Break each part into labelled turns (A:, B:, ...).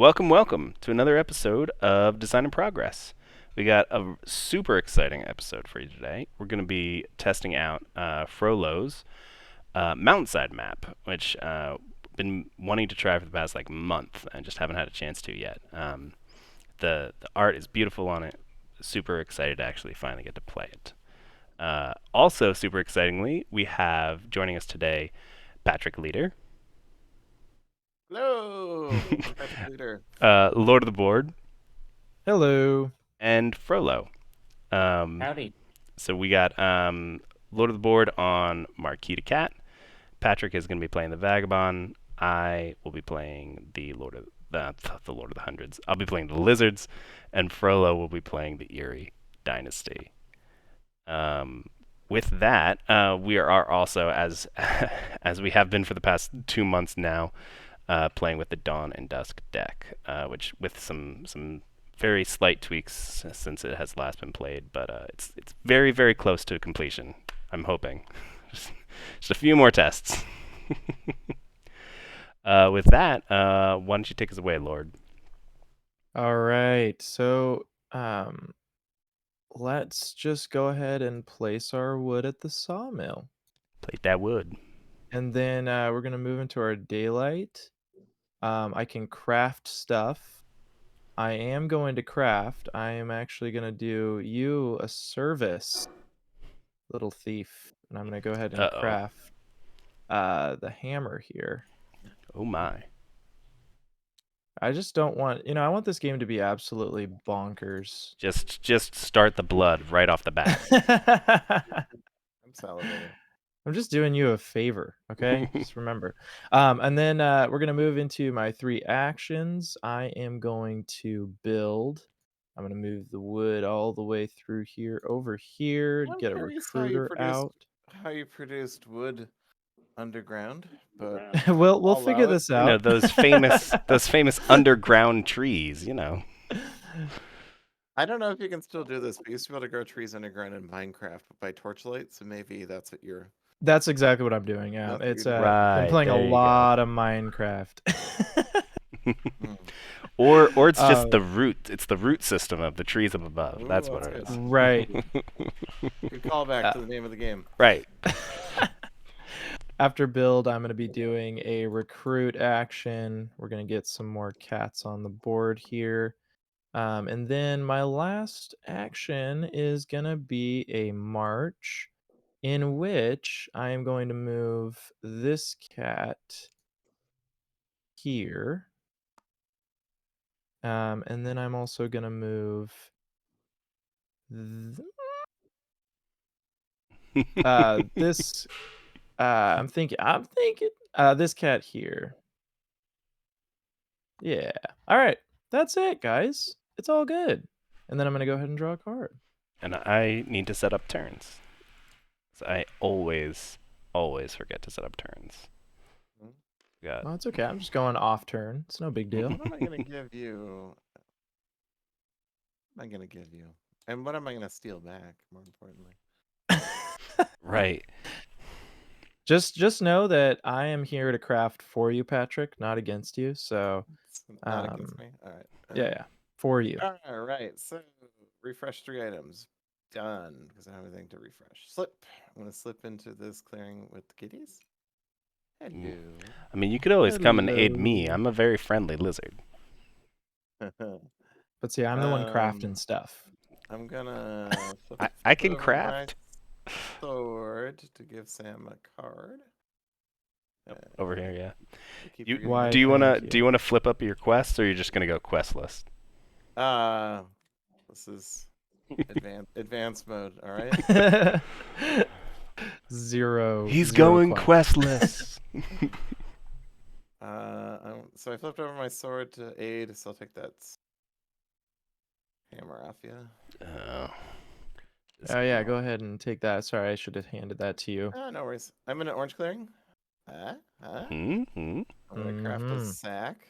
A: Welcome to another episode of Design in Progress. We got a super exciting episode for you today. We're going to be testing out Frolouch's Mountainside Map, which been wanting to try for the past month and just haven't had a chance to yet. The art is beautiful on it. Super excited to actually finally get to play it. Also, super excitingly, we have joining us today Patrick Leader.
B: Hello, I'm Patrick Leader.
A: Lord of the Board,
C: Hello.
A: and Frollo.
B: Howdy.
A: So we got Lord of the Board on Marquita Cat. Patrick is going to be playing the Vagabond. I will be playing the Lord of the Hundreds. I'll be playing the Lizards, and Frollo will be playing the Eerie Dynasty. With that, we are also as we have been for the past 2 months now, playing with the Dawn and Dusk deck, which with some very slight tweaks since it has last been played, but it's very, very close to completion. I'm hoping. just a few more tests. With that, why don't you take us away, Lord?
C: All right. So, let's just go ahead and place our wood at the sawmill.
A: Plate that wood.
C: And then we're going to move into our daylight. I can craft stuff. I am going to craft. I am actually going to do you a service, little thief. And I'm going to go ahead and
A: Uh-oh.
C: craft the hammer here.
A: Oh my.
C: I just don't want, I want this game to be absolutely bonkers.
A: Just start the blood right off the bat.
B: I'm salivating.
C: I'm just doing you a favor, okay? Just remember. And then we're going to move into my 3 actions. I am going to build. I'm going to move the wood all the way through here, over here,
B: I'm
C: get a
B: curious
C: recruiter out.
B: how you produced wood underground, but
C: we'll
B: I'll
C: figure
B: allow it.
C: this out.
A: Those famous underground trees,
B: I don't know if you can still do this, but you used to be able to grow trees underground in Minecraft by torchlight, so maybe that's what you're.
C: That's exactly what I'm doing. Yeah,
B: That's what
C: it's
B: you're doing.
A: Right,
C: been playing a
A: there you go.
C: lot of Minecraft.
A: Or it's just the root. It's the root system of the trees up above.
B: Ooh,
A: That's what
B: that's
A: it
B: good.
A: is.
C: Right.
B: Good callback to the name of the game.
A: Right.
C: After build, I'm going to be doing a recruit action. We're going to get some more cats on the board here. And then my last action is going to be a march, in which I am going to move this cat here. And then I'm also going to move this. I'm thinking this cat here. Yeah. All right. That's it, guys. It's all good. And then I'm going to go ahead and draw a card.
A: And I need to set up turns. So I always forget to set up turns. Got
C: Oh, it's okay. I'm just going off turn. It's no big deal.
B: What am I going to give you? What am I going to give you? And what am I going to steal back, more importantly?
A: right.
C: Just know that I am here to craft for you, Patrick, not against you. So
B: It's not against me. All right.
C: yeah, for you.
B: All right. So refresh 3 items. Done. Because I don't have anything to refresh. Slip. I'm going to slip into this clearing with the kitties. Hello.
A: I mean, you could always come and aid me.
C: Hello.
A: I'm a very friendly lizard.
C: But see, I'm the one crafting stuff.
B: I'm gonna.
A: I can
B: over
A: craft.
B: my sword to give Sam a card.
A: Over here, yeah.
B: Keep
A: You,
B: forgetting
C: Why,
A: do you
C: thank you.
A: wanna flip up your quests, or are you just gonna go questless?
B: This is advanced mode. All right.
C: Zero.
A: He's
C: zero
A: going
C: quest.
A: questless.
B: So I flipped over my sword to aid, so I'll take that hammer off you.
C: Oh yeah, go ahead and take that. Sorry, I should have handed that to you.
B: No worries. I'm in an orange clearing. I'm gonna craft a sack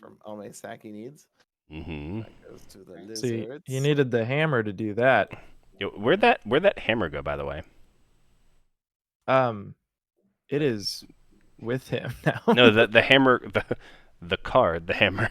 B: from all my sacky needs. That goes to the lizards.
C: See, he needed the hammer to do that.
A: Yo, where'd that hammer go, by the way?
C: It is with him now.
A: No, the hammer, the card, the hammer.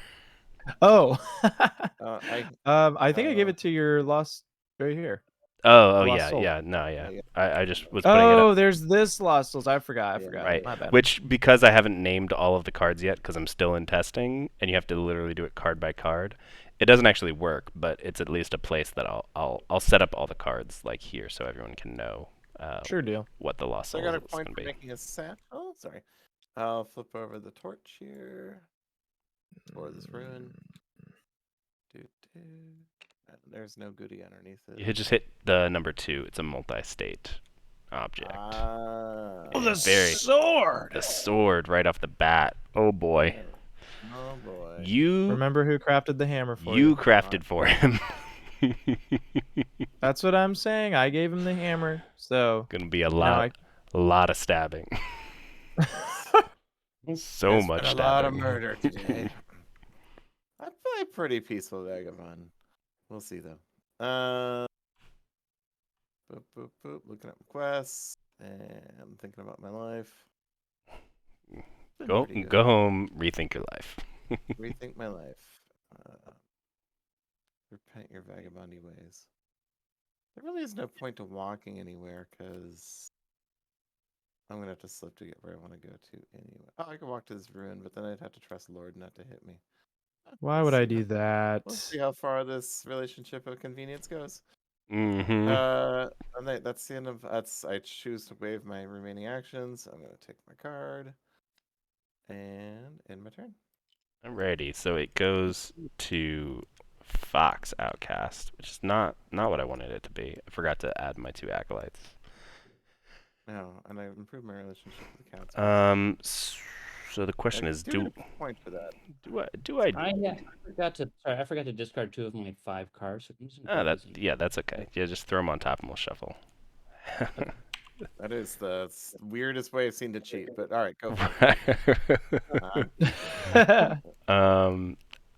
C: Oh.
B: I
C: I think I gave it to your lost right here.
A: Oh,
C: Lost
A: yeah,
C: soul.
A: yeah, no, yeah.
B: Yeah.
A: I just was putting it up.
C: Oh, there's this lost souls. I forgot.
B: Yeah.
A: Right.
C: My bad.
A: Which, because I haven't named all of the cards yet, because I'm still in testing, and you have to literally do it card by card, it doesn't actually work, but it's at least a place that I'll set up all the cards like here, so everyone can know
C: Sure deal.
A: what the lost
B: So I
A: souls
B: got a
A: is
B: point
A: going
B: for
A: to be.
B: making a set. Oh, sorry. I'll flip over the torch here. For this ruin. There's no goodie underneath it.
A: You just hit the number 2. It's a multi-state object.
B: Oh,
C: Oh, the
A: Very
C: sword.
A: the sword right off the bat. Oh boy.
B: Oh boy.
A: You
C: Remember who crafted the hammer for
A: you
C: you?
A: crafted for him.
C: That's what I'm saying. I gave him the hammer. So
A: Gonna be a
C: now
A: lot of stabbing. So
B: There's
A: much
B: been a
A: stabbing.
B: lot of murder today. I play a pretty peaceful vagabond. We'll see though. Boop, boop, boop. Looking at my quests and thinking about my life. Been
A: Go
B: pretty good.
A: go home, rethink your life.
B: Rethink my life. Repent your vagabondy ways. There really is no point to walking anywhere because I'm gonna have to slip to get where I want to go to anyway. Oh, I could walk to this ruin, but then I'd have to trust Lord not to hit me.
C: why would I do that?
B: We'll see how far this relationship of convenience goes.
A: Mm-hmm.
B: And that's the end of that's. I choose to waive my remaining actions. I'm gonna take my card and end my turn.
A: Alrighty, so it goes to Fox Outcast, which is not what I wanted it to be. I forgot to add my 2 acolytes.
B: No, and I improved my relationship with the cats.
A: So the question is,
B: do get a point for that.
A: do I?
D: I forgot to discard 2 of my 5 cards. So I'm just gonna put those in.
A: Yeah, that's okay. Yeah, just throw them on top and we'll shuffle.
B: That is the weirdest way I've seen to cheat, but all right, go for it.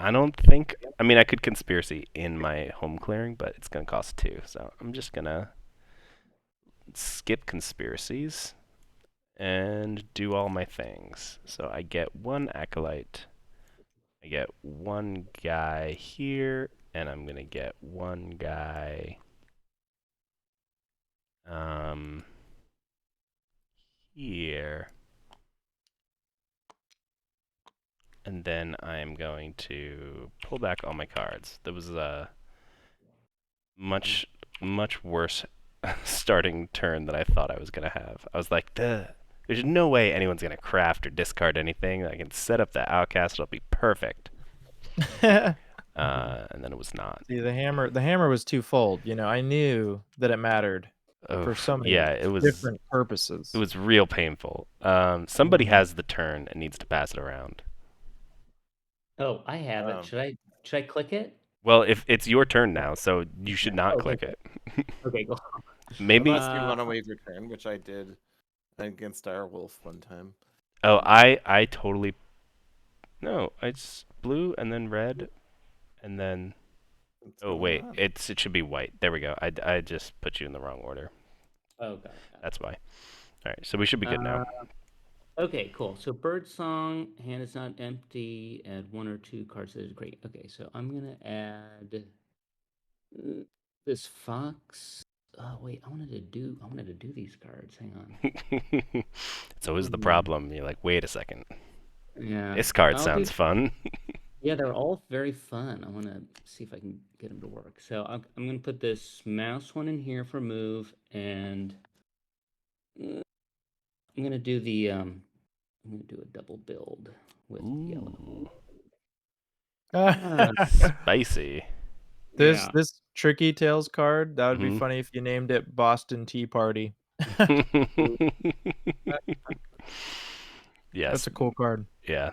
A: I don't think. I mean, I could conspiracy in my home clearing, but it's gonna cost 2, so I'm just gonna skip conspiracies and do all my things. So I get 1 acolyte. I get 1 guy here, and I'm gonna get 1 guy here. And then I'm going to pull back all my cards. There was a much worse starting turn than I thought I was gonna have. I was like, duh. There's no way anyone's gonna craft or discard anything. I can set up the outcast. It'll be perfect. And then it was not.
C: See, the hammer was twofold. You know, I knew that it mattered for so many different purposes.
A: It was real painful. Somebody has the turn and needs to pass it around.
D: Oh, I have it. Should I click it?
A: Well, if it's your turn now, so you should not
D: Okay.
A: click it.
D: Okay, go.
A: Maybe.
B: Unless you want to waive your turn, which I did against our wolf one time.
A: Oh, I totally. No, it's blue and then red, and then. Oh wait, it should be white. There we go. I just put you in the wrong order.
D: Oh, got it.
A: That's why. All right, so we should be good now.
D: Okay, cool. So bird song, hand is not empty. Add 1 or 2 cards. That is great. Okay, so I'm gonna add this fox. Oh wait, I wanted to do these cards. Hang on.
A: It's always the problem. You're like, wait a second.
D: Yeah.
A: This card sounds fun.
D: Yeah, they're all very fun. I want to see if I can get them to work. So I'm going to put this mouse one in here for move, and I'm going to do the I'm going to do a double build with yellow.
A: Spicy.
C: This Tricky Tales card, that would be funny if you named it Boston Tea Party.
A: Yes.
C: That's a cool card.
A: Yeah.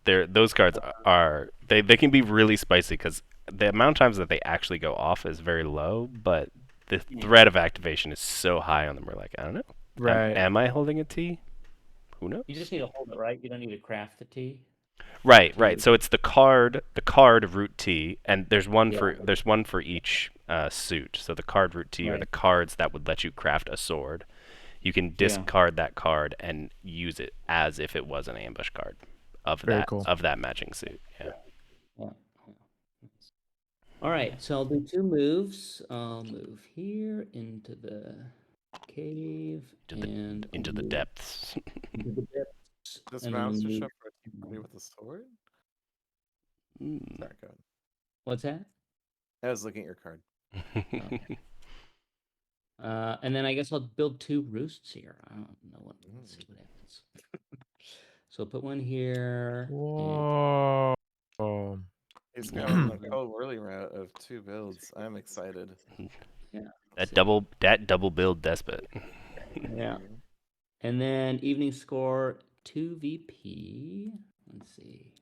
A: Those cards are they can be really spicy because the amount of times that they actually go off is very low, but the threat of activation is so high on them. We're like, I don't know.
C: Right.
A: Am I holding a T? Who knows?
D: You just need to hold it, right? You don't need to craft the T.
A: Right. So it's the card root T, and there's one for each suit. So the card root T are the cards that would let you craft a sword. You can discard that card and use it as if it was an ambush card of that matching suit. Yeah.
D: All right, so I'll do 2 moves. I'll move here into the cave and I'll
A: Into the
D: move
A: depths.
D: into the depths,
B: Does
D: and then
B: Mouse just show
D: move.
B: up for a tea party with a sword?
A: Mm.
B: Sorry, go ahead.
D: What's that?
B: I was looking at your card.
D: And then I guess I'll build 2 roosts here. I don't know what. Let's see what happens. So I'll put one here.
C: Whoa.
B: He's going the cold whirly route of 2 builds. I'm excited.
D: Yeah.
A: that double build despot.
D: Yeah. And then evening score 2 VP. Let's see.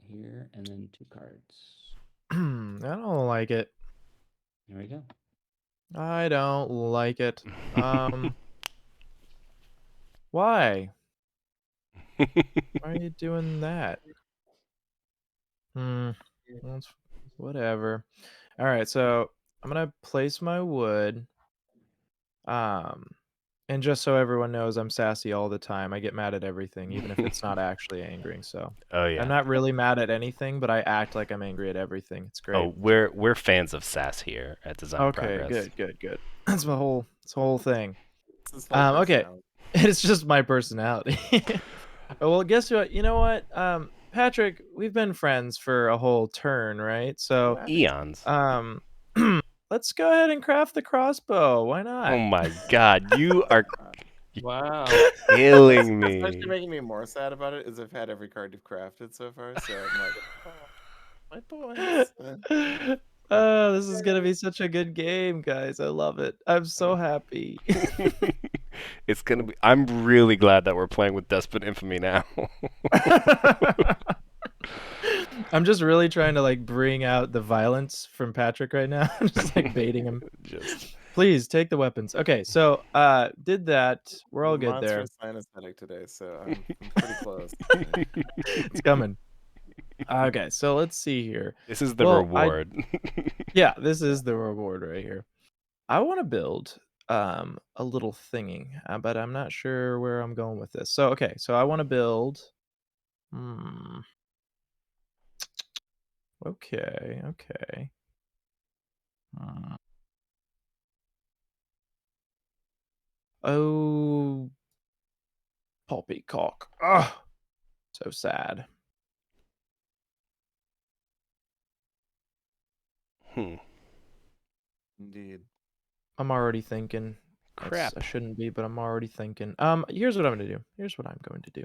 D: Here and then 2 cards.
C: I don't like it.
D: Here we go.
C: I don't like it. Why? Why are you doing that? Whatever. All right, so I'm gonna place my wood. And just so everyone knows, I'm sassy all the time. I get mad at everything, even if it's not actually angering. So
A: Oh
C: I'm
A: yeah.
C: not really mad at anything, but I act like I'm angry at everything. It's great.
A: Oh, we're fans of sass here at Design
C: Okay,
A: Progress.
C: good. That's my whole thing.
B: It's his whole
C: Okay.
B: personality.
C: It's just my personality. Well, guess what? You know what? Patrick, we've been friends for a whole turn, right? So
A: Eons.
C: let's go ahead and craft the crossbow. Why not?
A: Oh my god, you are
D: Wow.
A: killing
B: What's actually
A: me.
B: making me more sad about it is I've had every card you've crafted so far, so I'm like, oh, my points.
C: Oh, this is gonna be such a good game, guys. I love it. I'm so happy.
A: It's gonna be. I'm really glad that we're playing with Despot Infamy now.
C: I'm just really trying to like bring out the violence from Patrick right now. I'm just like baiting him.
A: Just
C: Please take the weapons. Okay, so did that. We're all good there.
B: Monstrous anesthetic today, so I'm pretty close.
C: It's coming. Okay, so let's see here.
A: this is the
C: Well,
A: reward.
C: Yeah, this is the reward right here. I want to build a little thingy, but I'm not sure where I'm going with this. So okay, so I want to build. Okay. Oh, poppycock. Ugh, so sad.
B: Indeed.
C: I'm already thinking.
A: Crap.
C: I shouldn't be, but I'm already thinking. Here's what I'm gonna do. Here's what I'm going to do.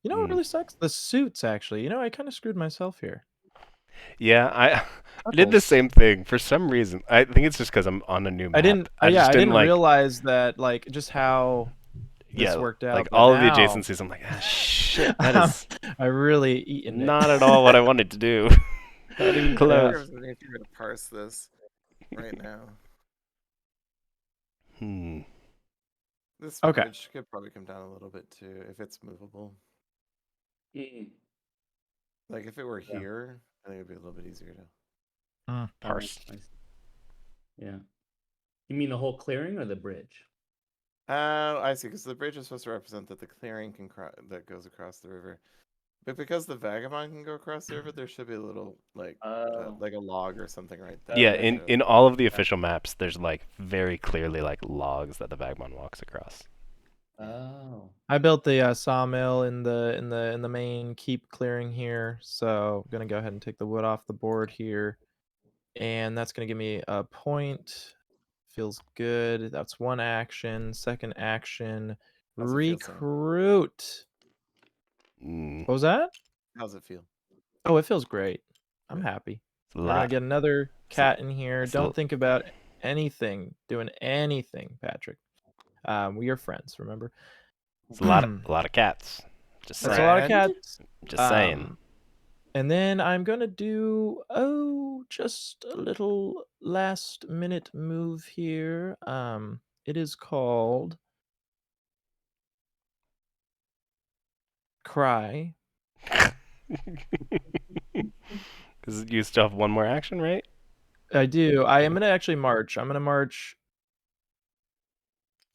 C: You know what really sucks? The suits, actually. You know, I kind of screwed myself here.
A: Yeah, I did the same thing for some reason. I think it's just because I'm on a new map.
C: I didn't
A: like,
C: realize that, like, just how this worked out.
A: like
C: but
A: all of the
C: now,
A: adjacencies. I'm like, ah, shit, that is
C: I really eaten
A: not at all what I wanted to do. Not even
B: I
A: close.
B: was wondering if you're gonna parse this right now. This
C: Okay.
B: bridge could probably come down a little bit too if it's movable. Like if it were here, I think it'd be a little bit easier to
A: Parse.
D: Yeah. You mean the whole clearing or the bridge?
B: I see. Because the bridge is supposed to represent that the clearing can that goes across the river, but because the vagabond can go across the river, there should be a little like a log or something right there.
A: Yeah, in all of the official maps, there's like very clearly like logs that the vagabond walks across.
D: Oh.
C: I built the sawmill in the main keep clearing here, so I'm gonna go ahead and take the wood off the board here, and that's gonna give me a point. Feels good. That's one action. Second action,
B: How's it feel, Sam?
C: recruit. What was that?
B: How's it feel?
C: Oh, it feels great. I'm happy. We're gonna get another cat in here. Don't think about doing anything, Patrick. We are friends, remember?
A: It's a lot of cats. Just
C: That's
A: saying.
C: a lot of cats.
A: Just saying.
C: And then I'm gonna do just a little last minute move here. It is called Cry.
A: Because you still have one more action, right?
C: I do. I am gonna actually march. I'm gonna march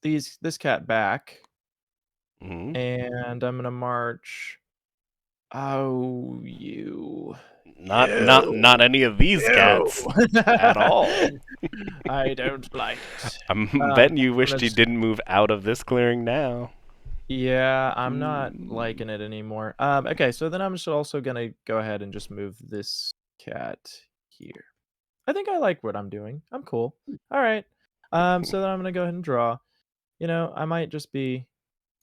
C: this cat back, and I'm gonna march Oh, you.
A: Not any of these cats at all.
C: I don't like it.
A: I'm betting you
C: I'm
A: wished
C: gonna
A: you
C: just-
A: didn't move out of this clearing now.
C: Yeah, I'm not liking it anymore. Okay, so then I'm just also gonna go ahead and just move this cat here. I think I like what I'm doing. I'm cool. All right. So then I'm gonna go ahead and draw. You know, I might just be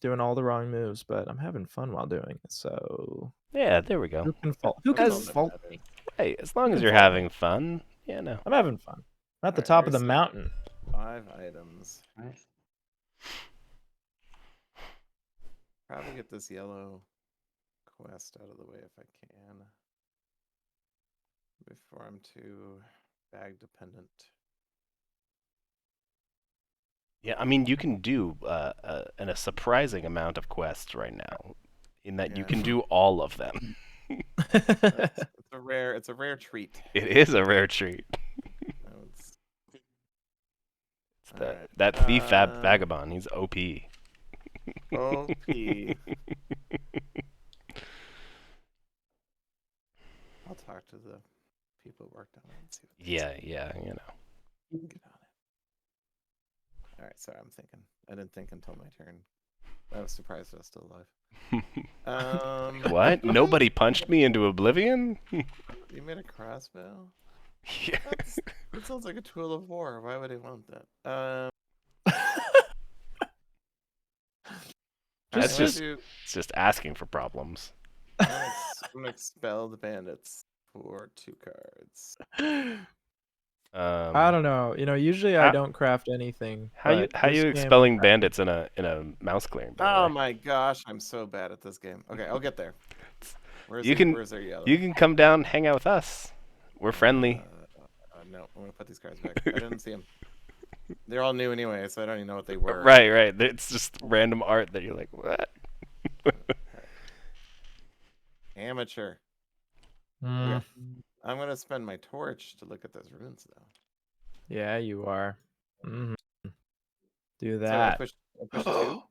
C: doing all the wrong moves, but I'm having fun while doing it. So
A: Yeah, there we go.
C: who can fault? Who
B: That's
C: can
B: all that
C: fault
B: matters.
C: me?
A: Hey, as long
C: Who
A: as
C: can
A: you're
C: fault me?
A: having fun, yeah, no.
C: I'm having fun. I'm at the
B: Alright,
C: top of the
B: where's
C: mountain.
B: 5 items.
D: Right.
B: Probably get this yellow quest out of the way if I can. Before I'm too bag dependent.
A: Yeah, I mean, you can do a surprising amount of quests right now, in that you
B: Yeah.
A: can do all of them.
B: It's a rare treat.
A: It is a rare treat.
B: No, it's
A: It's
B: Alright,
A: that thief vagabond. He's OP.
B: OP. I'll talk to the people who worked on it and see what they
A: Yeah,
B: say.
A: yeah, you know.
B: Get on it. Alright, sorry, I'm thinking. I didn't think until my turn. I was surprised I was still alive.
A: What? Nobody punched me into oblivion?
B: You made a crossbow?
A: Yeah.
B: That sounds like a tool of war. Why would he want that?
A: That's
B: I'm gonna
A: just
B: do-
A: it's just asking for problems.
B: I'm gonna expel the bandits for 2 cards.
C: I don't know. You know, usually I
A: how-
C: don't craft anything.
A: How you
C: but this game
A: expelling
C: I'm
A: bandits in a mouse clearing? By the
B: Oh
A: way?
B: my gosh, I'm so bad at this game. Okay, I'll get there. Where's their yellow?
A: You can come down, hang out with us. We're friendly.
B: No, I'm gonna put these cards back. I didn't see them. They're all new anyway, so I don't even know what they were.
A: Right. It's just random art that you're like, what?
B: Amateur.
C: crafting.
B: Okay. I'm gonna spend my torch to look at those runes though.
C: Yeah, you are. Do
B: So I
C: that.
B: push 2.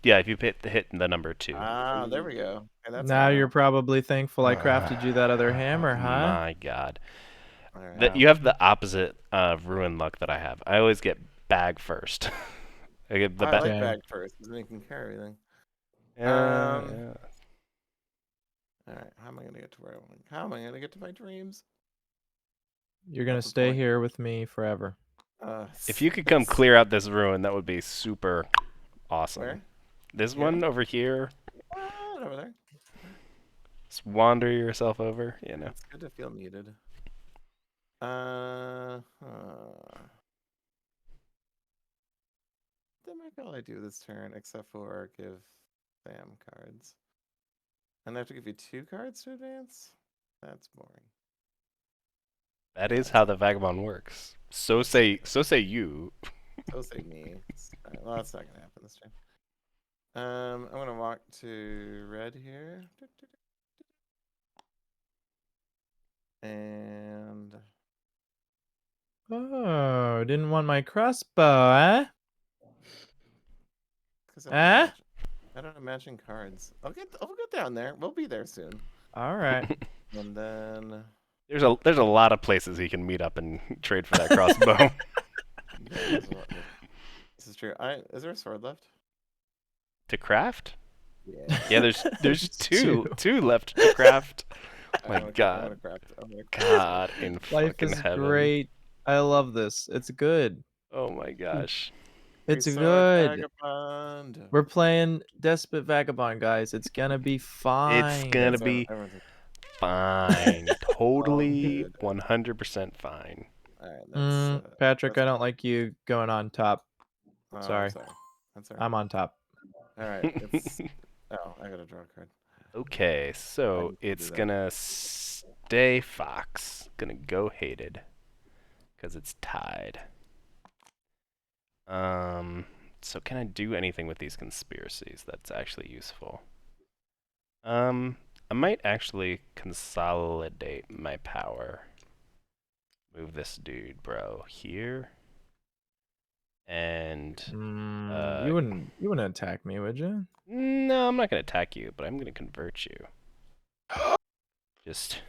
A: Yeah, if you hit the number 2.
B: Ah, there we go. Okay, that's
C: Now
B: how.
C: you're probably thankful I crafted you that other hammer, huh?
A: My God.
B: All right.
A: You have the opposite of ruin luck that I have. I always get bag first. I get the
B: I
A: bag.
B: like
C: Okay.
B: bag first, because then you can carry everything.
A: Yeah.
B: All right, how am I gonna get to where I want? How am I gonna get to my dreams?
C: You're gonna
B: That's the
C: stay
B: point.
C: here with me forever.
A: If you could come clear out this ruin, that would be super awesome.
B: Where?
A: This
B: Here?
A: one over here.
B: Over there.
A: Just wander yourself over, you know.
B: It's good to feel muted. That might be all I do this turn, except for give Sam cards. And I have to give you 2 cards to advance? That's boring.
A: That is how the vagabond works. So say you.
B: So say me. Alright, well, that's not gonna happen this turn. I'm gonna walk to red here. And
C: Oh, didn't want my crossbow, eh?
B: because
C: Eh?
B: I don't have matching cards. I'll get down there. We'll be there soon.
C: All right.
B: And then
A: There's a lot of places he can meet up and trade for that crossbow.
B: yeah, this is true. Is there a sword left?
A: To craft?
B: Yeah.
A: Yeah, there's
C: There's
A: two left to craft.
B: I
A: My
B: wanna
A: God.
B: craft. I'm gonna craft
A: God in
C: Life
A: fucking
C: is
A: heaven.
C: great. I love this. It's good.
A: Oh my gosh.
C: It's
B: Sword
C: good.
B: Vagabond.
C: We're playing Despot Vagabond, guys. It's gonna be fine.
A: It's gonna be fine. Totally
B: good.
A: 100% fine.
B: All right, that's
C: Patrick,
B: that's-
C: I don't like you going on top.
B: oh,
C: sorry.
B: That's all right.
C: I'm on top.
B: All right. It's I gotta draw a card.
A: Okay, so
B: can do
A: it's
B: that.
A: gonna stay Fox. Gonna go hated. Because it's tied. So can I do anything with these conspiracies that's actually useful? I might actually consolidate my power. Move this dude, bro, here. And
C: you wouldn't attack me, would you?
A: no, I'm not gonna attack you, but I'm gonna convert you. Just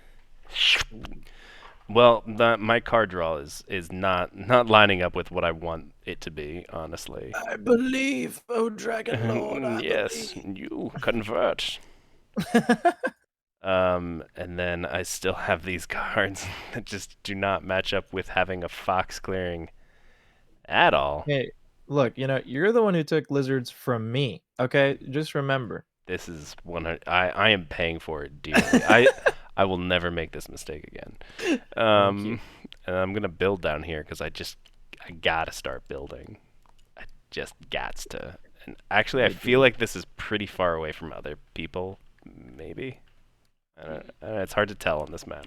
A: well, my card draw is not lining up with what I want it to be, honestly.
C: I believe, oh Dragon Lord, I
A: Yes, you convert. And then I still have these cards that just do not match up with having a fox clearing at all.
C: Hey, look, you're the one who took lizards from me. Okay, just remember.
A: This is 100. I am paying for it dearly. I will never make this mistake again.
C: Thank you.
A: And I'm gonna build down here because I gotta start building. I just gots to. And actually, I feel like this is pretty far away from other people. Maybe. I don't know, it's hard to tell on this map.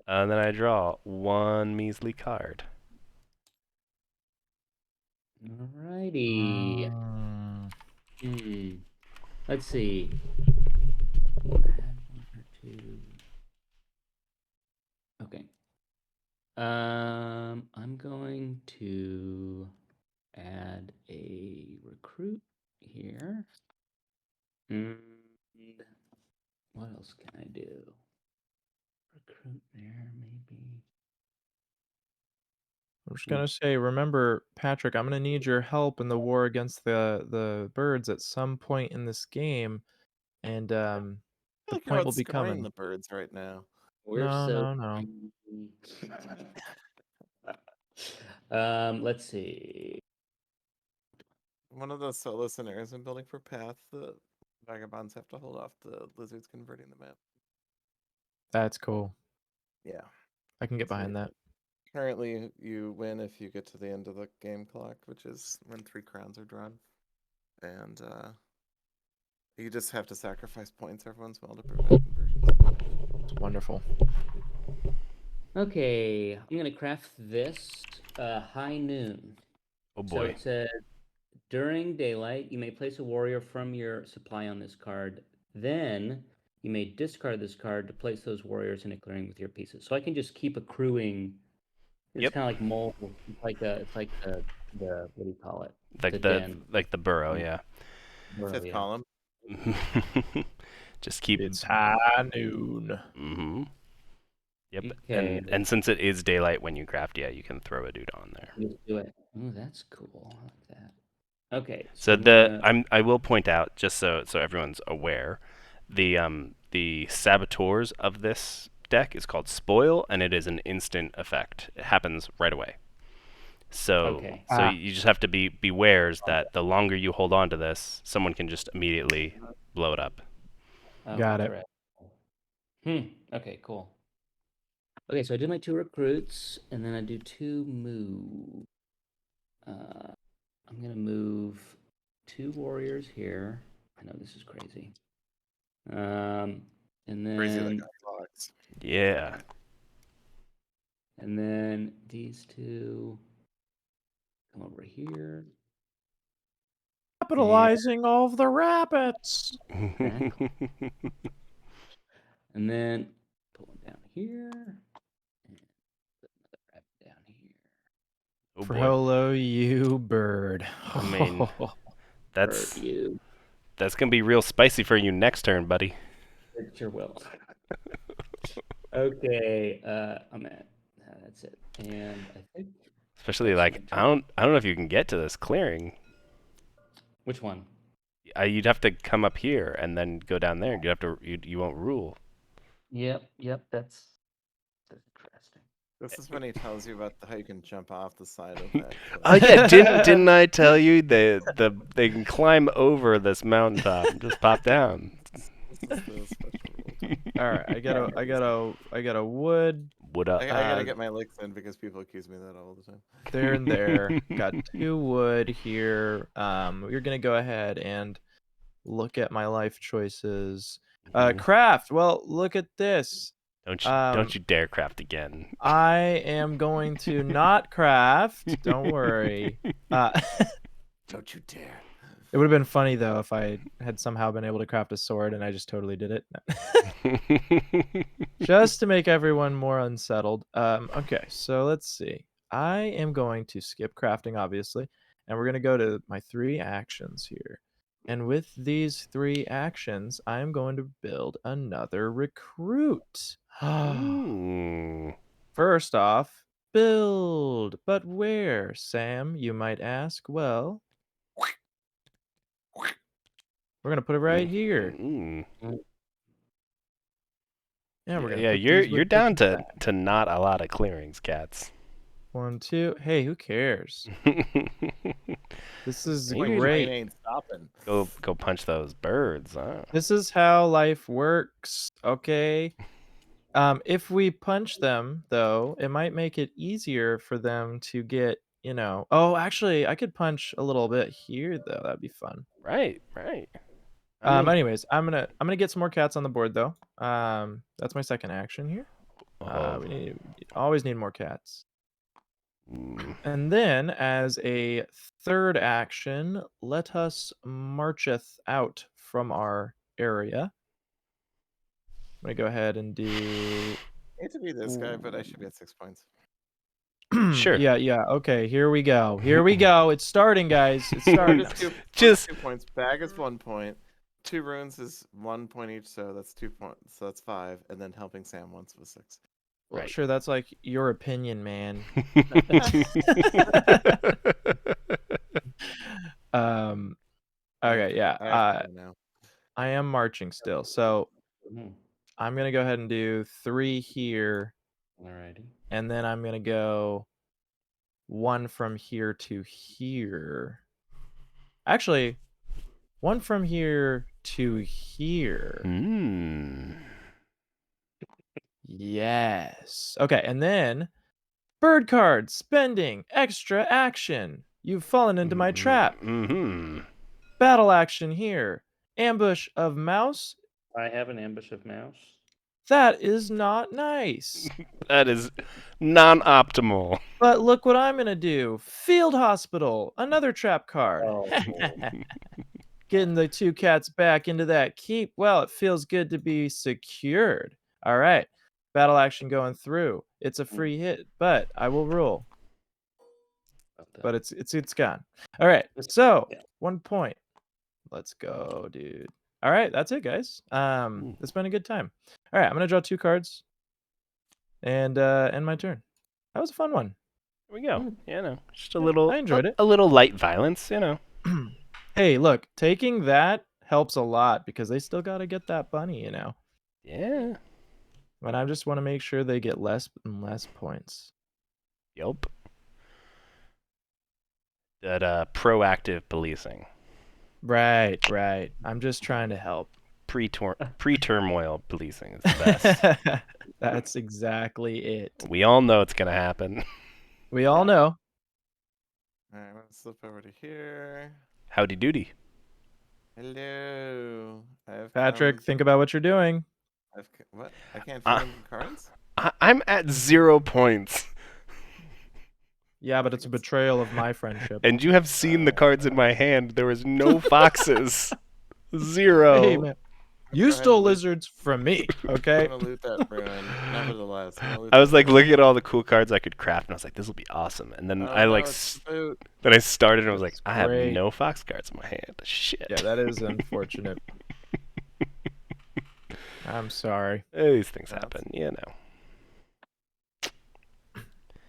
A: And then I draw one measly card.
D: Alrighty. Let's see. Add 1 or 2. Okay. I'm going to add a recruit here. And what else can I do? Recruit there, maybe.
C: I'm just gonna say, remember, Patrick, I'm gonna need your help in the war against the birds at some point in this game, and
B: I
C: the
B: feel like you're
C: point will be
B: outscoring
C: coming.
B: the birds right now.
D: We're
C: No,
D: so.
C: no, no.
D: Let's see.
B: One of the solo scenarios I'm building for Path, the vagabonds have to hold off the lizards converting the map.
C: That's cool.
B: Yeah.
C: I can get behind that.
B: Currently, you win if you get to the end of the game clock, which is when 3 crowns are drawn. And you just have to sacrifice points every once in a while to prevent conversions.
C: It's wonderful.
D: Okay, I'm gonna craft this high noon.
A: Oh
D: So
A: boy.
D: it says, during daylight, you may place a warrior from your supply on this card. Then you may discard this card to place those warriors in a clearing with your pieces. So I can just keep accruing. It's
A: Yep.
D: kind of like mold. It's like the what do you call it?
A: Like
D: den.
A: like the burrow, yeah.
D: Burrow,
B: 5th
D: yeah.
B: column.
A: Just keep.
C: It's high noon.
A: Mm-hmm. Yep.
D: Okay.
A: And since it is daylight when you craft, yeah, you can throw a dude on there.
D: Just do it. Oh, that's cool. I like that. Okay.
A: So
D: I'm
A: I will point out, just so everyone's aware, the saboteurs of this deck is called Spoil, and it is an instant effect. It happens right away. So
D: Okay.
A: you just have to bewares that the longer you hold on to this, someone can just immediately blow it up.
C: Got it.
D: Right. Okay, cool. Okay, so I do my 2 recruits, and then I do 2 move. I'm gonna move 2 warriors here. I know this is crazy. And then
B: Crazy like clocks.
A: Yeah.
D: And then these 2 come over here.
C: Capitalizing all of the rabbits.
D: Exactly. And then put one down here. And put another rabbit down here.
A: Oh boy.
C: Frollo, you bird.
A: I mean, that's
D: Bird, you.
A: that's gonna be real spicy for you next turn, buddy.
D: It sure will. Okay, I'm at. That's it. And I think.
A: Especially
D: that's
A: like
D: my
A: I
D: turn.
A: don't know if you can get to this clearing.
D: Which one?
A: You'd have to come up here and then go down there. You won't rule.
D: Yep. That's interesting.
B: This is when he tells you about how you can jump off the side of that.
A: Oh yeah, didn't I tell you they can climb over this mountaintop and just pop down?
B: This is the special rule.
C: All right, I got a wood
A: Wood up.
B: I gotta get my licks in because people accuse me of that all the time.
C: there and there. Got 2 wood here. We're gonna go ahead and look at my life choices. Craft. Well, look at this.
A: Don't you dare craft again.
C: I am going to not craft. Don't worry.
B: Don't you dare.
C: It would have been funny though if I had somehow been able to craft a sword and I just totally did it. Just to make everyone more unsettled. Okay, so let's see. I am going to skip crafting, obviously, and we're going to go to my 3 actions here. And with these 3 actions, I'm going to build another recruit.
A: Ooh.
C: First off, build. But where, Sam, you might ask? Well, we're going to put it right here.
A: Mm.
C: Yeah, we're going to
A: Yeah,
C: put
A: you're
C: these wood
A: down
C: chippers
A: to
C: back.
A: not a lot of clearings, cats.
C: 1, 2. Hey, who cares? This is
B: Point
A: Maybe
C: great.
B: Train ain't stopping.
A: go punch those birds, huh?
C: This is how life works, okay? If we punch them, though, it might make it easier for them to get, Oh, actually, I could punch a little bit here, though. That'd be fun.
A: Right. I mean,
C: Anyways, I'm gonna get some more cats on the board, though. That's my second action here.
A: oh,
C: We always need more cats.
A: mm,
C: And then, as a third action, let us marcheth out from our area. I'm gonna go ahead and do.
B: I hate to be this guy, but I should be at 6 points.
A: sure.
C: Yeah. Okay, here we go. It's starting, guys. It's
B: Board
C: starting.
B: is 2,
A: Just
B: 2 points. Bag is 1 point. 2 runes is 1 point each, so that's 2 points. So that's 5. And then helping Sam once was 6.
C: Well,
A: right.
C: sure, that's like your opinion, man. um. Okay, yeah.
B: I have to go now.
C: I am marching still, so
D: Mhm.
C: I'm gonna go ahead and do 3 here,
D: Alrighty.
C: and then I'm gonna go 1 from here to here. Actually, 1 from here to here.
A: Hmm.
C: Yes. Okay, and then bird card, spending, extra action. You've fallen into my trap.
A: Mm-hmm.
C: Battle action here. Ambush of mouse.
D: I have an ambush of mouse.
C: That is not nice.
A: That is non-optimal.
C: But look what I'm going to do. Field hospital. Another trap card.
D: Oh,
C: Getting the 2 cats back into that keep. Well, it feels good to be secured. All right. Battle action going through. It's a free hit, but I will rule. But it's gone. All right. So, 1 point. Let's go, dude. All right, that's it, guys. It's been a good time. All right, I'm gonna draw 2 cards, and end my turn. That was a fun one.
A: There we go. You know, just a
C: Yeah,
A: little,
C: I enjoyed it.
A: a little light violence. You know.
C: Hey, look, taking that helps a lot because they still gotta get that bunny,
A: Yeah.
C: And I just want to make sure they get less and less points.
A: Yup. That proactive policing.
C: Right. I'm just trying to help.
A: Pre-turmoil policing is the best.
C: That's exactly it.
A: We all know it's gonna happen.
C: We all know.
B: Alright, I'm gonna slip over to here.
A: Howdy doody.
B: Hello. I've
C: Patrick,
B: come-
C: think about what you're doing.
B: What? I can't fill in cards?
A: I'm at 0 points,
C: Yeah, but it's a betrayal of my friendship.
A: and you have seen the cards in my hand. There was no foxes. 0.
C: Hey, man. You
B: Go ahead
C: stole
B: and loot-
C: lizards from me,
B: I'm
C: okay?
B: gonna loot that ruin. Nevertheless, I'm gonna loot
A: I was
B: that
A: like
B: ruin.
A: looking at all the cool cards I could craft, and I was like, "This will be awesome." And then
B: Oh,
A: I
B: no,
A: like,
B: it's boot.
A: then I started, and I was like,
C: That's
A: "I have
C: great.
A: no fox cards in my hand." Shit.
C: Yeah, that is unfortunate. I'm sorry.
A: These things
B: That's-
A: happen, you know.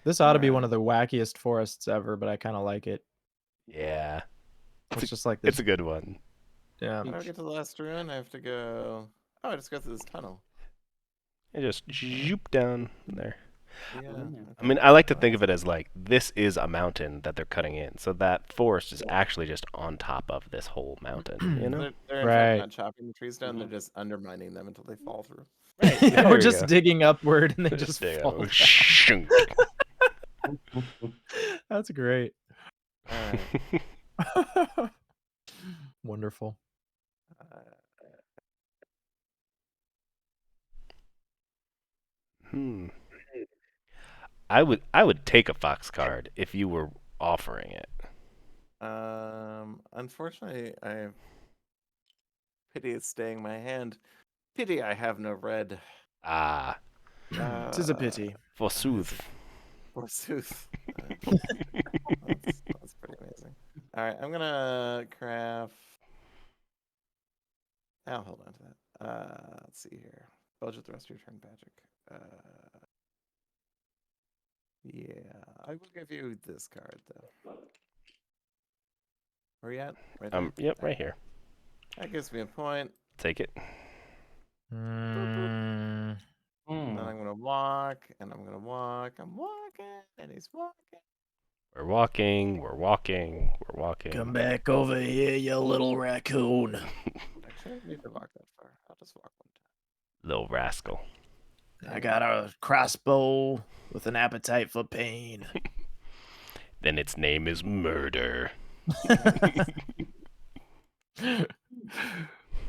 C: This ought to be
B: Alright.
C: one of the wackiest forests ever, but I kind of like it.
A: Yeah,
C: It's just like this.
A: it's a good one.
C: Yeah.
B: How do I get to the last ruin? I have to go. Oh, I just go through this tunnel.
A: You just zoop down there.
B: Yeah.
D: yeah.
A: I mean, I like to think of it as like this is a mountain that they're cutting in, so that forest is actually just on top of this whole mountain. You know.
B: They're in
C: Right.
B: fact not chopping the trees down. They're just undermining them until they fall through.
A: There
C: We're
A: we
C: just
A: go.
C: digging upward and they just
A: There you
C: fall.
A: go.
C: down.
A: Shunk.
C: That's great.
B: Alright.
C: Wonderful.
A: I would take a fox card if you were offering it.
B: Unfortunately, pity is staying my hand. Pity I have no red.
A: Ah,
C: Tis a pity.
A: forsooth.
B: Forsooth. That's pretty amazing. All right, I'm gonna craft. I'll hold on to that. Let's see here. Budget the rest of your turn, Patrick. Yeah, I will give you this card though. Where you at? Right there.
A: Yep, right here.
B: That gives me a point.
A: Take it.
C: Mm,
B: And then I'm gonna walk, and I'm gonna walk. I'm walking, and he's walking.
A: We're walking. We're walking. We're walking.
C: come back over here, you little raccoon.
B: Actually, I don't need to walk that far. I'll just walk one time.
A: Little rascal.
C: I got a crossbow with an appetite for pain.
A: Then its name is murder.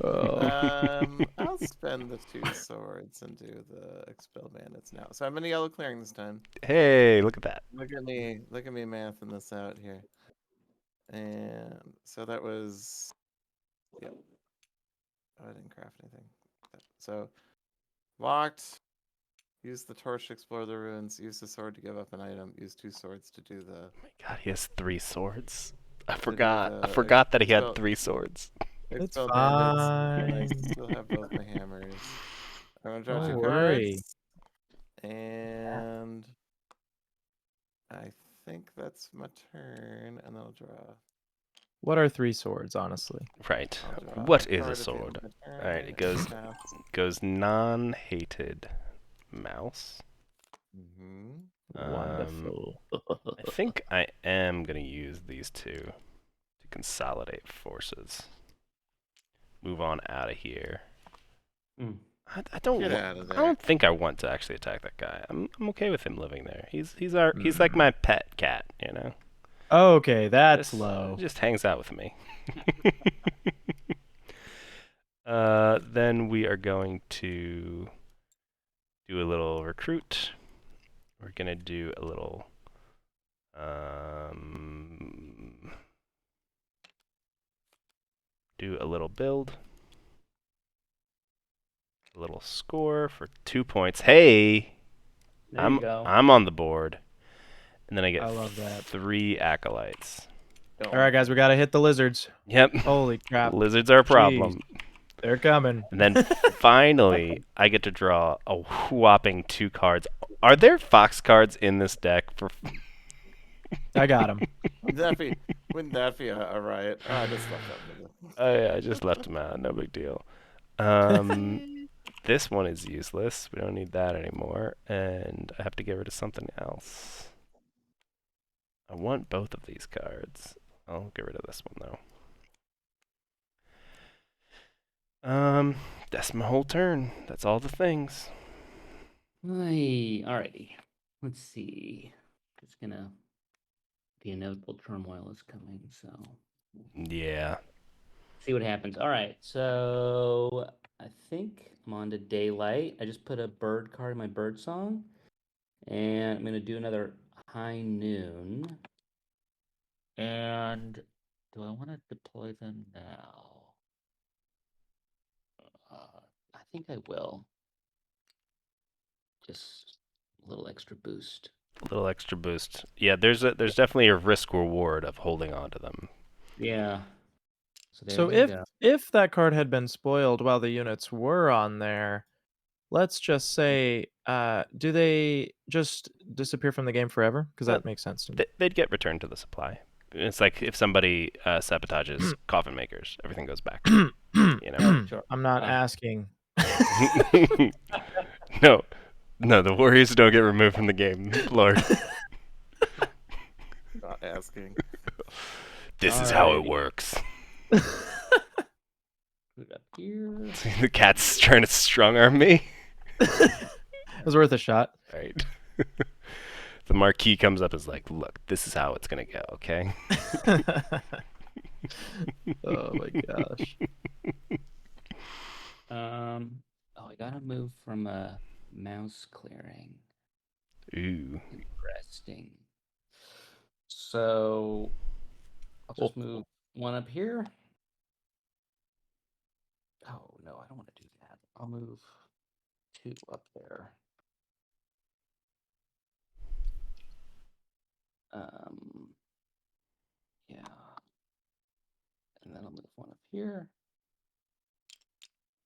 B: I'll spend the 2 swords and do the expel bandits now. So I'm in a yellow clearing this time.
A: Hey, look at that.
B: Look at me mathing this out here. And so that was, yep. Oh, I didn't craft anything. So walked, use the torch to explore the ruins, use the sword to give up an item, use 2 swords to do the.
A: Oh my God, he has 3 swords. I
B: do
A: forgot. I
B: the
A: forgot that he had
B: expel-
A: 3 swords.
C: It's
B: expel bandits. And I
C: fine.
B: still have both my hammers. I'm gonna draw
C: Don't
B: 2
C: worry.
B: cards. And I think that's my turn, and then I'll draw.
C: What are 3 swords, honestly?
A: Right.
B: I'll draw
A: What is a
B: card at the end
A: sword?
B: of my turn,
A: Alright, it
B: and
A: goes
B: pass.
A: goes non-hated mouse.
B: Mhm.
C: Wonderful.
A: I think I am gonna use these 2 to consolidate forces. Move on out of here.
D: Mm.
A: I don't
B: Get
A: wa-
B: out of
A: I
B: there.
A: don't think I want to actually attack that guy. I'm okay with him living there. He's like my pet cat, you know.
C: Okay, that's
A: Just,
C: low.
A: just hangs out with me. Then we are going to do a little recruit. We're gonna do a little build. A little score for 2 points. Hey,
D: There you go.
A: I'm on the board, and then I get
C: I love that.
A: 3 acolytes.
C: All right, guys, we gotta hit the lizards.
A: Yep.
C: Holy crap!
A: Lizards are a problem.
C: They're coming.
A: And then finally, I get to draw a whopping 2 cards. Are there fox cards in this deck?
C: I got them.
B: Wouldn't that be a riot? Oh, I just left that.
A: Oh yeah, I just left them out. No big deal. This one is useless. We don't need that anymore. And I have to get rid of something else. I want both of these cards. I'll get rid of this one though. That's my whole turn. That's all the things.
D: Alrighty. Let's see. It's gonna. The inevitable turmoil is coming, so
A: Yeah.
D: see what happens. All right, so I think I'm on to daylight. I just put a bird card in my bird song, and I'm gonna do another high noon. And do I want to deploy them now? I think I will. Just a little extra boost.
A: A little extra boost. Yeah, there's definitely a risk reward of holding on to them.
D: Yeah. So there
C: So
D: we go.
C: if that card had been spoiled while the units were on there, let's just say, do they just disappear from the game forever? Because that makes sense to me.
A: They'd get returned to the supply. It's like if somebody sabotages coffin makers, everything goes back. You know.
D: Sure.
C: I'm not asking.
A: No, the warriors don't get removed from the game, Lord.
B: Not asking.
A: This is how it works.
D: Put it up here.
A: The cat's trying to strong arm me.
C: It was worth a shot.
A: Right. The marquee comes up as like, look, this is how it's gonna go, okay?
C: Oh my gosh.
D: I gotta move from a mouse clearing.
A: Ooh.
D: Interesting. So I'll just move one up here. Oh no, I don't want to do that. I'll move 2 up there. Yeah. And then I'll move one up here.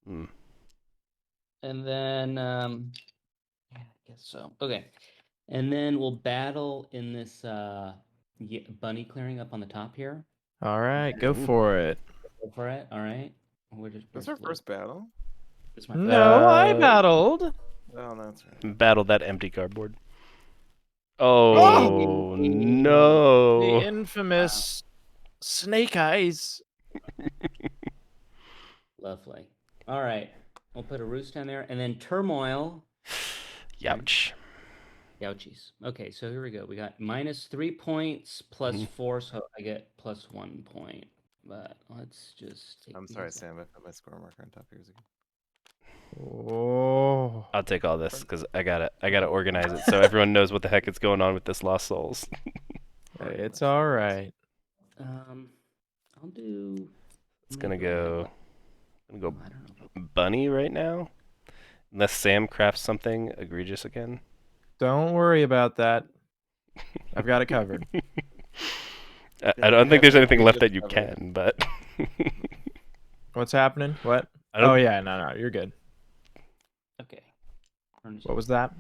A: Hmm.
D: And then, yeah, I guess so. Okay. And then we'll battle in this bunny clearing up on the top here.
C: All right, go
A: Ooh.
C: for it.
D: Go for it. All right.
B: That's our first battle.
D: This is my
C: No, I
A: Uh,
C: battled.
B: Oh, that's right.
A: Battle that empty cardboard.
C: Oh!
A: Oh
C: The
A: no!
C: infamous snake eyes.
D: Lovely. All right. We'll put a roost down there. And then turmoil.
A: Youch.
D: Ouchies. Okay, so here we go. We got -3 points plus 4, so I get +1 point. But let's just take
B: I'm sorry,
D: these out.
B: Sam. I put my score marker on top of yours again.
C: Oh.
A: I'll take all this because I gotta organize it so everyone knows what the heck is going on with this Lost Souls.
C: Hey, it's all right.
D: I'll do.
A: It's
D: I'm
A: gonna
D: do it
A: go
D: I don't know.
A: bunny right now, unless Sam crafts something egregious again.
C: Don't worry about that. I've got it covered.
A: I don't think there's anything left that you can, but
C: What's happening? What?
A: I don't.
C: Oh yeah, no, you're good.
D: Okay.
C: What was that?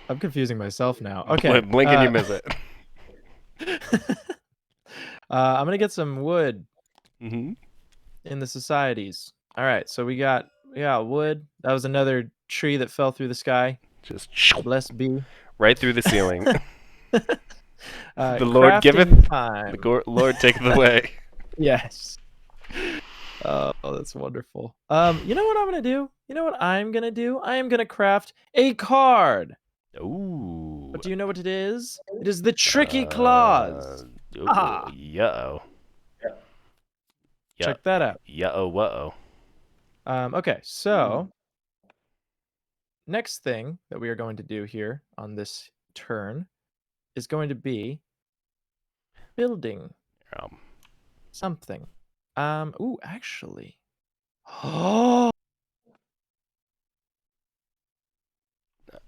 C: I'm confusing myself now. Okay.
A: Blink and you miss it.
C: I'm gonna get some wood
A: Mm-hmm.
C: in the societies. All right, so we got wood. That was another tree that fell through the sky.
A: Just
C: Bless be.
A: right through the ceiling. The Lord
C: crafting
A: giveth,
C: time.
A: the Lord taketh away.
C: Yes. Oh, that's wonderful. You know what I'm gonna do? You know what I'm gonna do? I am gonna craft a card.
A: Ooh.
C: But do you know what it is? It is the Tricky Claws. Ah.
A: Yo.
C: Check that out.
A: Whoa.
C: Okay, so next thing that we are going to do here on this turn is going to be building something. Ooh, actually. Oh,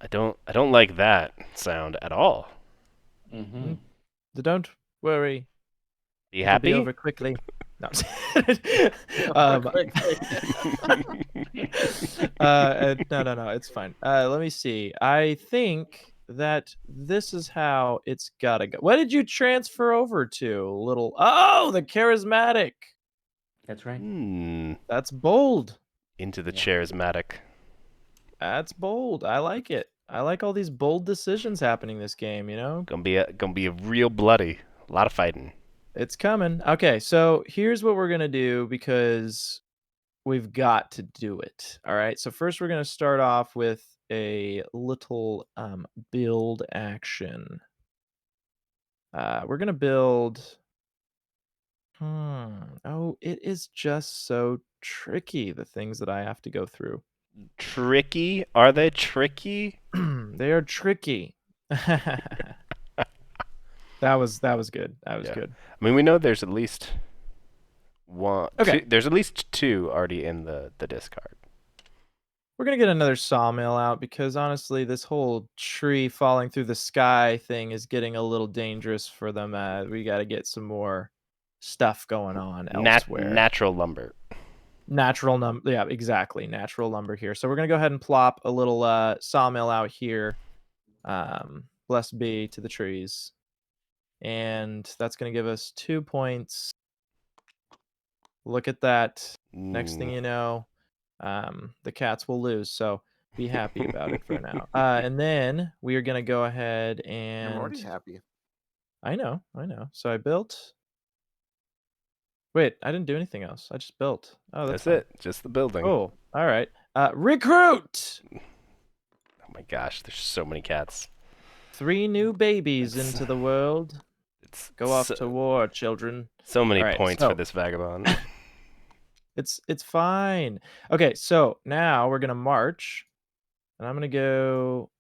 A: I don't like that sound at all.
D: Mm-hmm.
C: don't worry.
A: Be
C: It'll
A: happy?
C: be over quickly. No. No, it's fine. Let me see. I think that this is how it's gotta go. What did you transfer over to? Oh, the charismatic.
D: That's right.
C: That's bold.
A: Into the
D: Yeah.
A: charismatic.
C: That's bold. I like it. I like all these bold decisions happening this game, you know?
A: Gonna be a real bloody. A lot of fighting.
C: It's coming. Okay, so here's what we're gonna do because we've got to do it. All right. So first we're gonna start off with a little build action. We're gonna build. Oh, it is just so tricky. The things that I have to go through.
A: Tricky? Are they tricky?
C: They are tricky. That was good. That was good.
A: I mean, we know there's at least one.
C: Okay.
A: There's at least 2 already in the discard.
C: We're gonna get another sawmill out because honestly, this whole tree falling through the sky thing is getting a little dangerous for them. We got to get some more stuff going on elsewhere.
A: Natural lumber.
C: Yeah, exactly. Natural lumber here. So we're gonna go ahead and plop a little sawmill out here. Blessed be to the trees, and that's gonna give us 2 points. Look at that. Next thing you know, the cats will lose. So be happy about it for now. And then we are gonna go ahead and
B: I'm already happy.
C: I know. So I built. Wait, I didn't do anything else. I just built. Oh, that's fine.
A: it. Just the building.
C: Oh, all right. Recruit.
A: Oh my gosh, there's so many cats.
C: 3 new babies into the world. Go off to war, children.
A: So many
C: All right,
A: points for this vagabond.
C: It's fine. Okay, so now we're gonna march, and I'm gonna go.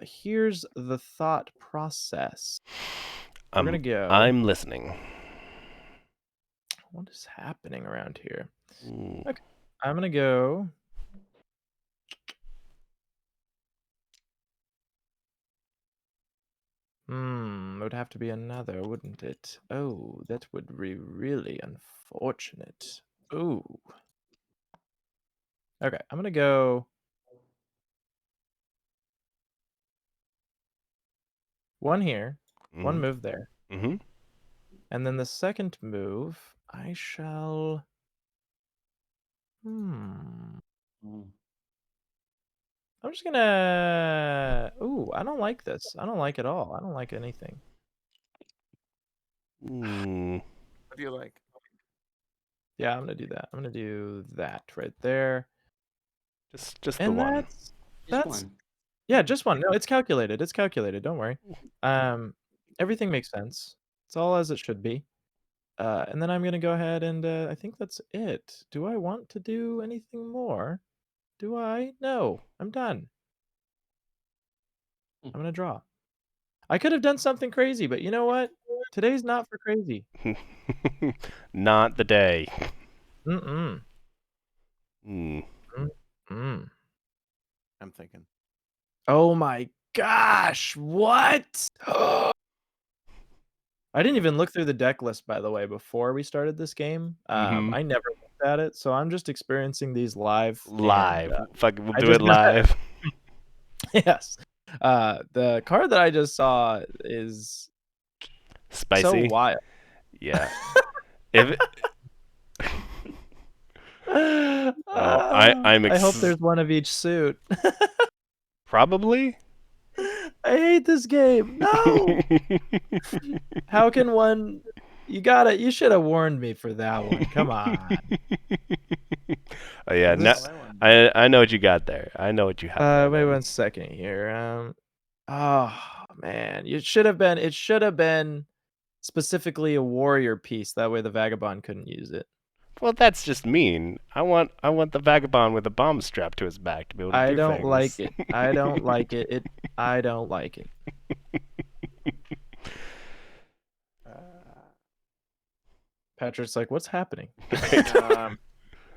C: Here's the thought process. We're gonna go.
A: I'm listening.
C: What is happening around here? Okay, I'm gonna go. It would have to be another, wouldn't it? Oh, that would be really unfortunate. Ooh. Okay, I'm gonna go one here, one
A: Mhm.
C: move there.
A: Mhm.
C: And then the second move, I shall. I'm just gonna. Ooh, I don't like this. I don't like it all. I don't like anything.
A: Mm.
B: What do you like?
C: Yeah, I'm gonna do that. I'm gonna do that right there.
A: Just the
C: And
A: one.
D: Just
C: that's
D: one.
C: yeah, just one. No, it's calculated. It's calculated. Don't worry. Everything makes sense. It's all as it should be. And then I'm gonna go ahead and I think that's it. Do I want to do anything more? Do I? No, I'm done. I'm gonna draw. I could have done something crazy, but you know what? Today's not for crazy.
A: Not the day.
C: Mm-mm.
A: Mm.
C: Mm-mm.
B: I'm thinking.
C: Oh my gosh! What? I didn't even look through the deck list, by the way, before we started this game.
A: Mhm.
C: I never looked at it, so I'm just experiencing these live. And
A: Live. Fuck, we'll
C: I
A: do it
C: just got
A: live.
C: yes. The card that I just saw is so
A: Spicy.
C: wild.
A: Yeah. If oh, I'm
C: I hope there's one of each suit.
A: probably.
C: I hate this game. No. How can one? You should have warned me for that one. Come on.
A: Oh yeah, no,
C: This.
A: I know what you got there. I know what you have there.
C: Wait
A: Then.
C: 1 second here. Oh man, it should have been. It should have been specifically a warrior piece. That way the vagabond couldn't use it.
A: Well, that's just mean. I want the vagabond with a bomb strapped to his back to be able to
C: I
A: do
C: don't like
A: things.
C: it. I don't like it. I don't like it. Patrick's like, what's happening?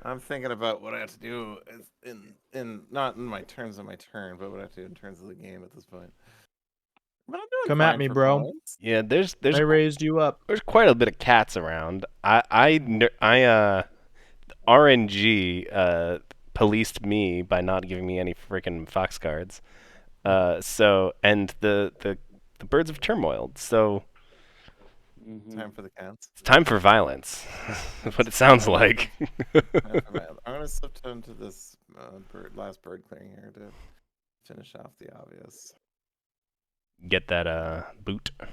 B: I'm thinking about what I have to do in not in my turns on my turn, but what I have to do in terms of the game at this point. But I'm doing
C: Come at
B: fine
C: me,
B: for
C: bro.
B: points.
A: Yeah,
C: I raised you up.
A: there's quite a bit of cats around. RNG policed me by not giving me any freaking fox cards. So and the birds of turmoil. So
B: Time for the cats.
A: it's time for violence. That's what it sounds like.
B: I'm gonna slip into this last bird clearing here to finish off the obvious.
A: Get that boot,
B: I'll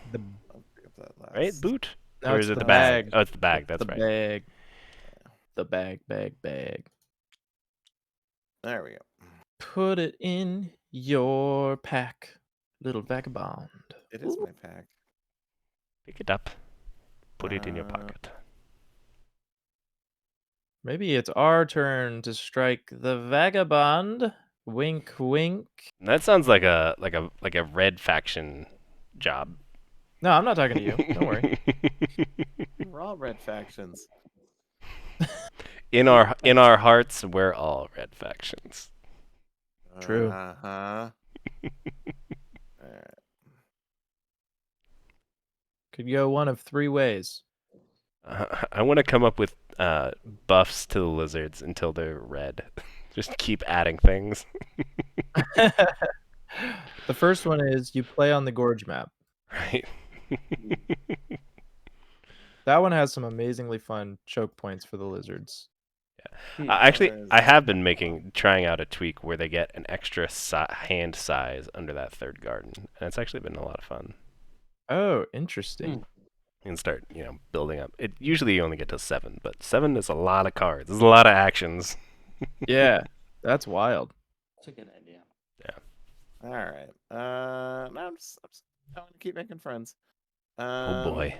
B: pick up that last.
A: right? Boot,
C: No,
A: or
C: it's
A: is it
C: the
A: the bag?
C: bag.
A: Oh, it's the bag. That's
C: the
A: right.
C: bag. The bag.
B: There we go.
C: Put it in your pack, little vagabond.
B: It is my pack.
A: Pick it up, put it in your pocket.
C: Maybe it's our turn to strike the vagabond. Wink, wink.
A: And that sounds like a red faction job.
C: No, I'm not talking to you. Don't worry.
B: We're all red factions.
A: In our hearts, we're all red factions.
C: True.
B: Uh-huh.
C: Could go one of 3 ways.
A: I want to come up with buffs to the lizards until they're red. Just keep adding things.
C: The first one is you play on the gorge map.
A: Right.
C: That one has some amazingly fun choke points for the lizards.
A: Actually, I have been trying out a tweak where they get an extra hand size under that third garden, and it's actually been a lot of fun.
C: Oh, interesting.
A: You can start, building up. It usually you only get to 7, but 7 is a lot of cards. There's a lot of actions.
C: Yeah, that's wild.
D: That's a good idea.
B: All right. No, I'm going to keep making friends.
A: Oh boy.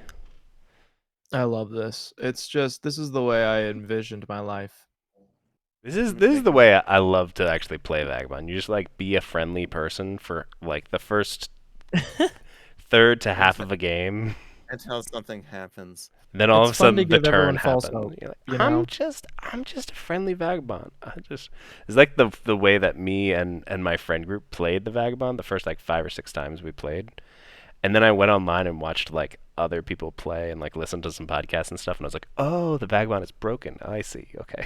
C: I love this. It's just this is the way I envisioned my life.
A: This is the way I love to actually play Vagabond. You just be a friendly person for the first third to half of a game.
B: Until something happens.
A: Then all
C: It's
A: of a
C: fun to
A: sudden the
C: give everyone
A: turn
C: false
A: happens.
C: hope,
A: You're like,
C: you know?
A: I'm just a friendly vagabond. It's like the way that me and my friend group played the vagabond the first 5 or 6 times we played. And then I went online and watched like other people play and like listened to some podcasts and stuff, and I was like, oh, the vagabond is broken. I see. Okay.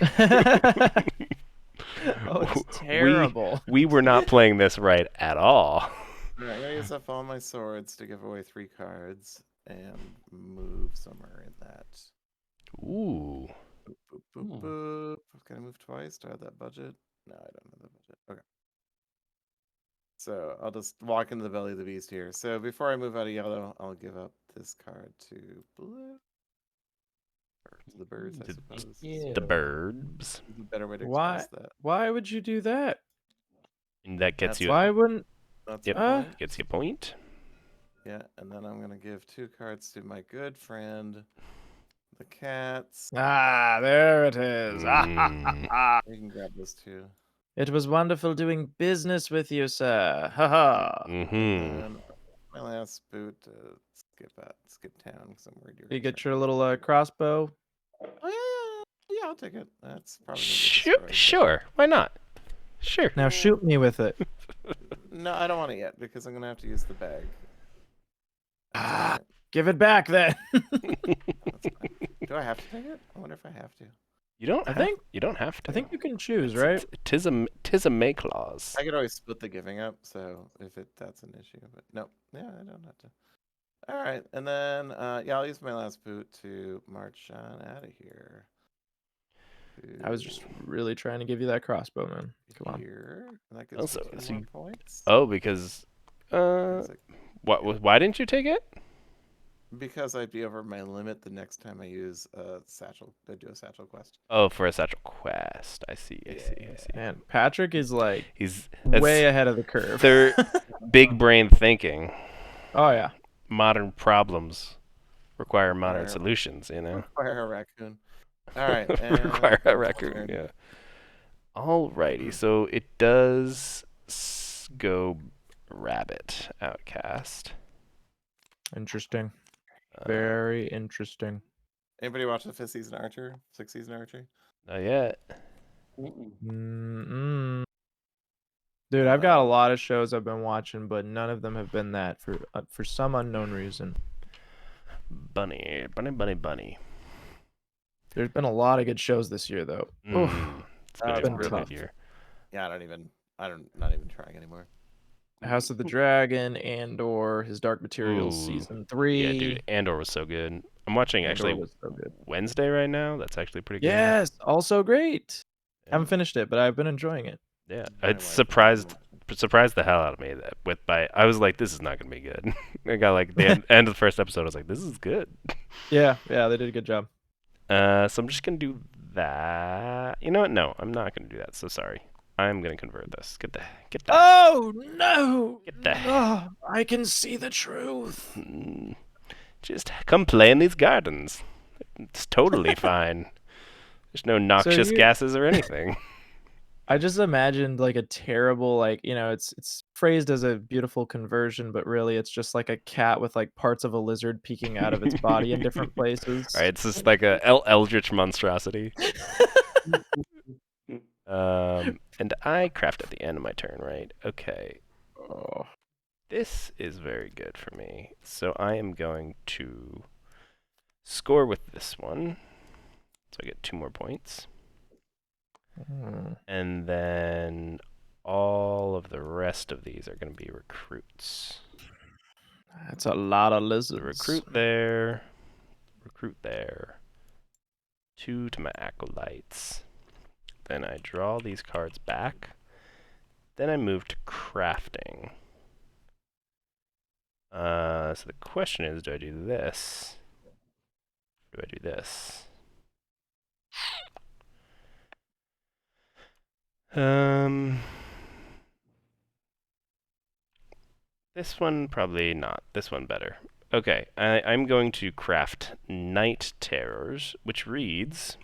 C: Oh, it's
A: we
C: terrible.
A: we were not playing this right at all.
B: Alright, I'm gonna use up all my swords to give away 3 cards and move somewhere in that.
A: Ooh.
B: Boop, boop, boop. Can I move twice? Do I have that budget? No, I don't have the budget. Okay. So I'll just walk into the belly of the beast here. So before I move out of yellow, I'll give up this card to blue. Or to the birds, I
A: To
B: suppose.
A: the birds.
B: Is a better way to
C: Why?
B: express that.
C: Why would you do that?
A: And that gets
B: That's
A: you.
C: Why wouldn't?
B: That's
A: Yep.
B: a point.
A: Gets you a point.
B: Yeah, and then I'm gonna give 2 cards to my good friend, the cats.
C: Ah, there it is.
A: Mm.
B: You can grab this too.
C: It was wonderful doing business with you, sir. Ha ha.
B: And
A: Mm-hmm.
B: then my last boot to skip town because I'm worried you're
C: You
B: gonna
C: get
B: try
C: your
B: to-
C: little crossbow.
B: Oh yeah, I'll take it. That's probably gonna get
A: Sure.
B: destroyed, but-
A: Sure. Why not? Sure.
C: Now shoot me with it.
B: No, I don't want it yet because I'm gonna have to use the bag. That's
C: Ah.
B: alright.
C: Give it back then.
B: That's fine. Do I have to take it? I wonder if I have to.
A: You don't.
C: I
A: have,
C: think-
A: you don't have to.
C: I think you can choose,
A: It's-
C: right?
A: Tis a May clause.
B: I could always split the giving up, so if that's an issue, but no, yeah, I don't have to. All right, and then yeah, I'll use my last boot to march on out of here.
C: I was just really trying to give you that crossbow, man. Come on.
B: Here, and that gives
A: Also,
B: me 2
A: so
B: more
A: you-
B: points.
A: Oh, because why didn't you take it?
B: Because I'd be over my limit the next time I use a satchel. I do a satchel quest.
A: Oh, for a satchel quest. I see. I see.
C: Man, Patrick is like
A: He's
C: way ahead of the curve.
A: They're big brain thinking.
C: Oh yeah.
A: Modern problems require modern
B: Require-
A: solutions. You know.
B: Require a raccoon. All right, and
A: require a
B: my
A: raccoon.
B: turn.
A: Yeah. Alrighty. So it does go rabbit outcast.
C: Interesting.
A: Uh,
C: Very interesting.
B: Anybody watch the 5th season Archer? 6th season Archer?
A: Not yet.
C: Mm-mm. Dude, I've got a lot of shows I've been watching, but none of them have been that for some unknown reason.
A: Bunny.
C: There's been a lot of good shows this year, though. Oof.
A: It's been
B: It's
A: a
B: been
A: really
C: tough.
A: good year.
B: Yeah, not even trying anymore.
C: House of the Dragon, Andor, His Dark Materials,
A: Ooh.
C: Season 3.
A: Yeah, dude. Andor was so good. I'm watching
C: Andor
A: actually
C: was so good.
A: Wednesday right now. That's actually pretty good.
C: Yes, also great.
A: Yeah.
C: Haven't finished it, but I've been enjoying it.
A: Yeah,
B: My
A: it
B: wife
A: surprised the hell out of me that I was like, this is not gonna be good. I got like the end of the first episode. I was like, this is good.
C: Yeah, they did a good job.
A: So I'm just gonna do that. You know what? No, I'm not gonna do that. So sorry. I'm gonna convert this. Get the.
C: Oh no!
A: Get the-
C: Oh, I can see the truth.
A: Just come play in these gardens. It's totally fine. There's no noxious
C: you-
A: gases or anything.
C: I just imagined like a terrible, like, it's phrased as a beautiful conversion, but really it's just like a cat with like parts of a lizard peeking out of its body in different places.
A: All right, it's just like a eldritch monstrosity. And I craft at the end of my turn, right? Okay.
C: Oh.
A: This is very good for me. So I am going to score with this one. So I get 2 more points. And then all of the rest of these are going to be recruits.
C: That's a lot of lizards.
A: So recruit there. 2 to my acolytes. Then I draw these cards back. Then I move to crafting. So the question is, do I do this? Or do I do this? This one probably not. This one better. Okay, I'm going to craft Night Terrors, which reads,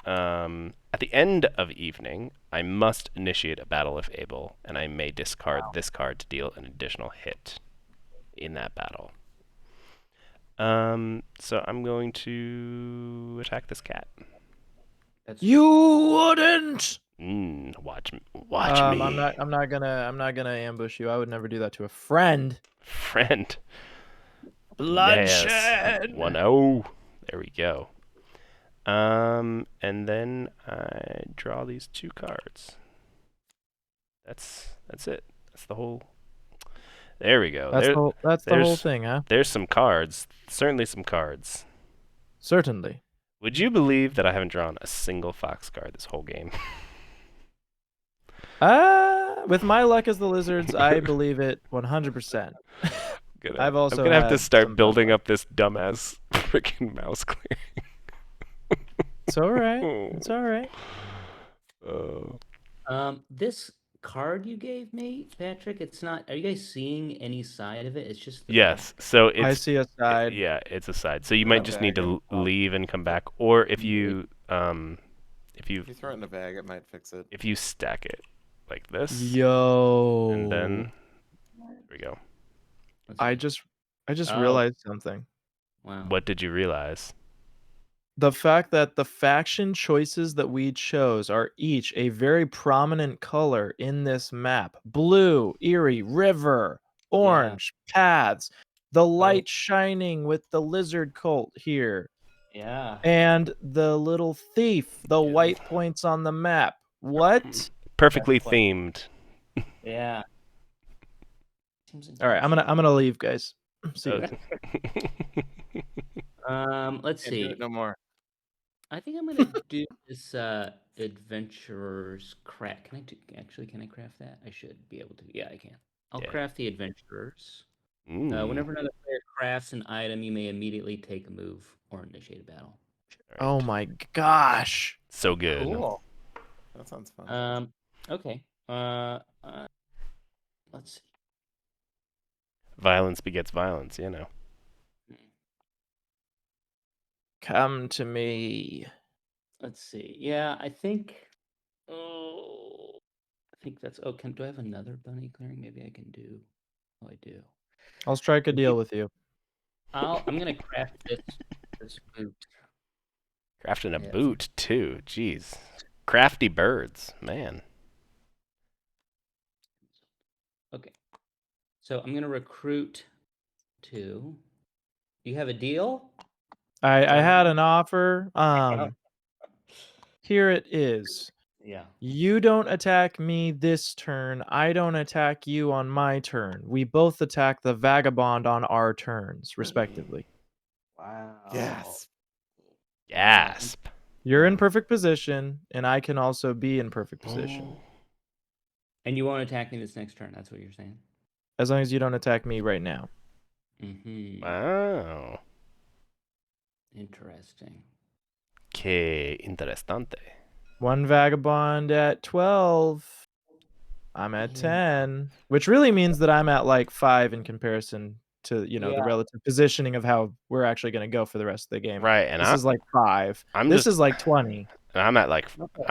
A: at the end of evening, I must initiate a battle if able, and I may discard this card to deal an additional hit in that battle. So I'm going to attack this cat.
C: You wouldn't!
A: Watch me.
C: I'm not gonna ambush you. I would never do that to a friend.
A: Friend.
C: Bloodshed.
A: Yes. 1-0. There we go. And then I draw these 2 cards. That's it. That's the whole. There we go.
C: That's the whole
A: there's
C: thing, huh?
A: there's some cards. Certainly some cards.
C: Certainly.
A: Would you believe that I haven't drawn a single fox card this whole game?
C: With my luck as the lizards, I believe it 100%. I've also
A: I'm gonna have to
C: had
A: start
C: some
A: building
C: bad
A: up this dumbass freaking mouse clear.
C: It's all right. It's all right.
D: This card you gave me, Patrick, it's not. Are you guys seeing any side of it? It's just the
A: Yes.
D: back.
A: So
C: I
A: it's
C: see a side.
A: yeah, it's a side. So you
B: Throw
A: might
B: a
A: just need
B: bag
A: to
B: in.
A: leave and come back, or if
D: Yeah.
A: you
B: If you throw it in a bag, it might fix it.
A: if you stack it like this,
C: Yo.
A: and then there we go.
D: Let's
C: I
D: see.
C: just
D: Oh.
C: realized something.
D: Wow.
A: What did you realize?
C: The fact that the faction choices that we chose are each a very prominent color in this map. Blue, Erie, river, orange, paths, the light shining with the lizard cult here,
D: Yeah.
C: and the little thief, the
A: Yes.
C: white points on the map. What?
A: Perfectly
D: That's funny.
A: themed.
D: Yeah. Seems
C: All right, I'm gonna leave, guys. See you.
D: Let's
B: Can't do
D: see.
B: it no more.
D: I think I'm gonna do this adventurer's craft. Can I craft that? I should be able to. Yeah, I can. I'll
A: Yeah.
D: craft the adventurers.
A: Mm.
D: Whenever another player crafts an item, you may immediately take a move or initiate a battle.
C: Oh my gosh.
A: So good.
D: Cool.
B: That sounds fun.
D: Okay. Let's see.
A: Violence begets violence, you know.
C: Come to me.
D: Let's see. Yeah, I think. Oh, I think that's. Oh, do I have another bunny clearing? Maybe I can do. Oh, I do.
C: I'll strike a deal with you.
D: I'm gonna craft this boot.
A: Crafting a
D: Yeah.
A: boot too. Jeez. Crafty birds, man.
D: Okay. So I'm gonna recruit 2. You have a deal?
C: I had an offer. Here it is.
D: Yeah.
C: You don't attack me this turn. I don't attack you on my turn. We both attack the vagabond on our turns, respectively.
D: Wow.
B: Yes.
A: Gasp.
C: You're in perfect position, and I can also be in perfect position.
D: And you won't attack me this next turn. That's what you're saying.
C: As long as you don't attack me right now.
D: Mm-hmm.
A: Wow.
D: Interesting.
A: Que interesante.
C: One vagabond at 12. I'm at 10, which really means that I'm at like 5 in comparison to, the
D: Yeah.
C: relative positioning of how we're actually going to go for the rest of the game.
A: Right, and
C: This is like 5.
A: I'm
C: This
A: just-
C: is like 20.
A: And I'm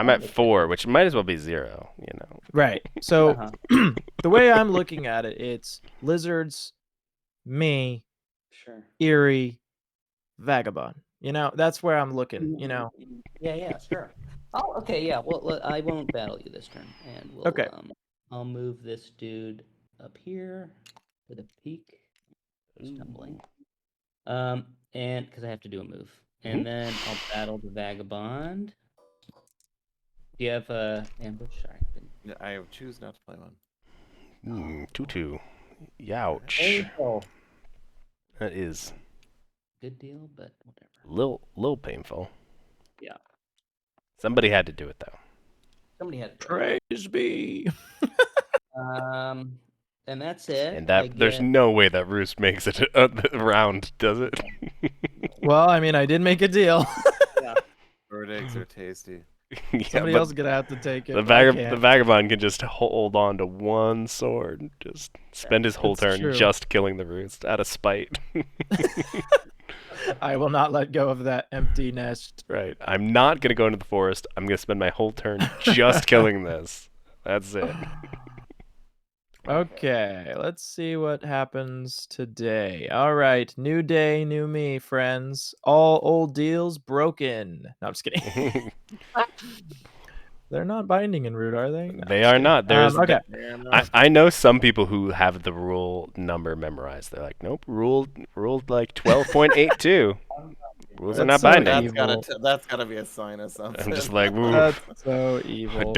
A: at 4, which might as well be 0, you know.
C: Right. So
D: Uh-huh.
C: the way I'm looking at it, it's lizards, me,
D: Sure.
C: Erie, vagabond. That's where I'm looking,
D: Yeah, sure. Oh, okay, yeah. Well, I won't battle you this turn, and we'll.
C: Okay.
D: I'll move this dude up here to the peak. Stumbling. And because I have to do a move, and then I'll battle the vagabond. Do you have a ambush? Sorry.
B: I choose not to play one.
A: 2-2. Youch.
D: Painful.
A: That is
D: Good deal, but whatever.
A: little painful.
D: Yeah.
A: Somebody had to do it though.
D: Somebody had to.
C: Praise be.
D: And that's it.
A: And there's no way that Roost makes it around, does it?
C: Well, I mean, I did make a deal.
B: Bird eggs are tasty.
A: Yeah,
C: Somebody
A: but
C: else is gonna have to take it.
A: the
C: but I can't.
A: the vagabond can just hold on to one sword, just spend his whole
C: It's
A: turn
C: true.
A: just killing the Roost out of spite.
C: I will not let go of that empty nest.
A: Right. I'm not gonna go into the forest. I'm gonna spend my whole turn just killing this. That's it.
C: Okay, let's see what happens today. All right, new day, new me, friends. All old deals broken. No, I'm just kidding. They're not binding in root, are they? No,
A: They
C: just
A: are
C: kidding.
A: not. There's
C: Okay.
B: Yeah, no.
A: I know some people who have the rule number memorized. They're like, nope, rule like 12.82. Rules are
C: That's
A: not
C: so
A: binding.
C: evil.
B: That's gotta be a sign of something.
A: I'm just like, ooh,
C: That's so evil.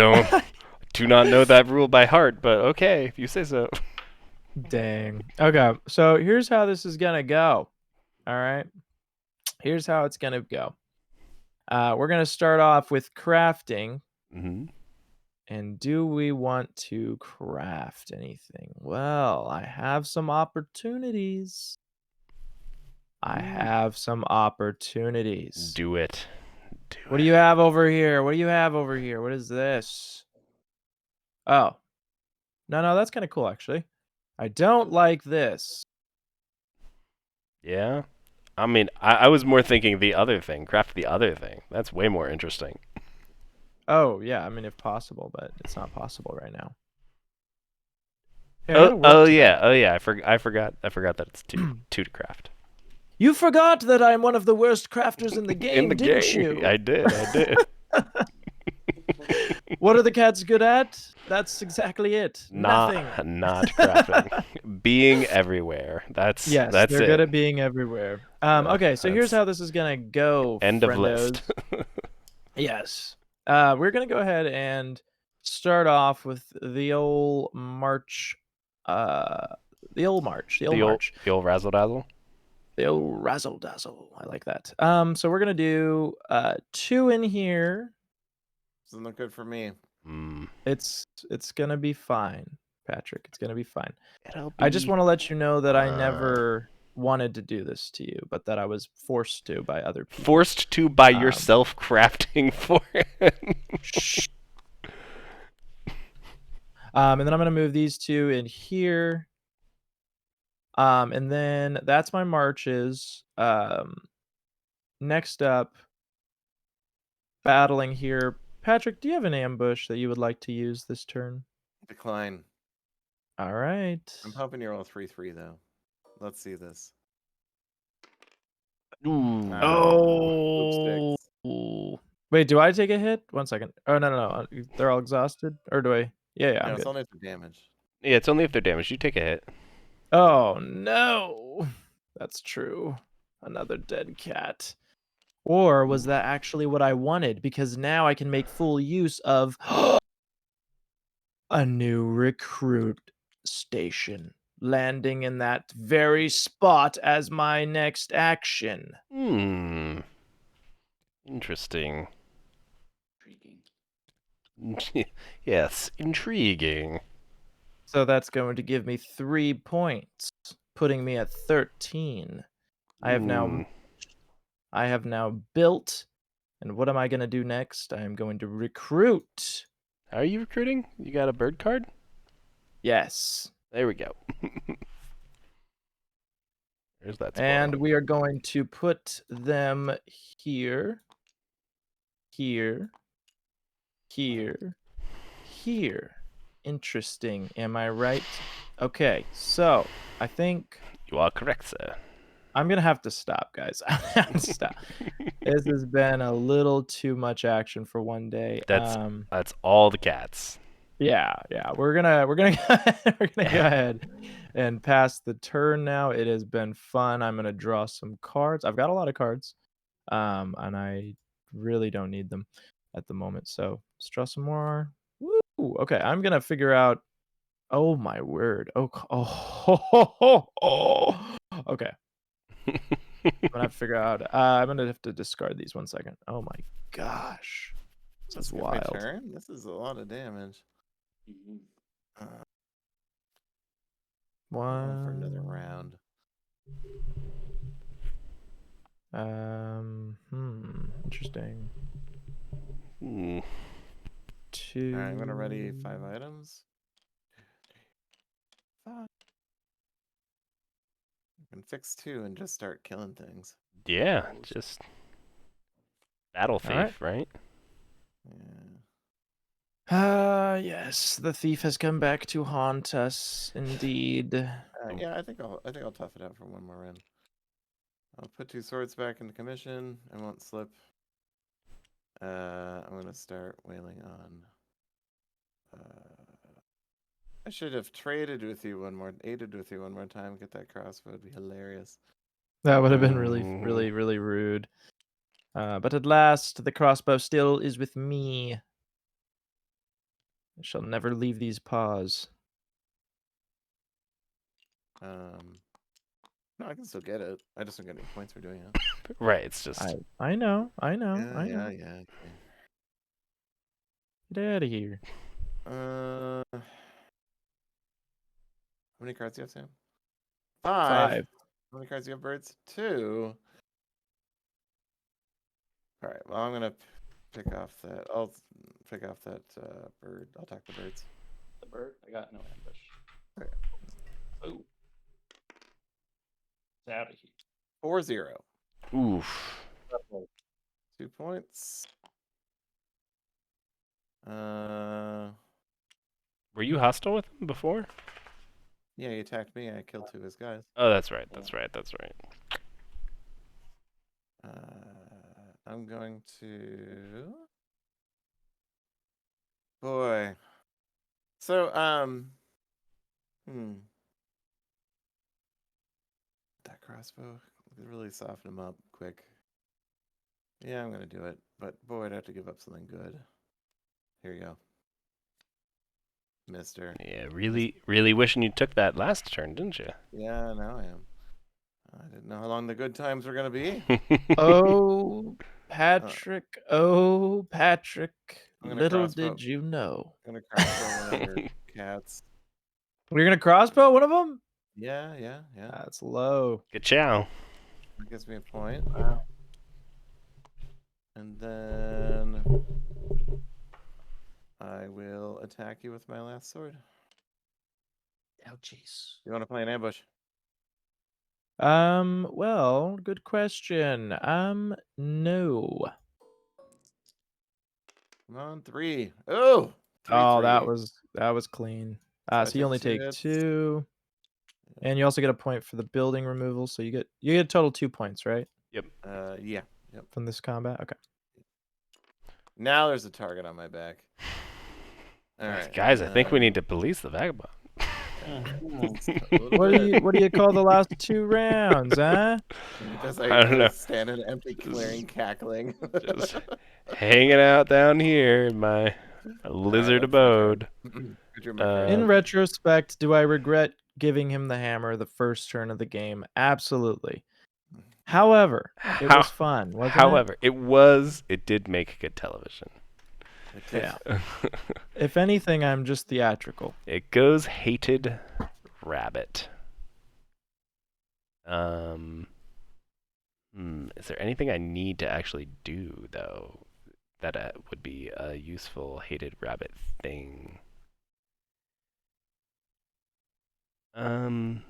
A: do not know that rule by heart, but okay, if you say so.
C: Dang. Okay, so here's how this is gonna go. All right. Here's how it's gonna go. We're gonna start off with crafting.
A: Hmm.
C: And do we want to craft anything? Well, I have some opportunities. I have some opportunities.
A: Do it. Do
C: What do you have over here? What do you have over here? What is this? Oh. No, that's kind of cool, actually. I don't like this.
A: Yeah. I mean, I was more thinking the other thing. Craft the other thing. That's way more interesting.
C: Oh, yeah, I mean, if possible, but it's not possible right now. Hey, I
A: Oh,
C: gotta work today.
A: yeah. Oh yeah. I forgot that it's two to craft.
C: You forgot that I'm one of the worst crafters in the game,
A: In the
C: didn't
A: game.
C: you?
A: I did.
C: What are the cats good at? That's exactly it.
A: Not crafting. Being everywhere. That's
C: Yes,
A: that's
C: they're
A: it.
C: good at being everywhere. Okay, so here's
A: that's
C: how this is gonna go.
A: End of
C: friendos.
A: list.
C: Yes. We're gonna go ahead and start off with the old march. The old march.
A: The old razzle dazzle.
C: The old razzle dazzle. I like that. So we're gonna do 2 in here.
B: Doesn't look good for me.
C: It's gonna be fine, Patrick. It's gonna be fine.
A: It'll
C: I just
A: be
C: want to let you know that I
B: fine.
C: never wanted to do this to you, but that I was forced to by other people.
A: forced to by yourself crafting for it.
C: Shh. And then I'm gonna move these 2 in here. And then that's my marches. Next up, battling here. Patrick, do you have an ambush that you would like to use this turn?
B: Decline.
C: All right.
B: I'm hoping you're all 3-3 though. Let's see this.
A: Ooh.
C: Oh. Wait, do I take a hit? 1 second. Oh no. They're all exhausted, or do I? Yeah, I'm
B: No, it's
C: good.
B: only for damage.
A: Yeah, it's only if they're damaged. You take a hit.
C: Oh no, that's true. Another dead cat. Or was that actually what I wanted? Because now I can make full use of a new recruit station, landing in that very spot as my next action.
A: Interesting.
D: Intriguing.
A: Yes, intriguing.
C: So that's going to give me 3 points, putting me at 13. I have now built, and what am I going to do next? I am going to recruit.
A: How are you recruiting? You got a bird card?
C: Yes.
A: There we go. There's that.
C: And we are going to put them here, here, here, here. Interesting. Am I right? Okay, so I think
A: You are correct, sir.
C: I'm going to have to stop, guys. I'm gonna have to stop. This has been a little too much action for one day.
A: That's all the cats.
C: Yeah. We're gonna we're gonna go ahead and pass the turn now. It has been fun. I'm gonna draw some cards. I've got a lot of cards, and I really don't need them at the moment. So let's draw some more. Woo! Okay, I'm gonna figure out. Oh my word! Okay. I'm gonna have to figure out. I'm gonna have to discard these 1 second. Oh my gosh, this is
B: That's
C: wild.
B: my turn. This is a lot of damage.
D: Mhm.
B: Going for another round.
C: Interesting.
A: 2.
C: Two.
B: All right, I'm gonna ready 5 items. 5. I can fix 2 and just start killing things.
A: Yeah, just battle thief, right?
B: Yeah.
C: Yes, the thief has come back to haunt us, indeed.
B: Yeah, I think I'll tough it out for one more round. I'll put 2 swords back into commission. I won't slip. I'm gonna start wailing on. I should have aided with you one more time. Get that crossbow would be hilarious.
C: That would have been really,
A: Mm.
C: really, really rude. But at last, the crossbow still is with me. I shall never leave these paws.
B: No, I can still get it. I just don't get any points for doing it.
A: Right, it's just
C: I know. I know.
B: Yeah.
C: Get out of here.
B: How many cards do you have, Sam? 5.
C: 5.
B: How many cards do you have, birds? 2. All right. Well, I'm gonna pick off that. I'll pick off that bird. I'll attack the birds.
C: The bird? I got no ambush.
B: Okay.
C: Oh. It's out of here.
B: 4-0.
A: oof.
B: 2 points.
A: Were you hostile with him before?
B: Yeah, he attacked me. I killed 2 of his guys.
A: Oh, that's right. That's right.
B: I'm going to. Boy. So, that crossbow could really soften him up quick. Yeah, I'm gonna do it. But boy, I'd have to give up something good. Here you go. Mister.
A: Yeah, really wishing you took that last turn, didn't you?
B: Yeah, now I am. I didn't know how long the good times were gonna be.
C: Oh, Patrick. Oh, Patrick.
B: I'm gonna
C: Little
B: crossbow.
C: did you know.
B: I'm gonna crossbow one of your cats.
C: You're going to crossbow one of them?
B: Yeah.
C: That's low.
A: Good chow.
B: That gives me a point.
C: Wow.
B: And then I will attack you with my last sword.
C: Ouchies.
B: You want to play an ambush?
C: Well, good question. No.
B: Come on, 3. Oh, 3,
C: Oh,
B: 3.
C: that was clean.
B: So I
C: So you only
B: take 2
C: take
B: hits.
C: 2. And you also get a point for the building removal, so you get a total 2 points, right?
B: Yeah. Yep.
C: From this combat? Okay.
B: Now there's a target on my back. All right,
A: Guys, I think we need to police the vagabond.
C: What do you call the last 2 rounds, huh?
B: Just
A: I don't know.
B: Stand in an empty clearing, cackling.
A: Just hanging out down here in my lizard
B: that's my turn.
A: abode.
B: I drew my card.
C: In retrospect, do I regret giving him the hammer the first turn of the game? Absolutely. However, it was fun, wasn't
A: However, it did make good television.
C: Yeah. If anything, I'm just theatrical.
A: It goes hated rabbit. Is there anything I need to actually do though that would be a useful hated rabbit thing? I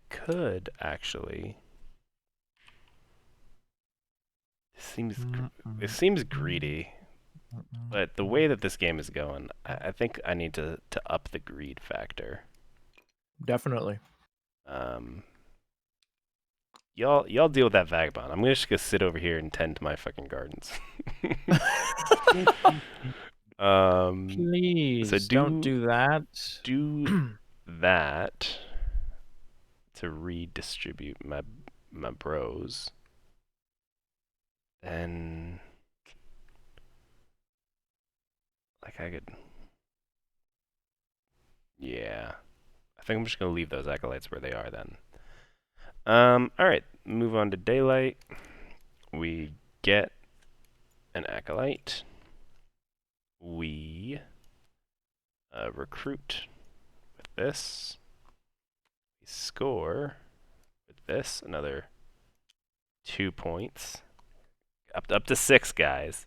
A: could actually. This seems greedy, but the way that this game is going, I think I need to up the greed factor.
C: Definitely.
A: Y'all deal with that vagabond. I'm gonna just go sit over here and tend to my fucking gardens.
C: Please
A: so
C: don't do that.
A: Do that to redistribute my bros. And like I could, yeah. I think I'm just gonna leave those acolytes where they are then. All right, move on to daylight. We get an acolyte. We recruit with this. We score with this, another 2 points. Up to 6 guys.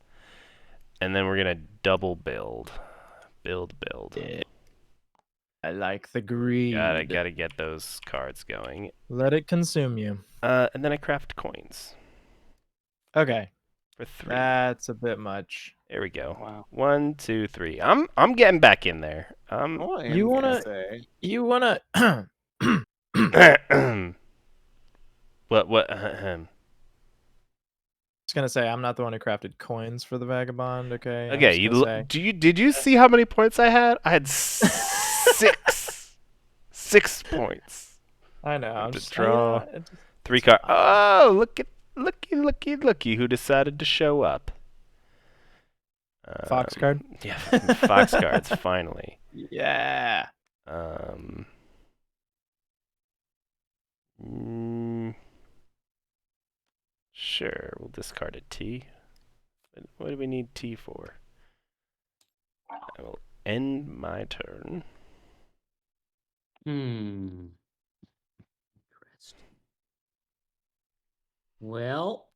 A: And then we're gonna double build. Build.
C: Yeah. I like the greed.
A: Gotta get those cards going.
C: Let it consume you.
A: And then I craft coins.
C: Okay.
A: For 3.
C: That's a bit much.
A: There we go.
D: Wow.
A: 1, 2, 3. I'm getting back in there.
C: You wanna
A: what
C: Just gonna say I'm not the one who crafted coins for the vagabond. Okay. I'm
A: Okay,
C: just gonna say.
A: did you see how many points I had? I had 6 points.
C: I know.
A: I have
C: I'm
A: to
C: just,
A: draw
C: it just,
A: 3
C: it's
A: cards.
C: fine.
A: Oh, looky who decided to show up.
C: Fox card.
A: Yeah, fox cards finally.
C: Yeah.
A: Sure, we'll discard a T. What do we need T for? I will end my turn.
D: Interesting. Well,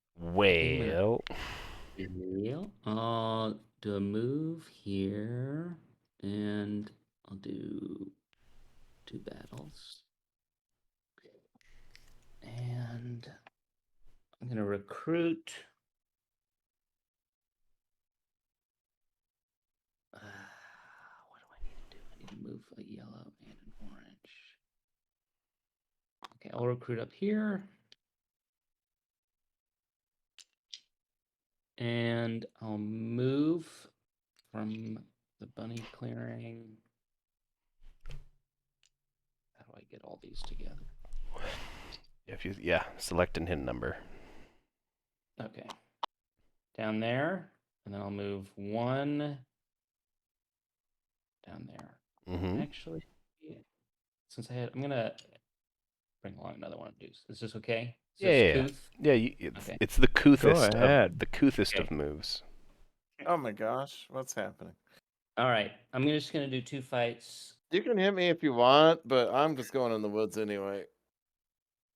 D: I'll do a move here, and I'll do 2 battles. And I'm gonna recruit. What do I need to do? I need to move a yellow and an orange. Okay, I'll recruit up here. And I'll move from the bunny clearing. How do I get all these together?
A: Select and hit number.
D: Okay. Down there, and then I'll move 1 down there.
A: Mm-hmm.
D: Actually, since I'm gonna bring along another one of these. Is this okay?
A: Yeah.
D: Okay.
A: It's the couthest
C: ahead.
A: of moves.
B: Oh my gosh, what's happening?
D: All right, I'm just gonna do 2 fights.
B: You can hit me if you want, but I'm just going in the woods anyway.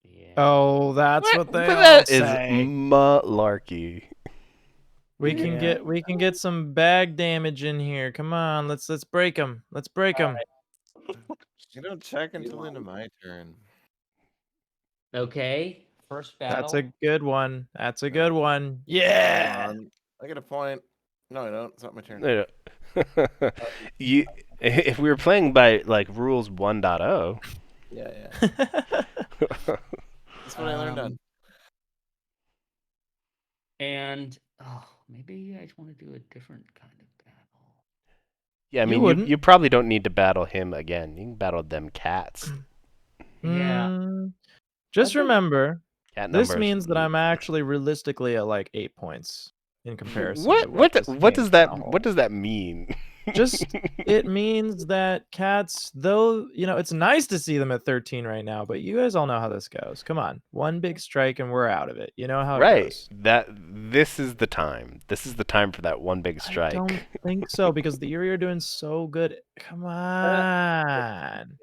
D: Yeah.
C: Oh, that's what they all
A: That is
C: say.
A: malarkey.
C: We can get some bag damage in here. Come on, let's break them. Let's break them.
B: You don't check until into my turn.
D: Okay. First battle.
C: That's a good one. That's a good one. Yeah.
B: Hold on. I get a point. No, I don't. It's not my turn.
A: No. If we were playing by like rules 1.0.
B: Yeah. That's what I learned on.
D: And maybe I just want to do a different kind of battle.
A: Yeah, I mean,
C: wouldn't.
A: you probably don't need to battle him again. You can battle them cats.
D: Yeah.
C: Just remember,
A: Cat
C: this
A: numbers.
C: means that I'm actually realistically at like 8 points in comparison.
A: What
C: to
A: does that mean?
C: Just it means that cats, though, it's nice to see them at 13 right now, but you guys all know how this goes. Come on, one big strike and we're out of it. You know how it goes.
A: This is the time. This is the time for that one big strike.
C: I don't think so because the Erie are doing so good. Come on.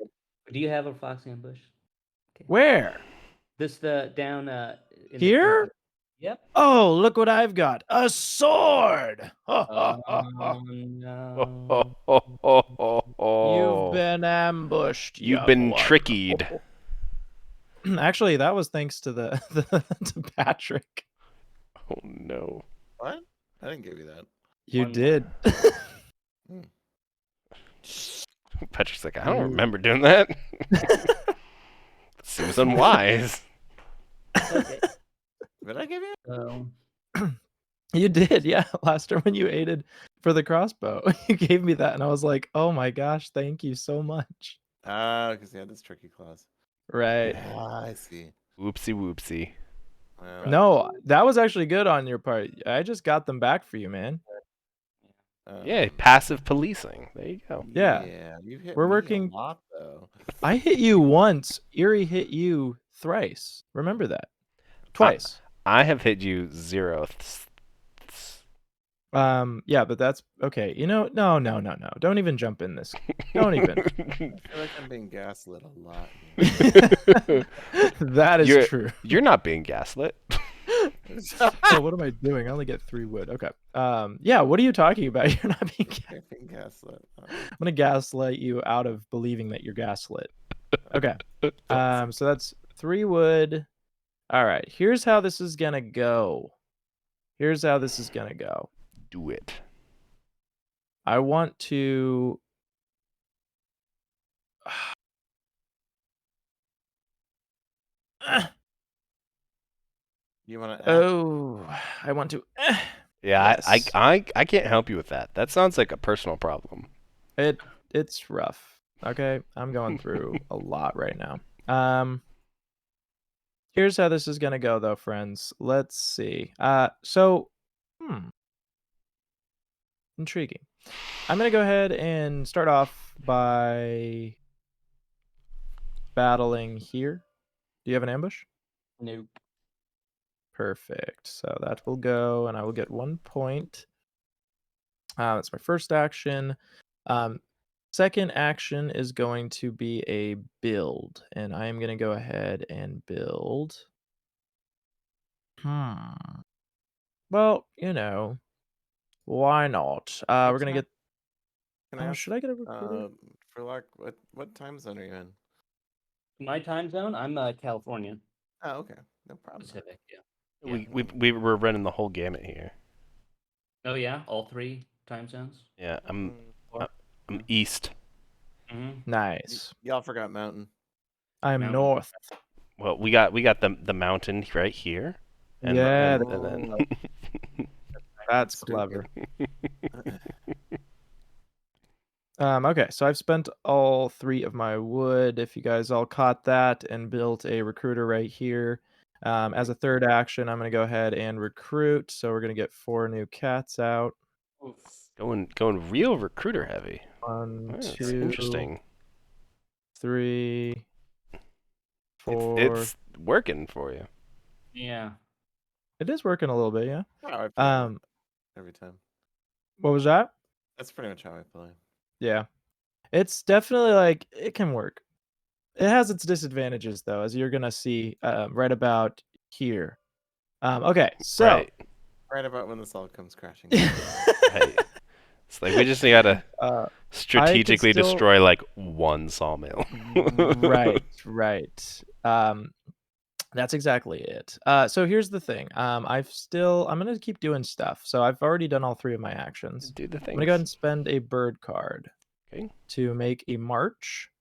D: Do you have a fox ambush? Okay.
C: Where?
D: This down in
C: here?
D: Yep.
C: Oh, look what I've got. A sword.
D: No.
C: You've been ambushed.
A: You've been trickied.
C: Actually, that was thanks to to Patrick.
A: Oh no.
B: What? I didn't give you that.
C: You did.
A: Patrick's like, I don't remember doing that. Seems unwise.
D: Okay.
B: Did I give you?
C: You did, yeah. Last time when you aided for the crossbow, you gave me that, and I was like, "Oh my gosh, thank you so much."
B: Because he had this tricky clause.
C: Right.
B: I see.
A: Whoopsie.
C: No, that was actually good on your part. I just got them back for you, man.
A: Yeah, passive policing. There you go.
C: Yeah.
B: You hit
C: We're
B: me
C: working.
B: a lot, though.
C: I hit you once. Erie hit you thrice. Remember that. Twice.
A: I have hit you 0.
C: Yeah, but that's okay. No. Don't even jump in this. Don't even.
B: I feel like I'm being gaslit a lot.
C: That is true.
A: You're not being gaslit.
C: So what am I doing? I only get 3 wood. Okay. Yeah, what are you talking about? You're not being
B: gaslit.
C: I'm gonna gaslight you out of believing that you're gaslit. Okay. So that's 3 wood. All right. Here's how this is gonna go.
A: Do it.
C: I want to.
B: You want to?
C: Oh, I want to.
A: Yeah,
C: Yes.
A: I can't help you with that. That sounds like a personal problem.
C: It's rough. Okay, I'm going through a lot right now. Here's how this is gonna go, though, friends. Let's see. Intriguing. I'm gonna go ahead and start off by battling here. Do you have an ambush?
D: Nope.
C: Perfect. So that will go, and I will get 1 point. That's my first action. Um, Second action is going to be a build, and I am going to go ahead and build. Well, why not? We're
B: What's
C: going to
B: not?
C: get.
B: Can I
C: Oh,
B: ask?
C: should I get a recruiter?
B: Frolouch, what time zone are you in?
D: My time zone, I'm California
B: Oh, okay. No problem.
D: Pacific. Yeah.
A: We were running the whole gamut here.
D: Oh yeah, all 3 time zones.
A: Yeah, I'm
B: Or
A: I'm
D: Yeah.
A: east.
D: Mm-hmm.
C: Nice.
B: y'all forgot Mountain.
C: I'm
D: Mountain.
C: north.
A: Well, we got the mountain right here, and
C: Yeah,
A: and then
B: Oh,
C: that's
B: stupid.
C: clever. Okay, so I've spent all 3 of my wood, if you guys all caught that, and built a recruiter right here. As a third action, I'm going to go ahead and recruit. So we're going to get 4 new cats out.
D: Oof.
A: going real recruiter heavy.
C: One,
A: That's
C: 2,
A: interesting.
C: 3,
A: It's
C: 4.
A: it's working for you.
D: Yeah.
C: It is working a little bit, yeah.
B: How I play
C: Um,
B: every time.
C: what was that?
B: That's pretty much how I play.
C: Yeah. It's definitely like it can work. It has its disadvantages though, as you're gonna see right about here. Okay, so
A: Right.
B: Right about when this all comes crashing.
A: Right. It's like we just gotta
C: uh, I could
A: strategically
C: still
A: destroy like one sawmill.
C: right. That's exactly it. So here's the thing. I'm gonna keep doing stuff. So I've already done all 3 of my actions.
A: Do the
C: I'm gonna go ahead
A: things.
C: and spend a bird card
A: Okay.
C: to make a march.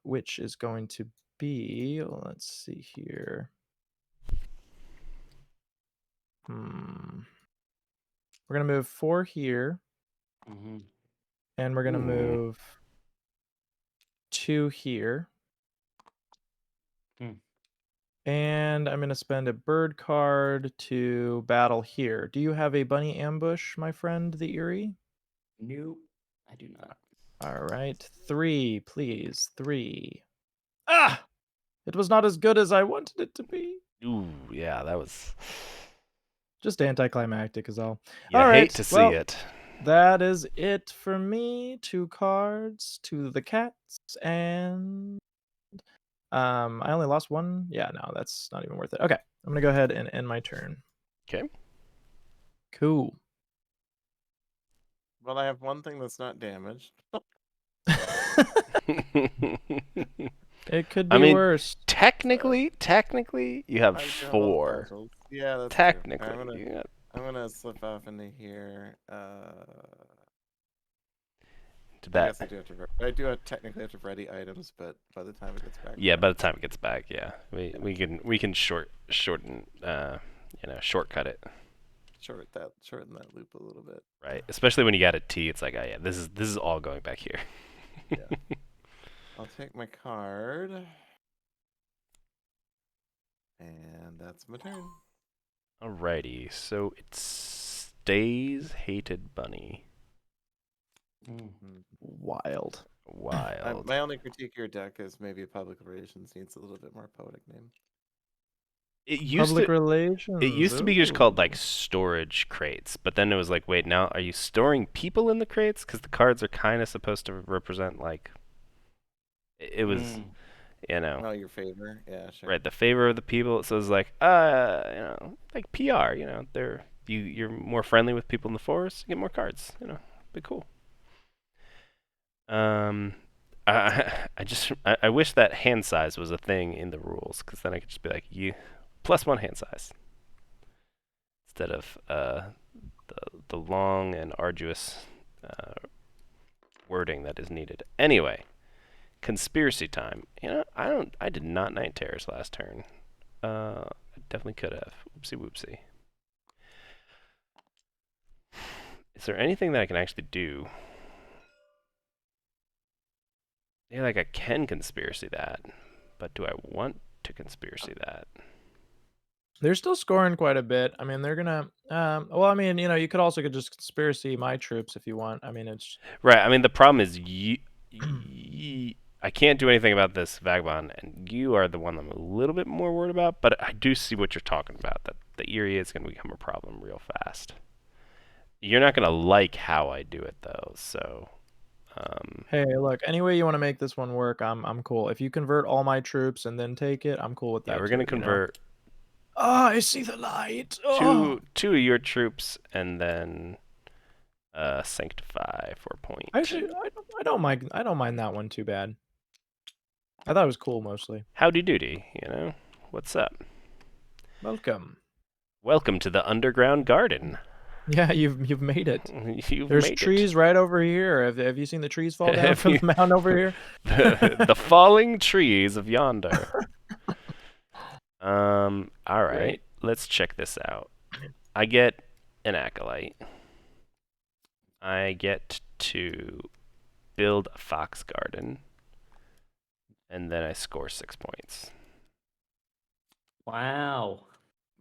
C: Which is going to be, let's see here. We're gonna move 4 here,
D: Mm-hmm.
C: and we're gonna move 2 here.
D: Hmm.
C: And I'm gonna spend a bird card to battle here. Do you have a bunny ambush, my friend, the Eerie?
D: Nope. I do not.
C: All right, 3, please. 3. Ah! It was not as good as I wanted it to be.
A: Ooh, yeah, that was.
C: Just anticlimactic is all.
A: You
C: All
A: hate
C: right,
A: to see
C: well,
A: it.
C: that is it for me. 2 cards to the cats, and I only lost 1. Yeah, no, that's not even worth it. Okay, I'm gonna go ahead and end my turn.
A: Okay.
C: Cool.
B: Well, I have one thing that's not damaged.
C: It could
A: I
C: be
A: mean,
C: worse.
A: technically, you have
B: I do have all
A: 4.
B: specials. Yeah, that's true.
A: Technically, you got
B: I'm gonna slip off into here.
A: to
B: I
A: that.
B: guess I do have to. I do technically have to ready items, but by the time it gets back.
A: Yeah, by the time it gets back, yeah, we can shorten shortcut it.
B: Shorten that loop a little bit.
A: Right, especially when you got a T, it's like, oh yeah, this is all going back here.
B: Yeah. I'll take my card. And that's my turn.
A: Alrighty, so it stays hated bunny.
C: Wild.
A: Wild.
B: My only critique of your deck is maybe public relations needs a little bit more poetic name.
A: It used
C: Public
A: to
C: relations.
A: it used to be just called like
C: ooh.
A: storage crates, but then it was like, wait, now are you storing people in the crates? Because the cards are kind of supposed to represent like it was,
B: Oh, your favor? Yeah, sure.
A: right, the favor of the people. So it's like, like PR. You're more friendly with people in the forest. You get more cards. Be cool. I wish that hand size was a thing in the rules, because then I could just be like, you +1 hand size instead of the long and arduous wording that is needed. Anyway, conspiracy time. I did not Night Terrors last turn. Definitely could have. Whoopsie whoopsie. Is there anything that I can actually do? Yeah, like I can conspiracy that, but do I want to conspiracy that?
C: They're still scoring quite a bit. I mean, they're gonna. Well, I mean, you could also could just conspiracy my troops if you want. I mean, it's
A: Right. I mean, the problem is I can't do anything about this vagabond, and you are the one I'm a little bit more worried about. But I do see what you're talking about. That the Erie is going to become a problem real fast. You're not going to like how I do it though. So,
C: hey, look. Any way you want to make this one work, I'm cool. If you convert all my troops and then take it, I'm cool with
A: yeah,
C: that
A: we're
C: too.
A: going to convert
C: Oh, I see the light.
A: two of your troops, and then sanctify for a point.
C: Actually, I don't mind. I don't mind that one too bad. I thought it was cool mostly.
A: Howdy doody. What's up?
C: Welcome.
A: Welcome to the underground garden.
C: Yeah, you've made it.
A: You've
C: There's
A: made
C: trees right over here. Have you seen the trees fall down
A: Have
C: from
A: you-
C: the mountain over here?
A: the falling trees of yonder. All right.
C: Great.
A: Let's check this out. I get an acolyte. I get to build a fox garden, and then I score 6 points.
D: Wow.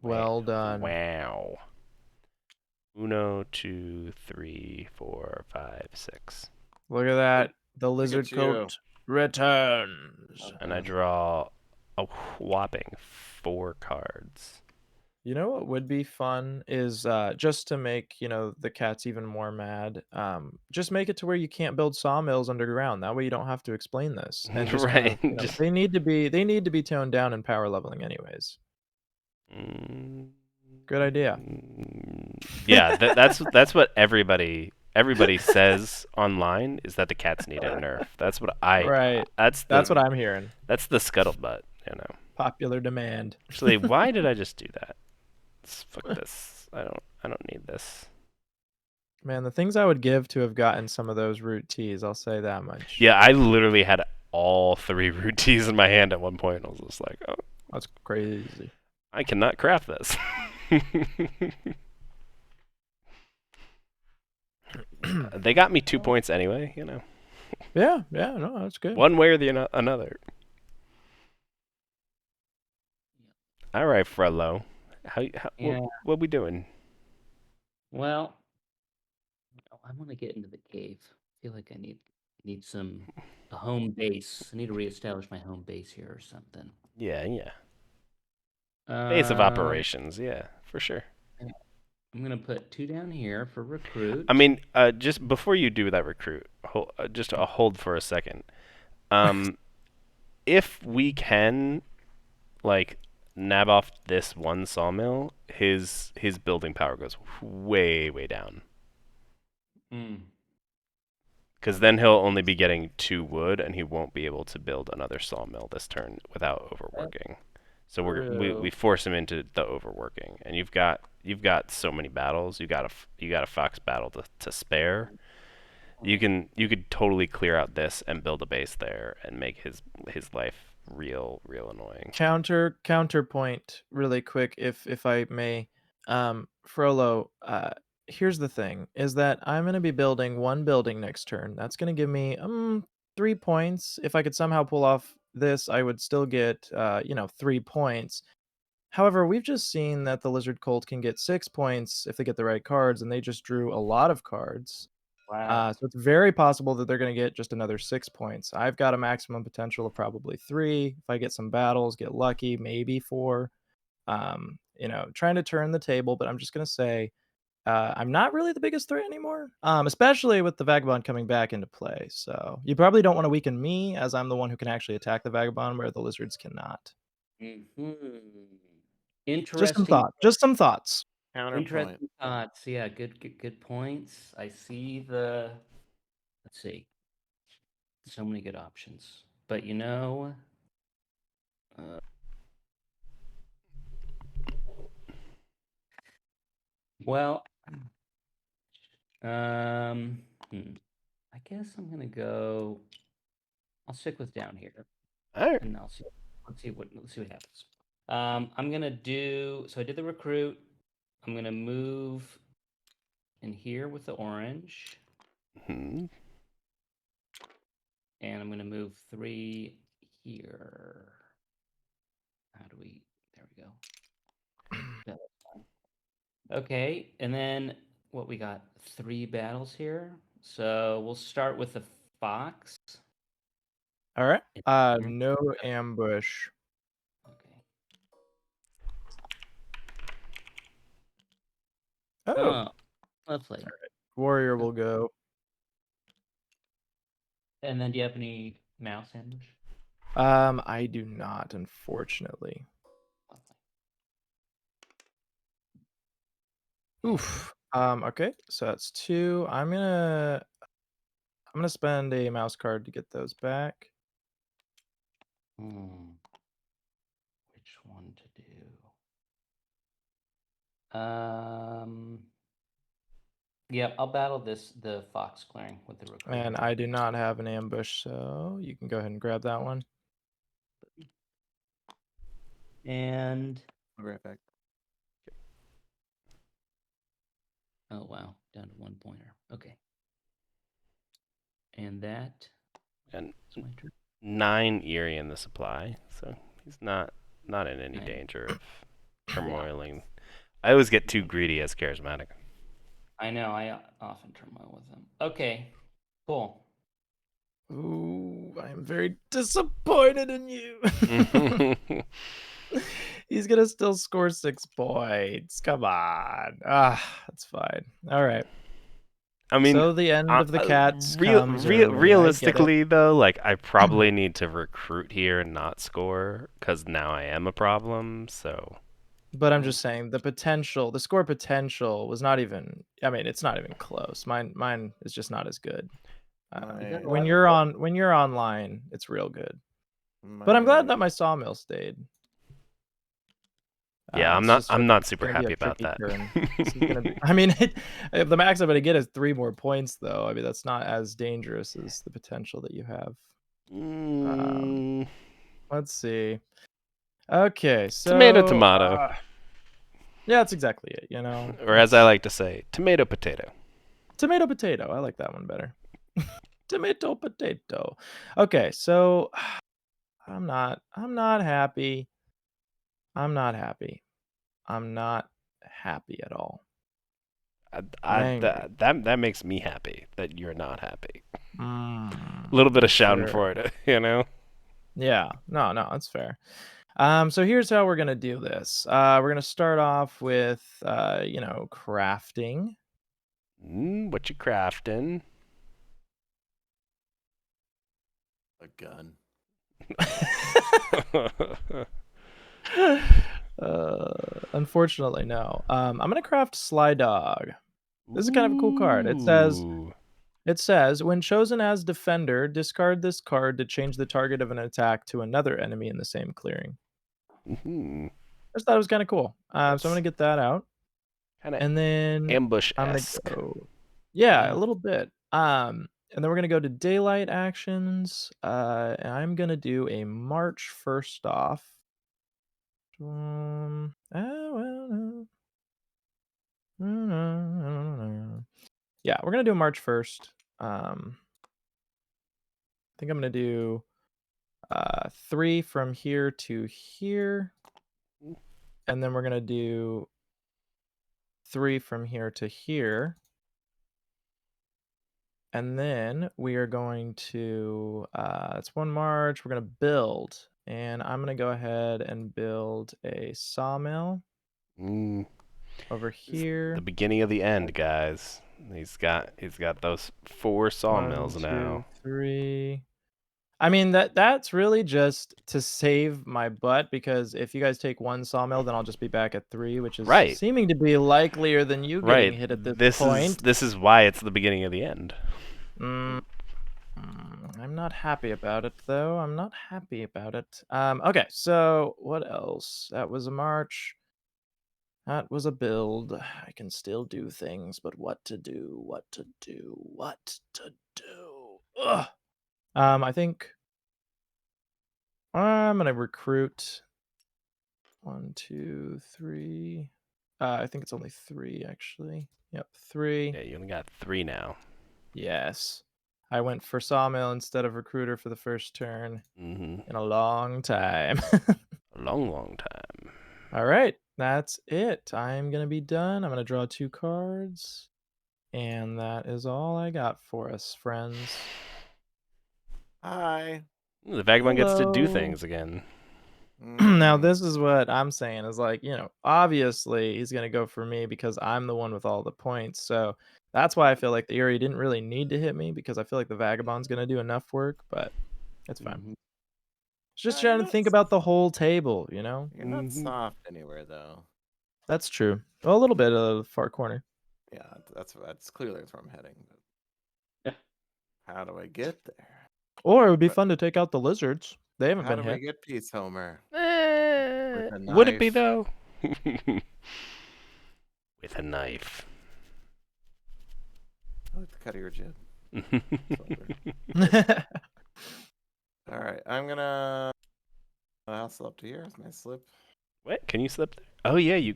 C: Well done.
A: Wow. 1, 2, 3, 4, 5, 6.
C: Look at that. The lizard
B: at you.
C: coat returns.
A: And I draw a whopping 4 cards.
C: You know what would be fun is just to make, the cats even more mad. Just make it to where you can't build sawmills underground. That way you don't have to explain this. And just kind
A: Right.
C: of,
A: Just-
C: they need to be toned down in power leveling anyways. Good idea.
A: Yeah, that's what everybody says online is that the cats need a nerf. That's what
C: Right.
A: That's
C: what I'm hearing.
A: That's the scuttlebutt.
C: Popular demand.
A: Actually, why did I just do that? Fuck this. I don't need this.
C: Man, the things I would give to have gotten some of those root teas, I'll say that much.
A: Yeah, I literally had all 3 root teas in my hand at one point. I was just like, oh,
C: That's crazy.
A: I cannot craft this. They got me 2 points anyway.
C: Yeah, no, that's good.
A: One way or the another. All right, Frollo.
D: Yeah.
A: What we doing?
D: Well, I want to get into the cave. I feel like I need a home base. I need to reestablish my home base here or something.
A: Yeah. Base of
D: Uh,
A: operations. Yeah, for sure.
D: I'm gonna put 2 down here for recruit.
A: I mean, just before you do that recruit, just hold for a second. If we can, like, nab off this one sawmill, his building power goes way down. Because then he'll only be getting 2 wood, and he won't be able to build another sawmill this turn without overworking. So we force him into the overworking, and you've got so many battles. You got a fox battle to spare. You could totally clear out this and build a base there and make his life real annoying.
C: Counterpoint really quick if I may. Frollo, here's the thing is that I'm going to be building 1 building next turn. That's going to give me 3 points. If I could somehow pull off this, I would still get 3 points. However, we've just seen that the Lizard Cult can get 6 points if they get the right cards, and they just drew a lot of cards.
D: Wow.
C: So it's very possible that they're going to get just another 6 points. I've got a maximum potential of probably 3. If I get some battles, get lucky, maybe 4. Trying to turn the table, but I'm just going to say I'm not really the biggest threat anymore, especially with the Vagabond coming back into play. So you probably don't want to weaken me, as I'm the one who can actually attack the Vagabond, where the Lizards cannot.
D: Interesting.
C: Just some thoughts.
B: Counterpoint.
D: Interesting thoughts. Yeah, good points. I see the. Let's see. So many good options, but well, I guess I'm gonna go. I'll stick with down here,
A: All right.
D: and let's see what happens. I'm gonna do. So I did the recruit. I'm gonna move in here with the orange,
A: Hmm.
D: and I'm gonna move 3 here. How do we? There we go. Yeah, that's fine. Okay, and then what we got? 3 battles here. So we'll start with the fox.
C: All right.
D: in here.
C: No ambush.
D: Okay.
C: Oh,
D: Oh, lovely.
C: warrior will go.
D: And then do you have any mouse ambush?
C: I do not, unfortunately.
D: Lovely.
C: Oof. Okay, so that's 2. I'm gonna spend a mouse card to get those back.
D: Which one to do? Yeah, I'll battle the fox clearing with the recruit.
C: And I do not have an ambush, so you can go ahead and grab that one.
D: And
B: I'll be right back.
D: oh wow, down to 1 pointer. Okay. And that
A: And
D: is my turn.
A: 9 Eerie in the supply, so he's not in any
D: 9.
A: danger of turmoiling. I always get too greedy as charismatic.
D: I know, I often turmoil with them. Okay, cool.
C: Ooh, I am very disappointed in you. He's gonna still score 6 points. Come on. That's fine. All right.
A: I mean,
C: So the end of the cats comes early. I get it.
A: realistically, though, like I probably need to recruit here and not score because now I am a problem. So,
C: But I'm just saying the score potential was not even. I mean, it's not even close. Mine is just not as good.
B: My,
C: When you're online, it's real good. But I'm glad that my sawmill stayed.
A: yeah,
C: It's just
A: I'm not super
C: gonna be a
A: happy about
C: tricky
A: that.
C: turn. This is gonna be. I mean, the max I'm gonna get is 3 more points, though. I mean, that's not as dangerous as the potential that you have.
A: Mm,
C: Let's see. Okay, so
A: tomato.
C: yeah, that's exactly it. You know,
A: Or as I like to say, tomato potato.
C: tomato potato. I like that one better. Tomato potato. Okay, so I'm not happy. I'm not happy. I'm not happy at all. I'm angry.
A: That makes me happy that you're not happy. A
C: Mm,
A: little bit of shouting
C: sure.
A: for it, you know.
C: Yeah. No, that's fair. So here's how we're gonna do this. We're gonna start off with crafting.
A: What you crafting?
B: a gun.
C: Unfortunately, no. I'm gonna craft Sly Dog. This is kind of a cool card.
A: Ooh.
C: It says when chosen as defender, discard this card to change the target of an attack to another enemy in the same clearing.
A: Mm-hmm.
C: I just thought it was kind of cool. So I'm gonna get that out,
A: Kind of
C: and then I'm gonna
A: ambush-esque.
C: go. Yeah, a
D: Yeah.
C: little bit. And then we're gonna go to daylight actions. And I'm gonna do a march first off. Yeah, we're gonna do a march first. I think I'm gonna do 3 from here to here, and then we're gonna do 3 from here to here. And then we are going to, it's 1 march, we're gonna build, and I'm gonna go ahead and build a sawmill
A: Mm.
C: over
A: The
C: here.
A: beginning of the end, guys. He's got those 4
C: 1,
A: sawmills
C: 2,
A: now.
C: 3. I mean, that's really just to save my butt, because if you guys take 1 sawmill, then I'll just be back at 3, which is
A: Right.
C: seeming to be likelier than you getting
A: Right.
C: hit at this
A: This
C: point.
A: is why it's the beginning of the end.
C: Mm, I'm not happy about it, though. I'm not happy about it. Okay, so what else? That was a march. That was a build. I can still do things, but what to do? What to do? What to do? Ugh. I think I'm gonna recruit 1, 2, 3. I think it's only 3 actually. Yep, 3.
A: Yeah, you only got 3 now.
C: Yes. I went for sawmill instead of recruiter for the first turn
A: Mm-hmm.
C: in a long time.
A: A long, long time.
C: All right, that's it. I'm going to be done. I'm going to draw 2 cards. And that is all I got for us, friends.
B: Hi.
A: Ooh, the vagabond gets to do
C: Hello.
A: things again.
C: Now,
B: Mm,
C: this is what I'm saying is like, obviously he's going to go for me because I'm the one with all the points. So that's why I feel like the Eerie didn't really need to hit me because I feel like the Vagabond's going to do enough work, but it's fine.
D: Mhm.
C: Just
B: you're
C: trying to
B: not
C: think
B: s-
C: about the whole table,
B: You're not
A: Mhm.
B: soft anywhere though.
C: That's true. Well, a little bit of the far corner.
B: Yeah, that's clearly where I'm heading. But
D: Yeah.
B: how do I get there?
C: Or it would be
B: But
C: fun to take out the lizards. They haven't
B: how
C: been
B: do I
C: hit.
B: get Peace Homer? With a
A: Would it be
B: knife.
A: though? With a knife.
B: I like the cut of your jib. All right, I'm gonna. I'll slip to here. It's my slip.
A: What? Can you slip there? Oh yeah, you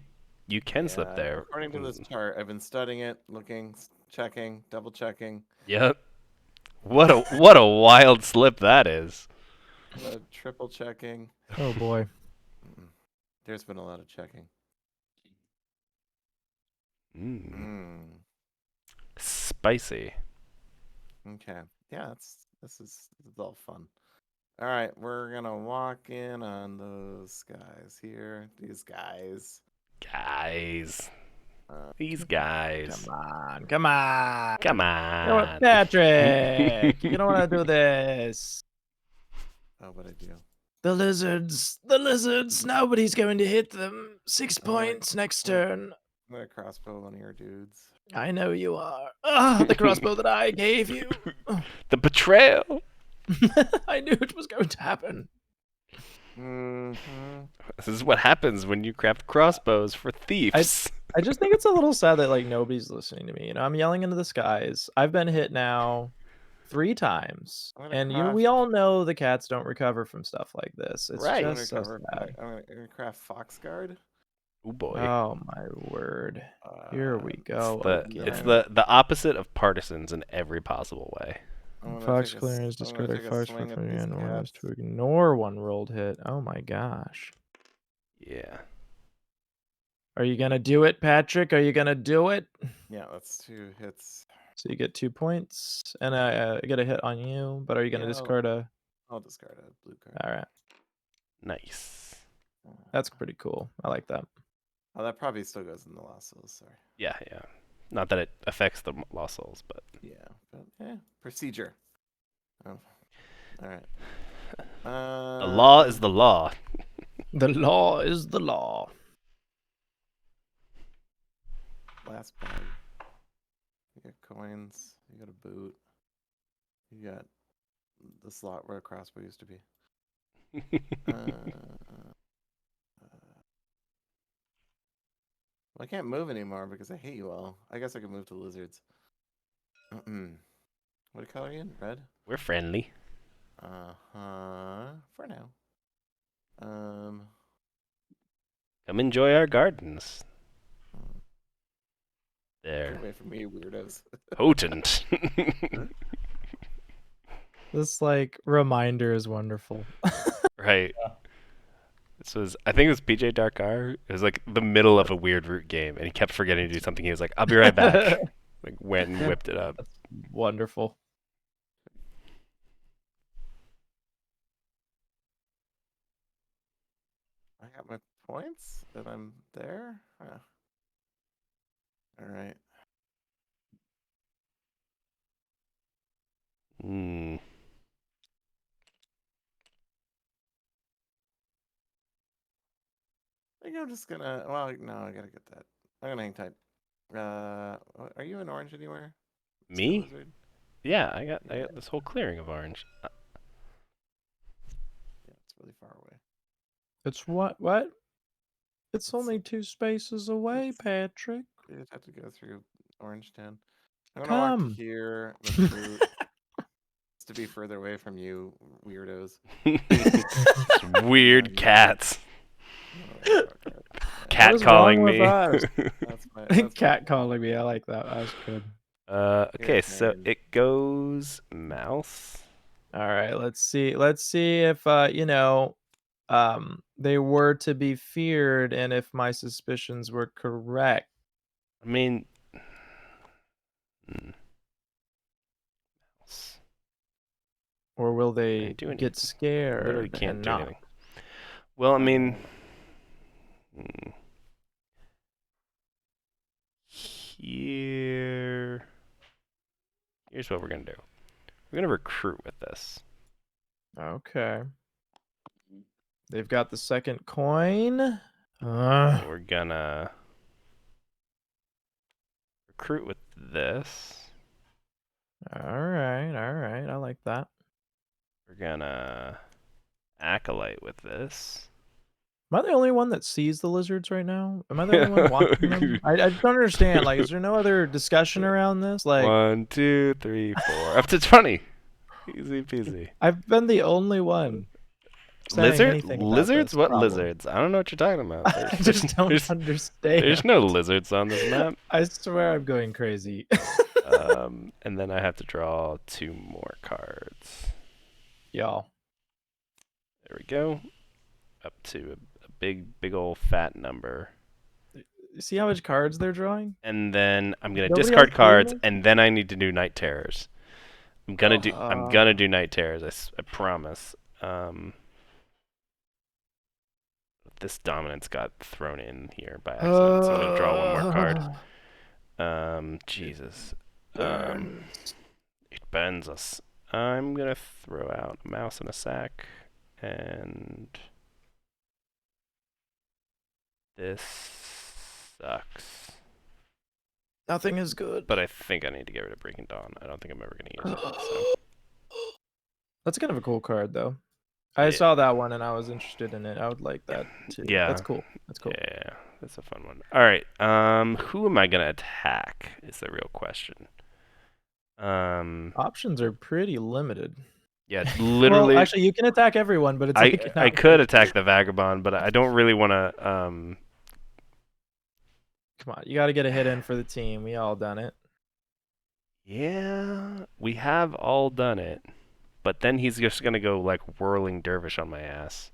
A: can slip
B: Yeah,
A: there.
B: according to this chart, I've been studying it, looking, checking, double checking,
A: Yep. What a wild slip that is.
B: triple checking.
C: Oh boy.
B: Mm. There's been a lot of checking.
A: Mm. Spicy.
B: Okay. Yeah, this is all fun. All right, we're gonna walk in on those guys here. These guys.
A: Guys.
B: Uh,
A: These guys.
C: Come on. Come on.
A: Come
C: You know what,
A: on.
C: Patrick, you don't want to do this.
B: oh, what I do?
C: The lizards. The lizards. Nobody's going to hit them. 6
B: All right.
C: points next
B: Well,
C: turn.
B: I'm gonna crossbow one of your dudes.
C: I know you are. Ah, the crossbow that I gave you.
A: The betrayal.
C: I knew it was going to happen.
B: Mm-hmm.
A: This is what happens when you craft crossbows for thieves.
C: I just think it's a little sad that like nobody's listening to me. I'm yelling into the skies. I've been hit now 3 times,
B: I'm gonna
C: and
B: craft.
C: we all know the cats don't recover from stuff like this. It's
A: Right.
B: I'm
C: just
B: gonna
C: so
B: cover.
C: sad.
B: I'm gonna craft fox guard.
A: Oh boy.
C: Oh my word! Here we go
A: It's
C: again.
A: the opposite of partisans in every possible way.
B: I'm gonna
C: Fox
B: take a,
C: clearing is
B: I'm gonna
C: discarded
B: take a
C: fox
B: swing
C: for
B: at these
C: and one is
B: cats.
C: to ignore 1 rolled hit. Oh my gosh!
A: Yeah.
C: Are you gonna do it, Patrick? Are you gonna do it?
B: Yeah, that's 2 hits.
C: So you get 2 points, and I get a hit on you. But are you gonna
B: Yeah,
C: discard a?
B: I'll discard a blue card.
C: All right,
A: Nice.
C: that's pretty cool. I like that.
B: Oh, that probably still goes in the lost souls. Sorry.
A: Yeah, yeah. Not that it affects the lost souls, but
B: Yeah, but procedure. Oh, all right.
A: the law is the law.
C: The law is the law.
B: Last bag. You got coins. You got a boot. You got the slot where a crossbow used to be. Well, I can't move anymore because I hate you all. I guess I could move to lizards. What color are you in? Red?
A: We're friendly.
B: For now.
A: Come enjoy our gardens.
B: Get
A: There.
B: away from me, you weirdos.
A: Potent.
C: This like reminder is wonderful.
A: Right. This was, I think it was PJ Darkar. It was like the middle of a weird root game, and he kept forgetting to do something. He was like, "I'll be right back." Like went and whipped it up.
C: That's wonderful.
B: I got my points and I'm there. Huh. All right.
A: Hmm.
B: I think I'm just gonna. Well, no, I gotta get that. I'm gonna hang tight. Are you in orange anywhere?
A: Me?
B: Lizard?
A: Yeah, I got
B: Yeah.
A: this whole clearing of orange.
B: Yeah, it's really far away.
C: It's what? What? It's
B: It's-
C: only 2 spaces away,
B: it's-
C: Patrick.
B: You just have to go through Orange Town. I'm gonna walk
C: Come.
B: to here with the boot. Just to be further away from you, weirdos.
A: Weird cats.
B: I'm gonna
A: Cat
C: What is
A: calling
C: wrong with
A: me.
C: us?
B: That's my
C: Cat calling me. I like that. That was good.
A: Okay,
B: Your
A: so
B: turn.
A: it goes mouse.
C: All right, let's see. Let's see if they were to be feared and if my suspicions were correct.
A: I mean, mouse.
C: Or will they
A: Can't do
C: get
A: anything.
C: scared
A: Literally can't
C: and
A: do
C: not?
A: anything. Well, I mean, here's what we're gonna do. We're gonna recruit with this.
C: Okay. They've got the second coin.
A: We're gonna recruit with this.
C: All right. I like that.
A: We're gonna acolyte with this.
C: Am I the only one that sees the lizards right now? Am I the only one watching them? I just don't understand. Like, is there no other discussion around this? Like,
A: 1, 2, 3, 4, up to 20. Easy peasy.
C: I've been the only one saying anything about
A: Lizards?
C: this
A: What
C: problem.
A: lizards? I don't know what you're talking about.
C: I just don't understand.
A: There's no lizards on this map.
C: I swear I'm going crazy.
A: And then I have to draw 2 more cards.
C: Y'all.
A: There we go. Up to a big old fat number.
C: See how much cards they're drawing?
A: And then I'm gonna
C: Nobody
A: discard
C: else doing
A: cards,
C: this?
A: and then I need to do Night Terrors. I'm gonna do Night Terrors. I promise. This dominance got thrown in here by accident, so I'm gonna draw 1 more card. Jesus. It burns us. I'm gonna throw out a mouse in a sack, and this sucks.
C: Nothing is good.
A: But I think I need to get rid of Breaking Dawn. I don't think I'm ever gonna use it. So.
C: That's kind of a cool card, though. I saw that one and I was interested in it. I would like that too.
A: Yeah.
C: That's cool. That's cool.
A: Yeah, that's a fun one. All right. Who am I gonna attack? Is the real question.
C: Options are pretty limited.
A: Yeah, it's literally.
C: Well, actually, you can attack everyone, but it's like
A: I could attack the vagabond, but I don't really want to.
C: Come on, you got to get a hit in for the team. We all done it.
A: Yeah, we have all done it, but then he's just gonna go like whirling dervish on my ass.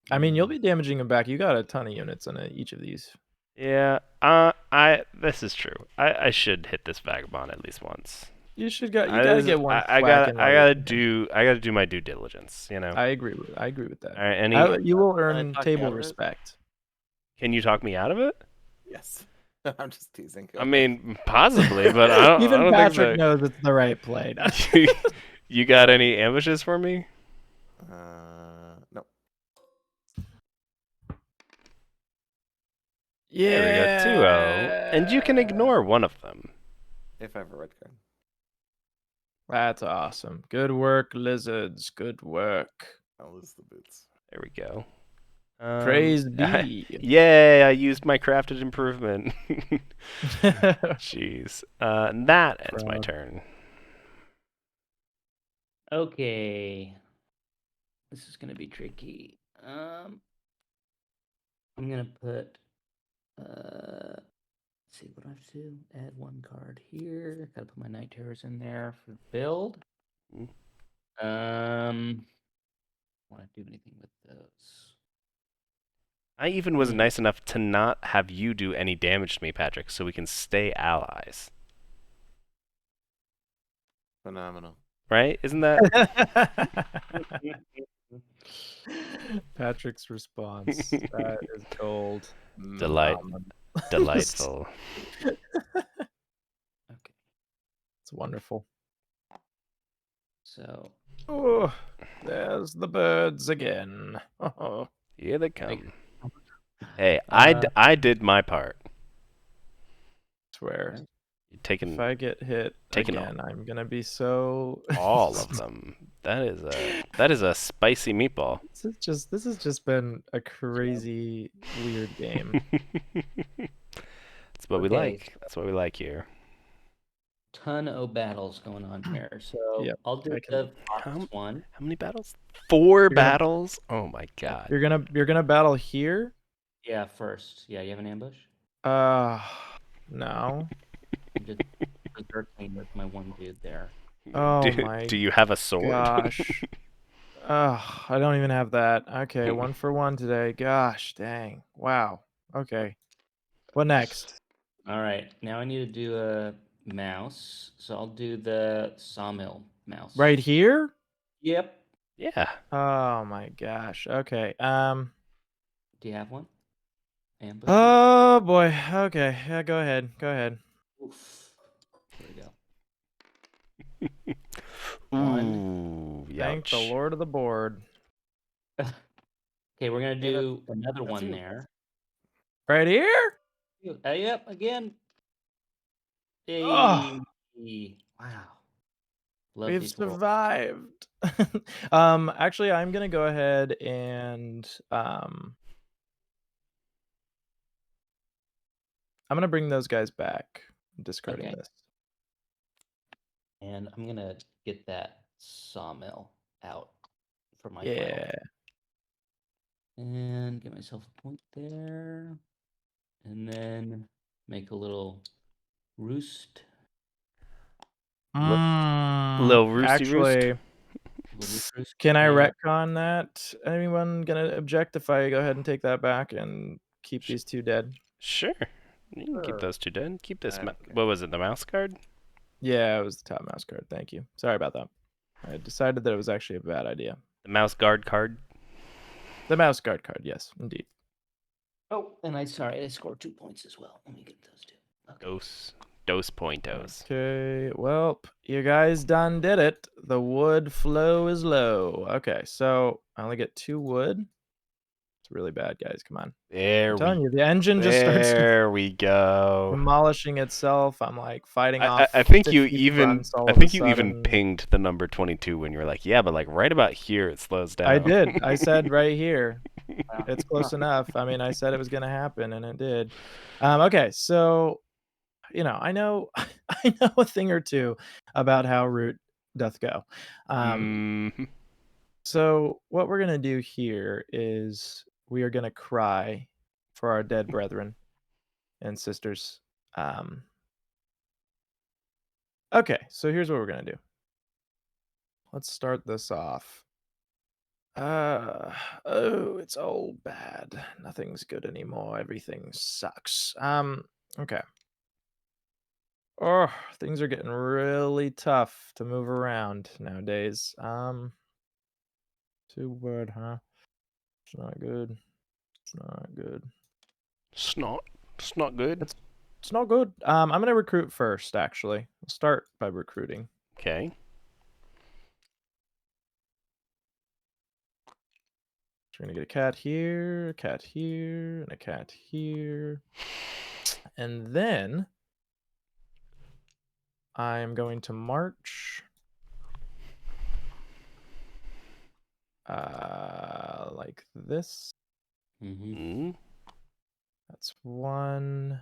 C: I mean, you'll be damaging him back. You got a ton of units on each of these.
A: Yeah. This is true. I should hit this vagabond at least once.
C: You gotta get one.
A: I gotta do my due diligence. You know.
C: I agree with that.
A: All right.
C: You will earn
B: talk you out
C: table
B: of it?
C: respect.
A: Can you talk me out of it?
B: Yes. I'm just teasing.
A: I mean, possibly, but I don't.
C: Even
A: I don't
C: Patrick
A: think
C: knows it's the right play.
A: You got any ambushes for me?
B: No.
C: Yeah.
A: There we go. 2-0. And you can ignore one of them.
B: If I have a red card.
C: That's awesome. Good work, lizards. Good work.
B: I'll lose the boots.
A: There we go.
C: Praise be.
A: Yay, I used my crafted improvement. Jeez. And that ends my turn.
D: Okay. This is gonna be tricky. I'm gonna put let's see what do I have to do. Add 1 card here. Gotta put my Night Terrors in there for the build. Want to do anything with those?
A: I even was nice enough to not have you do any damage to me, Patrick, so we can stay allies.
B: Phenomenal.
A: Right? Isn't that?
C: Patrick's response. That is gold.
A: Delightful.
D: Okay.
C: It's wonderful.
D: So.
C: Oh, there's the birds again.
A: Here they come. Hey, I did my part.
C: Swear.
A: Taking
C: If I get hit
A: taking
C: again, I'm gonna be so
A: all of them. That is a spicy meatball.
C: This has just been a crazy weird game.
A: That's what we like. That's what we like here.
D: ton of battles going on here. So
C: Yep,
D: I'll do
C: I can.
D: the
A: How,
D: fox one.
A: how many battles? 4
C: You're gonna
A: battles? Oh my god.
C: you're gonna battle here.
D: Yeah, first. Yeah, you have an ambush?
C: Uh, no.
D: I'm just berserking with my one dude there.
C: Oh
A: Do,
C: my
A: do you have a sword?
C: gosh. I don't even have that. Okay, 1 for 1 today. Gosh, dang. Wow. Okay. What next?
D: All right, now I need to do a mouse. So I'll do the sawmill mouse.
C: Right here?
D: Yep.
A: Yeah.
C: Oh my gosh. Okay.
D: Do you have one? Ambush?
C: Oh boy. Okay. Yeah, go ahead. Go ahead.
D: Oof. Here we go. One.
A: Ooh,
C: Thank the
A: ouch.
C: Lord of the board.
D: Okay, we're gonna
B: Yeah,
D: do another
B: that's
D: one
B: you.
D: there.
C: Right here?
D: Yep, again.
C: Oh,
D: Hey. Wow. Love
C: we've
D: these rolls.
C: survived. Actually, I'm gonna go ahead and I'm gonna bring those guys back. I'm discarding
D: Okay.
C: this.
D: And I'm gonna get that sawmill out for my final.
C: Yeah.
D: And get myself a point there. And then make a little roost.
A: Little roosty roost.
C: Actually,
D: Little roost.
C: can I
D: Yeah.
C: retcon that? Anyone gonna object if I go ahead and take that back and keep
A: Sh-
C: these 2 dead?
A: Sure. You can keep
B: Sure.
A: those 2 dead. Keep this.
B: I don't care.
A: What was it? The mouse guard?
C: Yeah, it was the top mouse card. Thank you. Sorry about that. I decided that it was actually a bad idea.
A: The mouse guard card?
C: The mouse guard card, yes, indeed.
D: Oh, and I scored 2 points as well. Let me get those two. Okay.
A: Dos pointos.
C: Okay, well, you guys done did it. The wood flow is low. Okay, so I only get 2 wood. It's really bad, guys. Come on.
A: There
C: I'm telling
A: we
C: you, the engine just starts
A: There we go.
C: demolishing itself. I'm like fighting
A: I
C: off
A: think you
C: 50
A: even
C: fronts all
A: I
C: of a
A: think you even
C: sudden.
A: pinged the number 22 when you were like, yeah, but like right about here it slows down.
C: I did. I said right here.
D: Wow.
C: It's close enough. I mean, I said it was going to happen, and it did. Okay, so I know I know a thing or two about how root doth go.
A: Mhm.
C: So what we're gonna do here is we are gonna cry for our dead brethren and sisters. Um, okay, so here's what we're gonna do. Let's start this off. Oh, it's all bad. Nothing's good anymore. Everything sucks. Okay. Oh, things are getting really tough to move around nowadays. Too bad, huh? It's not good. It's not good.
A: Snot. Snot good.
C: It's not good. I'm gonna recruit first, actually. We'll start by recruiting.
A: Okay.
C: So we're gonna get a cat here, and a cat here. And then I'm going to march like this.
D: Mm-hmm.
A: Mm.
C: That's one.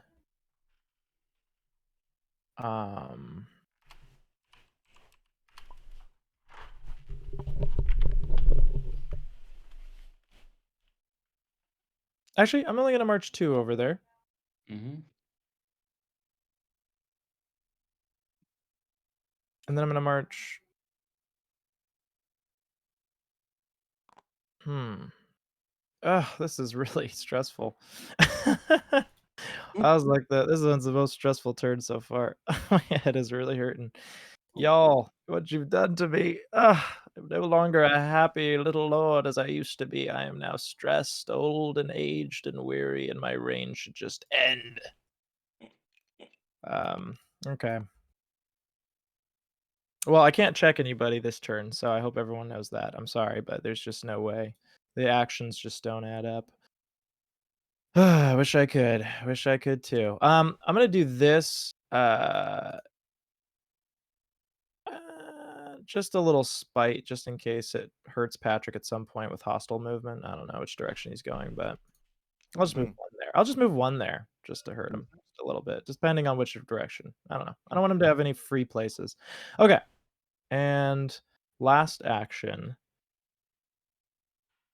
C: Um Actually, I'm only gonna march 2 over there.
D: Mm-hmm.
C: And then I'm gonna march. Ugh, this is really stressful. I was like, this one's the most stressful turn so far. My head is really hurting. Y'all, what you've done to me. I'm no longer a happy little lord as I used to be. I am now stressed, old, and aged, and weary, and my reign should just end. Okay. Well, I can't check anybody this turn, so I hope everyone knows that. I'm sorry, but there's just no way. The actions just don't add up. I wish I could. Wish I could too. I'm gonna do this. Just a little spite, just in case it hurts Patrick at some point with hostile movement. I don't know which direction he's going, but I'll just move
B: Mhm.
C: one there. I'll just move one there just to hurt him. a little bit, depending on which direction. I don't know. I don't want him to have any free places. Okay. And last action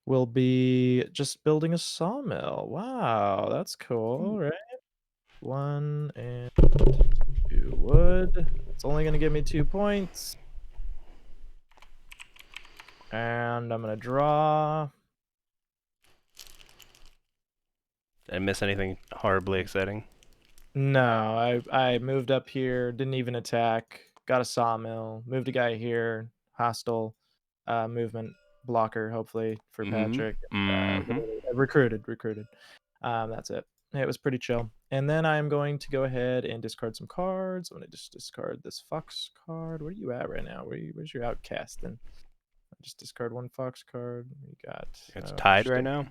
C: will be just building a sawmill. Wow, that's cool, right? 1 and 2 wood. It's only gonna give me 2 points. And I'm gonna draw.
A: Did I miss anything horribly exciting?
C: No, I moved up here, didn't even attack, got a sawmill, moved a guy here, hostile movement blocker, hopefully, for Patrick. Recruited. That's it. It was pretty chill. And then I'm going to go ahead and discard some cards. I'm going to just discard this fox card. Where are you at right now? Where's your outcast then? I just discard 1 fox card. We got.
A: It's tied right now.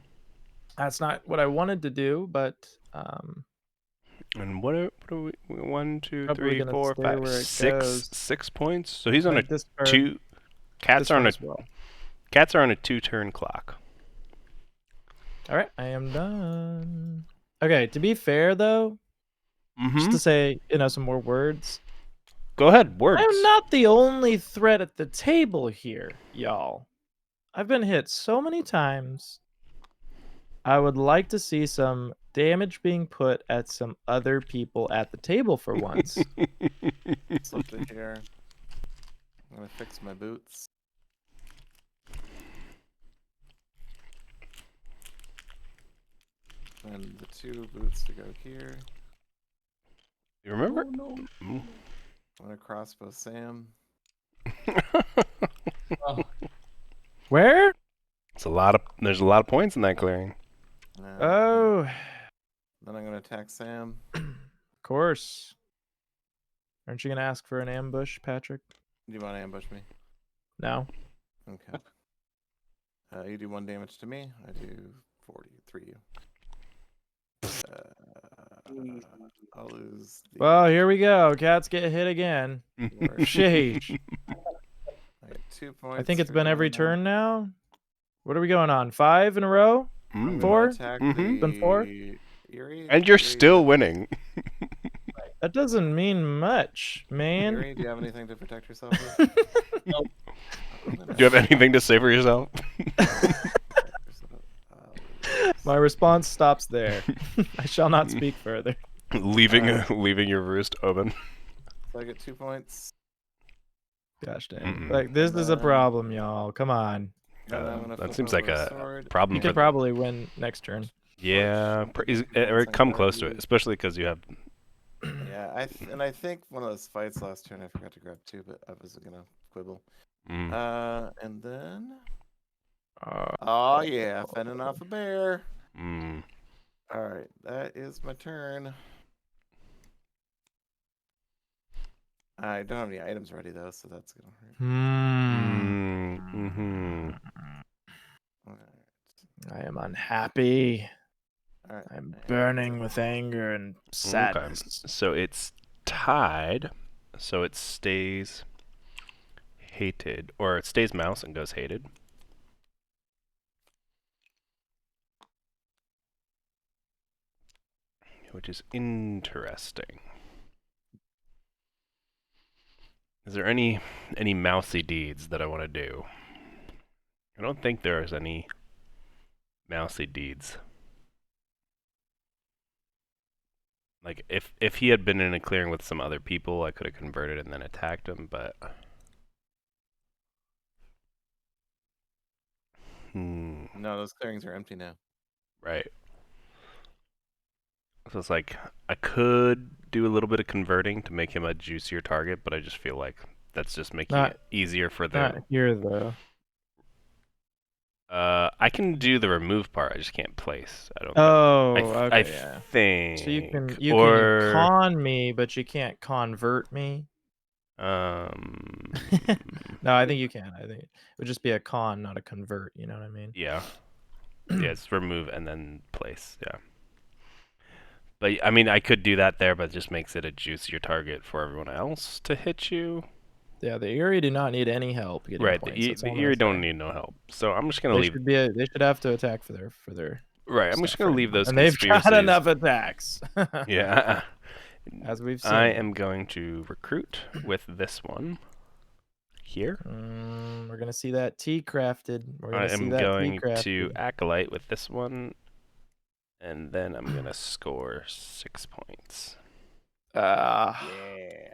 C: That's not what I wanted to do, but.
A: And what are we? 1, 2,
C: Probably
A: 3,
C: gonna
A: 4,
C: stay
A: 5,
C: where it
A: 6.
C: goes.
A: 6 points. So he's on
C: I
A: a
C: discard
A: 2. Cats
C: this
A: are on
C: one
A: a
C: as well.
A: cats are on a 2-turn clock.
C: All right, I am done. Okay, to be fair though, just to say, some more words.
A: Go ahead, words.
C: I'm not the only threat at the table here, y'all. I've been hit so many times. I would like to see some damage being put at some other people at the table for once.
B: Slip to here. I'm gonna fix my boots. And the 2 boots to go here.
A: You remember?
D: Oh, no.
B: I'm gonna crossbow Sam.
D: Oh,
C: Where?
A: There's a lot of points in that clearing.
C: Oh,
B: Then I'm gonna attack Sam.
C: of course. Aren't you gonna ask for an ambush, Patrick?
B: Do you want to ambush me?
C: No.
B: Okay. You do 1 damage to me. I do 43. I'll lose.
C: Well, here we go. Cats get hit again. Sheesh.
B: I get 2 points.
C: I think it's
B: for
C: been every
B: doing that.
C: turn now. What are we going on? 5 in a row?
B: I'm gonna
C: 4?
B: attack
C: Been 4?
B: the Eerie.
A: And you're
B: Eerie,
A: still winning.
C: That doesn't mean much, man.
B: Eerie, do you have anything to protect yourself with?
D: Nope.
A: Do you have anything to say for yourself?
C: My response stops there. I shall not speak further.
A: leaving your roost open.
B: So I get 2 points.
C: Gosh dang.
A: Mm-mm.
C: Like, this is a problem, y'all. Come on.
B: Then I'm gonna
A: That
B: flip
A: seems like
B: over
A: a
B: sword.
A: problem
C: You
A: for
C: could probably win next turn.
A: Yeah, or come close to it, especially because you have.
B: Yeah, I think one of those fights last turn I forgot to grab 2, but I was gonna quibble. And then. Oh yeah, fending off a bear. All right, that is my turn. I don't have any items ready though, so that's gonna hurt. All right.
C: I am unhappy.
B: All right.
C: I'm burning with anger and sadness.
A: So it's tied. So it stays hated, or it stays mouse and goes hated. Which is interesting. Is there any mousy deeds that I want to do? I don't think there's any mousy deeds. Like if he had been in a clearing with some other people, I could have converted and then attacked him, but
B: No, those clearings are empty now.
A: right. So it's like I could do a little bit of converting to make him a juicier target, but I just feel like that's just making it easier for the.
C: Not here though.
A: I can do the remove part. I just can't place. I don't.
C: Oh,
A: I
C: okay. Yeah.
A: think.
C: So you can con me, but you can't convert me. No, I think you can. I think it would just be a con, not a convert. You know what I mean?
A: Yeah. Yeah, it's remove and then place. Yeah. But I mean, I could do that there, but it just makes it a juicier target for everyone else to hit you.
C: Yeah, the Eerie do not need any help getting
A: Right,
C: points.
A: the Eerie don't need no help. So I'm just gonna leave.
C: They should have to attack for their.
A: Right, I'm just gonna leave those.
C: And they've got enough attacks.
A: Yeah,
C: as we've seen.
A: I am going to recruit with this one here.
C: We're gonna see that tea crafted. We're
A: I
C: gonna see
A: am
C: that tea
A: going
C: crafted.
A: to acolyte with this one, and then I'm gonna score 6 points.
C: Yeah.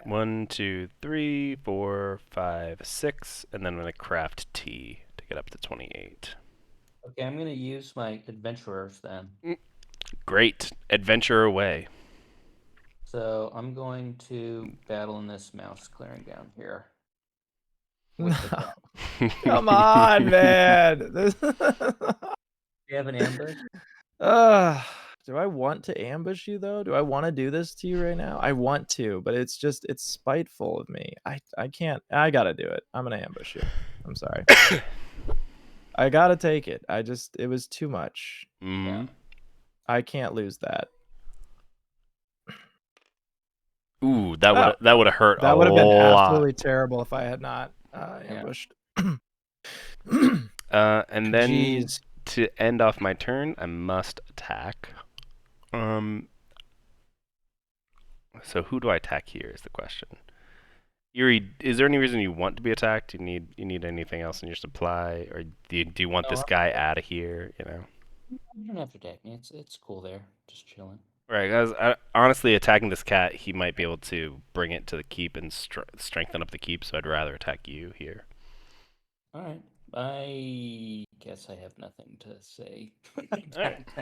A: 1, 2, 3, 4, 5, 6, and then I'm gonna craft tea to get up to 28.
D: Okay, I'm gonna use my adventurers then.
A: Great, adventure away.
D: So I'm going to battle in this mouse clearing down here.
C: No. Come on, man.
D: Do you have an ambush?
C: Do I want to ambush you though? Do I want to do this to you right now? I want to, but it's spiteful of me. I can't. I gotta do it. I'm gonna ambush you. I'm sorry. I gotta take it. It was too much.
A: Mm-hmm.
C: I can't lose that.
A: Ooh, that would have hurt
C: That
A: a
C: would have been
A: lot.
C: absolutely terrible if I had not ambushed.
A: And then
C: Jeez.
A: to end off my turn, I must attack. So who do I attack here is the question. Yuri, is there any reason you want to be attacked? You need anything else in your supply, or do you want this guy out of here? You know.
D: You don't have to attack me. It's cool there. Just chilling.
A: Right, guys. Honestly, attacking this cat, he might be able to bring it to the keep and strengthen up the keep. So I'd rather attack you here.
D: All right. I guess I have nothing to say.
A: Alright.
C: I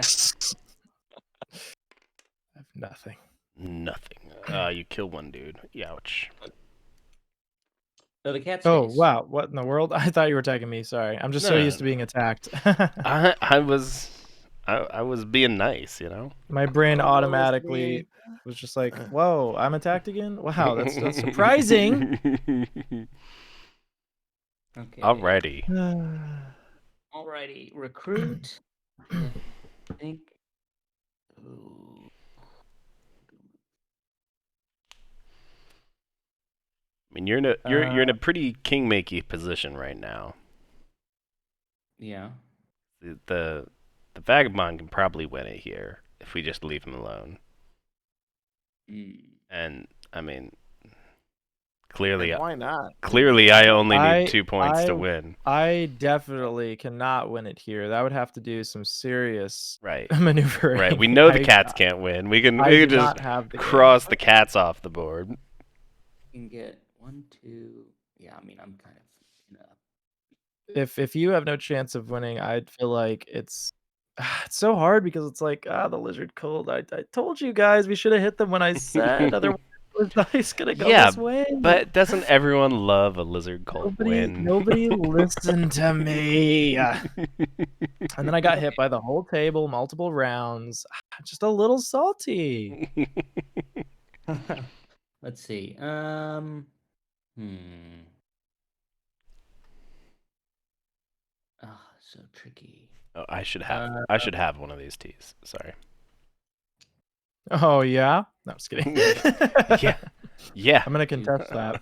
C: have nothing.
A: Nothing. You kill one dude. Ouch.
D: So the cat's
C: Oh,
D: face.
C: wow. What in the world? I thought you were attacking me. Sorry. I'm just so
A: No,
C: used to being attacked.
A: I was being nice, you know.
C: My brain
B: Oh,
C: automatically was just like, whoa, I'm attacked again? Wow, that's surprising.
D: Okay.
A: Alrighty.
D: Alrighty. Recruit. I think. Ooh.
A: I mean, you're in a pretty king-makey position right now.
D: Yeah.
A: The vagabond can probably win it here if we just leave him alone. And I mean, clearly,
B: Why not?
A: I only need 2 points to win.
C: I definitely cannot win it here. That would have to do some serious
A: Right.
C: maneuvering.
A: Right. We know the cats can't win. We can
C: do
A: just
C: not have the
A: cross the cats off the board.
D: You can get 1, 2. Yeah, I mean, I'm kind of.
C: If you have no chance of winning, I'd feel like it's so hard because it's like, the lizard cold. I told you guys we should have hit them when I said. Otherwise, the dice gonna go this way.
A: But doesn't everyone love a lizard cult win?
C: Nobody listened to me. And then I got hit by the whole table, multiple rounds. Just a little salty.
D: Let's see. So tricky.
A: Oh, I should have one of these teas. Sorry.
C: Oh yeah? No, I'm just kidding.
A: Yeah.
C: I'm gonna contest that.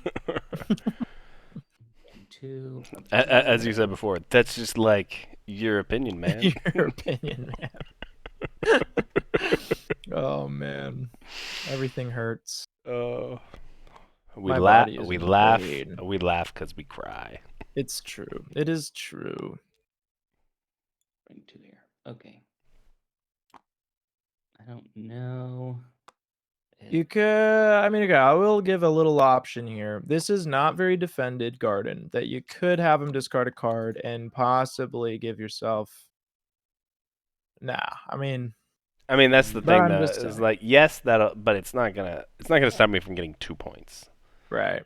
D: 2.
A: As you said before, that's just like your opinion, man.
C: Your opinion, man. Oh man, everything hurts.
A: We
C: My
A: laugh.
C: body is
A: We laugh.
C: invade.
A: We laugh because we cry.
C: It's true. It is true.
D: Bring 2 here. Okay. I don't know.
C: You could. I mean, okay, I will give a little option here. This is not very defended garden. That you could have him discard a card and possibly give yourself. Nah, I mean,
A: that's the thing.
C: I'm
A: Though,
C: just
A: is
C: saying.
A: like but it's not gonna stop me from getting 2 points.
C: Right.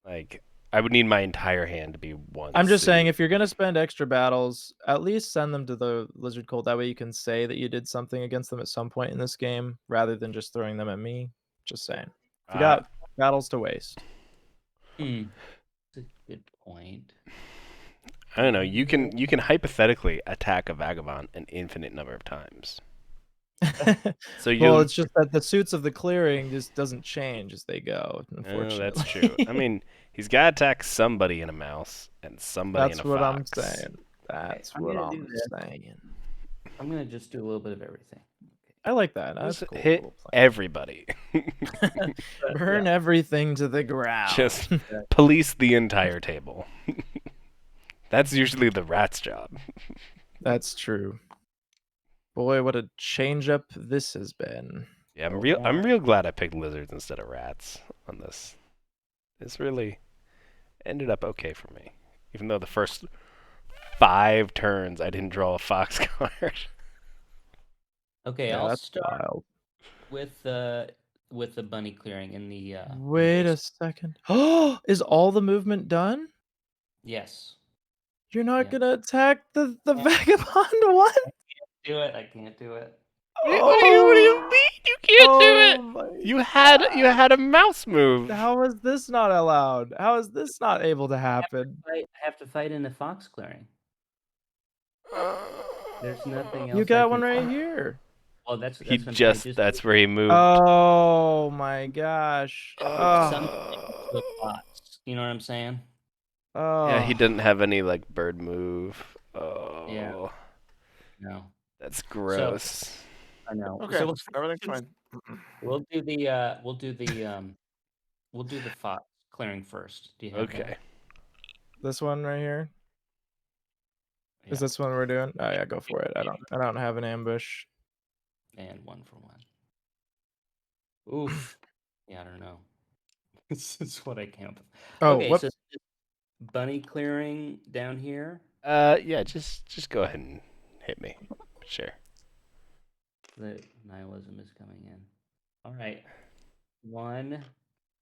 A: Like I would need my entire hand to be one.
C: I'm just saying, if you're gonna spend extra battles, at least send them to the Lizard Cult. That way, you can say that you did something against them at some point in this game, rather than just throwing them at me. Just saying. If you got battles to waste.
D: That's a good point.
A: I don't know. You can hypothetically attack a vagabond an infinite number of times. So
C: well, it's just that the suits of the clearing just doesn't change as they go. Unfortunately,
A: that's true. I mean, he's got to attack somebody in a mouse and somebody in a fox.
C: I'm saying. That's
D: I'm
C: what
D: gonna
C: I'm
D: do this.
C: saying.
D: I'm gonna just do a little bit of everything. Okay.
C: I like that. That's
A: Just
C: a cool
A: hit
C: little plan.
A: everybody.
C: Burn everything to the ground.
A: Just police the entire table. That's usually the rat's job.
C: That's true. Boy, what a change up this has been.
A: Yeah, I'm real glad I picked lizards instead of rats on this. This really ended up okay for me. Even though the first 5 turns I didn't draw a fox card.
D: Okay,
C: Yeah,
D: I'll
C: that's
D: start
C: wild.
D: with the bunny clearing in the
C: Wait a second. Oh, is all the movement done?
D: Yes.
C: You're not
D: Yeah.
C: gonna attack the
D: Yeah.
C: vagabond one?
D: Do it. I can't do it.
A: What do you mean? You can't do it.
C: My
A: You had a mouse move.
C: How is this not allowed? How is this not able to happen?
D: I have to fight in the fox clearing. There's nothing else.
C: You got one right here.
D: Oh, that's
A: He
D: what I'm
A: just that's where he moved.
C: Oh my gosh.
D: some
C: Oh.
D: to a fox. You know what I'm saying?
A: Yeah, he
C: Oh.
A: didn't have any like bird move. Oh.
D: No.
A: That's gross.
D: I know.
B: Okay,
D: So
B: everything's fine.
D: we'll do the fox clearing first. Do you have
A: Okay.
D: that?
C: This one right here?
D: Yeah.
C: Is this one we're doing? Oh yeah, go for it. I don't have an ambush.
D: And 1 for 1. Oof. Yeah, I don't know. This is what I count.
C: Oh,
D: Okay,
C: whoops.
D: so bunny clearing down here.
A: Yeah, just go ahead and hit me. Sure.
D: The nihilism is coming in. All right. 1.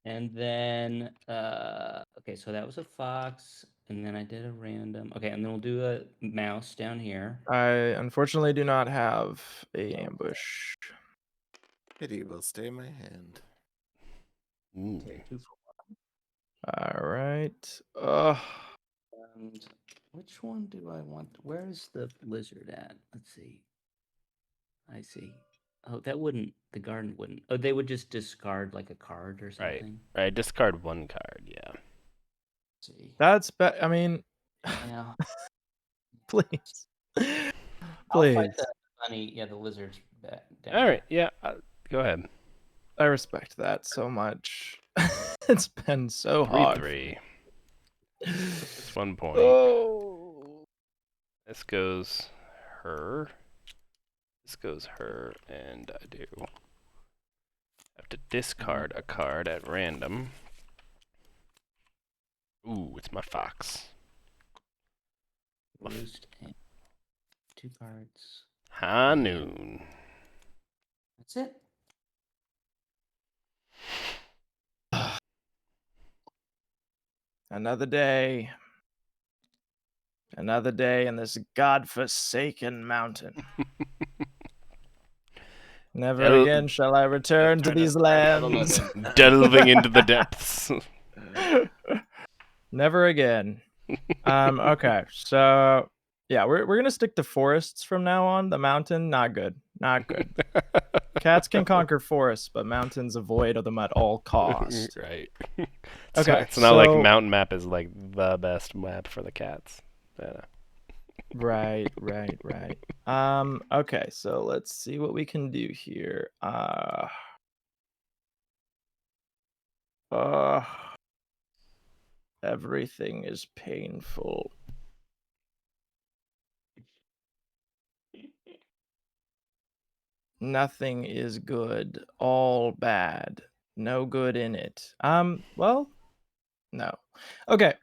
D: And then okay, so that was a fox, and then I did a random. Okay, and then we'll do a mouse down here.
C: I unfortunately do not have a ambush.
B: Pity will stay in my hand.
D: Okay, 2 for
C: All right. Ugh.
D: 1. And which one do I want? Where's the lizard at? Let's see. I see. Oh, the garden wouldn't. Oh, they would just discard like a card or
A: Right.
D: something.
A: Right. Discard 1 card. Yeah.
D: Let's see.
C: That's I mean,
D: Yeah.
C: please.
D: I'll
C: Please.
D: fight the bunny. Yeah, the lizard's back down.
A: All right. Yeah. Go ahead.
C: I respect that so much. It's been so
A: 3
C: hard.
A: 3. It's 1 point.
C: Oh.
A: This goes her. This goes her, and I do have to discard a card at random. Ooh, it's my fox.
D: Roost and 2 cards.
A: Hanoon.
D: That's it.
C: Another day. Another day in this godforsaken mountain. Never again shall I return to these lands.
A: Delving into the depths.
C: Never again. Okay, so yeah, we're gonna stick to forests from now on. The mountain, not good. Not good. Cats can conquer forests, but mountains avoid them at all costs.
A: Right.
C: Okay,
A: It's not like
C: so-
A: Mountain Map is like the best map for the cats.
C: Right. Okay, so let's see what we can do here. Everything is painful. Nothing is good. All bad. No good in it. Well, no. Okay.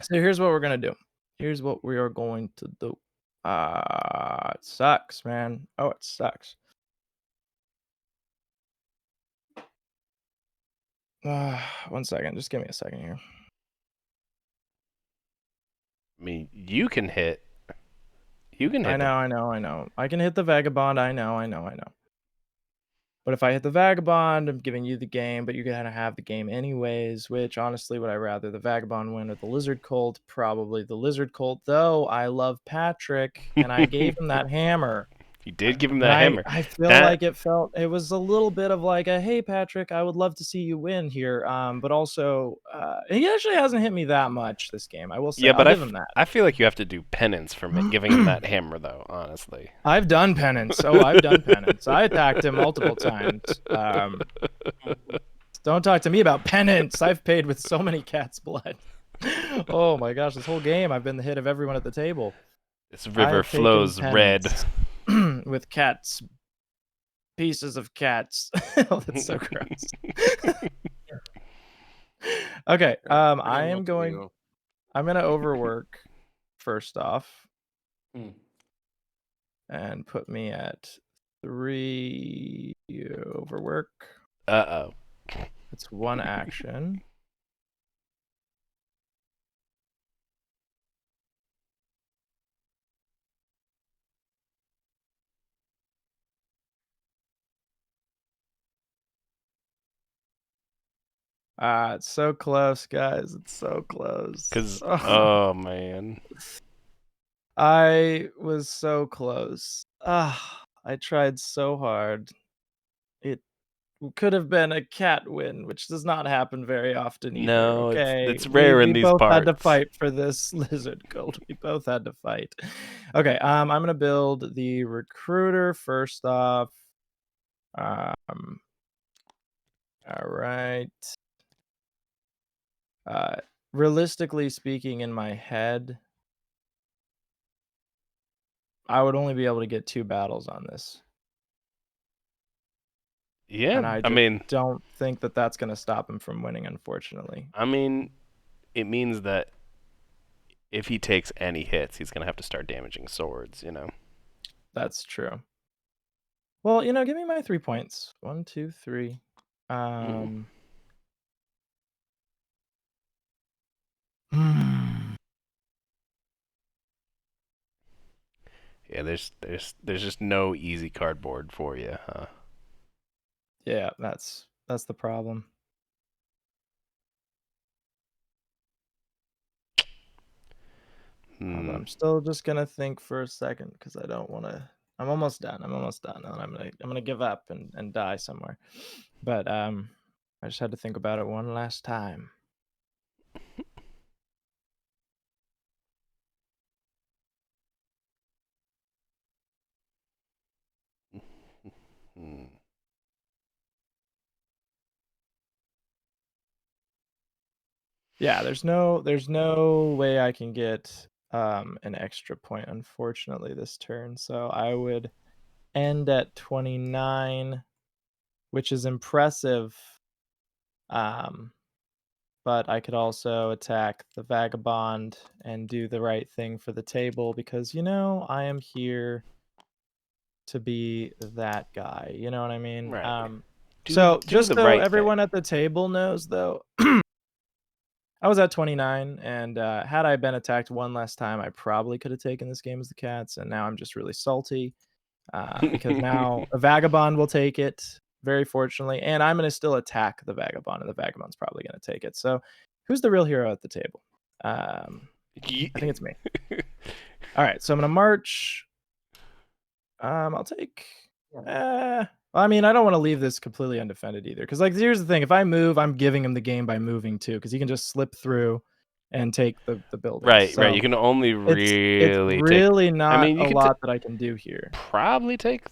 C: So here's what we're gonna do. Here's what we are going to do. It sucks, man. Oh, it sucks. One second. Just give me a second here.
A: I mean, you can hit. You can hit.
C: I know. I can hit the vagabond. I know. But if I hit the vagabond, I'm giving you the game, but you're gonna have the game anyways, which honestly, would I rather the vagabond win or the lizard cult? Probably the lizard cult, though I love Patrick and I gave him that hammer.
A: You did give him
C: And
A: that hammer.
C: I feel
A: That-
C: like it was a little bit of like a, hey Patrick, I would love to see you win here. But also he actually hasn't hit me that much this game. I will say,
A: Yeah,
C: I'll
A: but
C: give him that.
A: I feel like you have to do penance for giving him that hammer, though. Honestly.
C: I've done penance. Oh, I've done penance. I attacked him multiple times. Don't talk to me about penance. I've paid with so many cat's blood. Oh my gosh, this whole game I've been the hit of everyone at the table.
A: This
C: I
A: river
C: have taken
A: flows red.
C: penance with cats, pieces of cats. Oh, that's so gross. Okay, I am going. I'm gonna overwork first off,
D: Hmm.
C: and put me at 3 overwork.
A: Uh-oh.
C: It's one action. It's so close, guys. It's so close.
A: Because, oh, man.
C: I was so close. I tried so hard. It could have been a cat win, which does not happen very often either.
A: No,
C: Okay,
A: it's rare in
C: we
A: these
C: both had to
A: parts.
C: fight for this lizard gold. We both had to fight. Okay, I'm gonna build the recruiter first off. All right. Realistically speaking, in my head, I would only be able to get 2 battles on this.
A: Yeah,
C: And I
A: I
C: just
A: mean,
C: don't think that that's going to stop him from winning, unfortunately.
A: it means that if he takes any hits, he's going to have to start damaging swords, you know?
C: That's true. Well, give me my 3 points. 1, 2, 3. Hmm.
A: Yeah, there's just no easy cardboard for you, huh?
C: Yeah, that's the problem. But I'm still just gonna think for a second because I don't want to. I'm almost done. And I'm gonna give up and die somewhere. But I just had to think about it one last time.
A: Hmm.
C: Yeah, there's no way I can get an extra point, unfortunately, this turn. So I would end at 29, which is impressive. But I could also attack the vagabond and do the right thing for the table because I am here to be that guy. You know what I mean?
A: Right.
C: So
A: do
C: just
A: the
C: so
A: right
C: everyone
A: thing.
C: at the table knows, though, I was at 29, and had I been attacked one last time, I probably could have taken this game as the cats, and now I'm just really salty because now a vagabond will take it, very fortunately, and I'm going to still attack the vagabond, and the vagabond's probably going to take it. So who's the real hero at the table? I think it's me. All right, so I'm going to march. I'll take... I mean, I don't want to leave this completely undefended either. Because, here's the thing. If I move, I'm giving him the game by moving too. Because he can just slip through and take the buildings.
A: Right.
C: So
A: You can only
C: it's
A: really
C: really
A: take...
C: not
A: you
C: a
A: could
C: lot that I can do here.
A: probably take...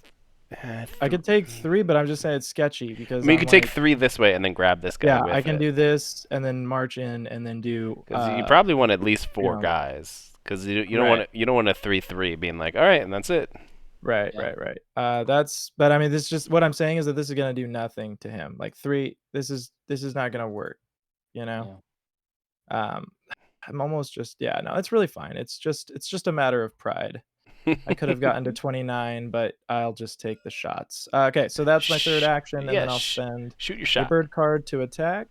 C: I could take 3, but I'm just saying it's sketchy. Because
A: you could take 3 this way and then grab this guy
C: yeah,
A: with
C: I can
A: it.
C: do this and then march in and then do...
A: Because you probably want at least 4
C: know,
A: guys. Because you don't want a 3-3 being like, all right, and that's it.
C: Right. But I mean, this just what I'm saying is that this is gonna do nothing to him. Like 3, this is not gonna work.
D: Yeah.
C: I'm almost just no, it's really fine. It's just a matter of pride. I could have gotten to 29, but I'll just take the shots. Okay, so that's my third action, and then I'll spend
A: shoot your
C: a
A: shot.
C: bird card to attack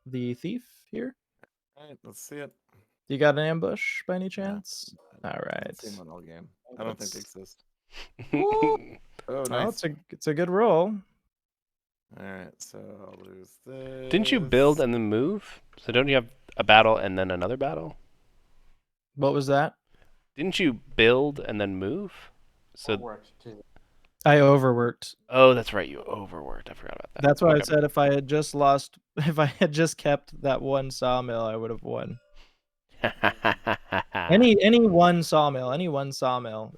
C: the thief here.
B: All right, let's see it.
C: You got an ambush by any chance? All right.
B: I've seen one all game. I don't think they exist.
C: Oh,
B: Nice.
C: it's a good roll.
B: All right, so I'll lose this.
A: Didn't you build and then move? So don't you have a battle and then another battle?
C: What was that?
A: Didn't you build and then move? So
D: Worked too.
C: I overworked.
A: Oh, that's right. You overworked. I forgot about that.
C: That's why I
A: Okay.
C: said if I had just lost, if I had just kept that one sawmill, I would have won. Any one sawmill.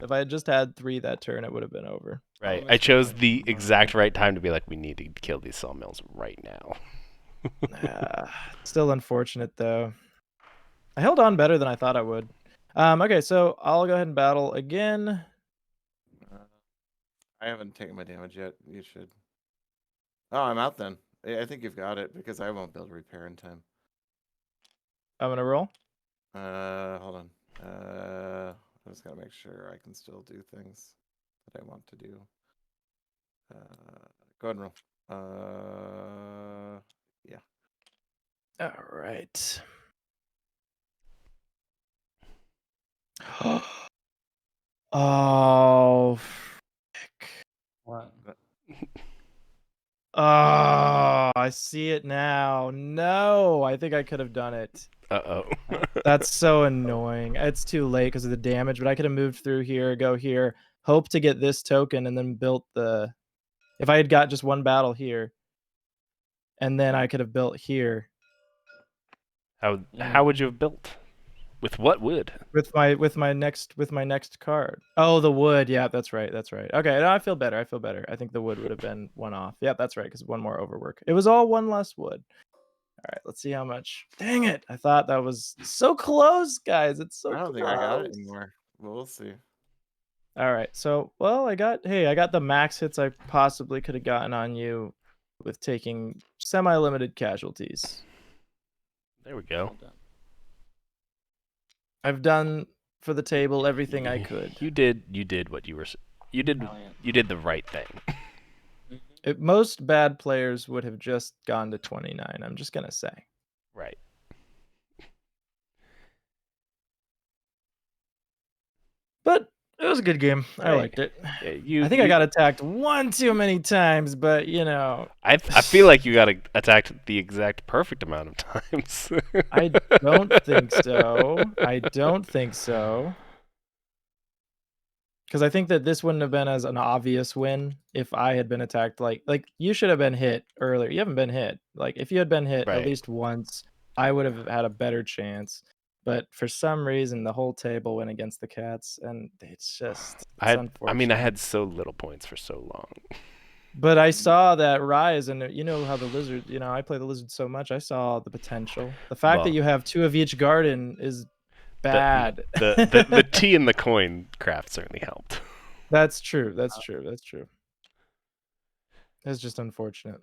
C: If I had just had 3 that turn, it would have been over.
A: Right.
B: Problem
A: I
B: is we
A: chose
B: went
A: the
B: from,
A: exact right time to be like, we need to kill these sawmills right now.
C: Still unfortunate though. I held on better than I thought I would. Okay, so I'll go ahead and battle again.
B: I haven't taken my damage yet. You should. Oh, I'm out then. I think you've got it because I won't build repair in time.
C: I'm gonna roll.
B: Hold on. I just gotta make sure I can still do things that I want to do. Go ahead and roll. Yeah.
C: All right. Oh, frick.
D: What?
C: Oh, I see it now. No, I think I could have done it.
A: Uh-oh.
C: That's so annoying. It's too late because of the damage, but I could have moved through here, go here, hope to get this token, and then built the... If I had got just one battle here, and then I could have built here
A: How would you have built? With what wood?
C: with my next card. Oh, the wood. Yeah, that's right. That's right. Okay, now I feel better. I think the wood would have been one off. Yeah, that's right, because one more overwork. It was all one less wood. All right, let's see how much. Dang it! I thought that was so close, guys. It's so
B: I don't
C: close.
B: think I got it anymore. But we'll see.
C: All right, so well, I got the max hits I possibly could have gotten on you with taking semi-limited casualties.
A: There we go.
D: Well done.
C: I've done for the table everything I could.
A: You did what you were. You did
D: Brilliant.
A: you did the right thing.
C: Most bad players would have just gone to 29. I'm just gonna say.
A: Right.
C: But it was a good game. I
A: Hey,
C: liked it.
A: Yeah,
C: I think I got attacked one too many times, but you know,
A: I feel like you got attacked the exact perfect amount of times.
C: I don't think so. I don't think so. Because I think that this wouldn't have been as an obvious win if I had been attacked. Like you should have been hit earlier. You haven't been hit. Like if you had been hit at
A: Right.
C: least once, I would have had a better chance. But for some reason, the whole table went against the cats, and it's unfortunate.
A: I had so little points for so long.
C: But I saw that rise, and you know how the lizard. You know, I play the lizard so much. I saw the potential. The fact that
A: Well,
C: you have 2 of each garden is bad.
A: The tea in the coin craft certainly helped.
C: That's true. That's true. That's true. It's just unfortunate.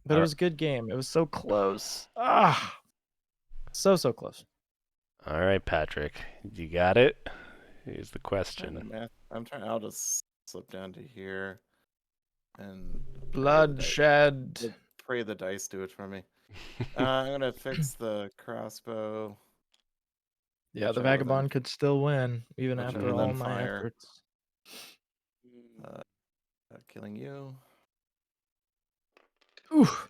C: But it was a good game. It was so close. So close.
A: All right, Patrick, you got it. Here's the
B: Trying to
A: question.
B: math. I'll just slip down to here and
C: Bloodshed.
B: pray the dice do it for me. I'm gonna fix the crossbow.
C: Yeah, the
B: Whichever
C: vagabond could still win even
B: whichever
C: after
B: than
C: all my
B: fire.
C: efforts.
B: Killing you.
C: Oof.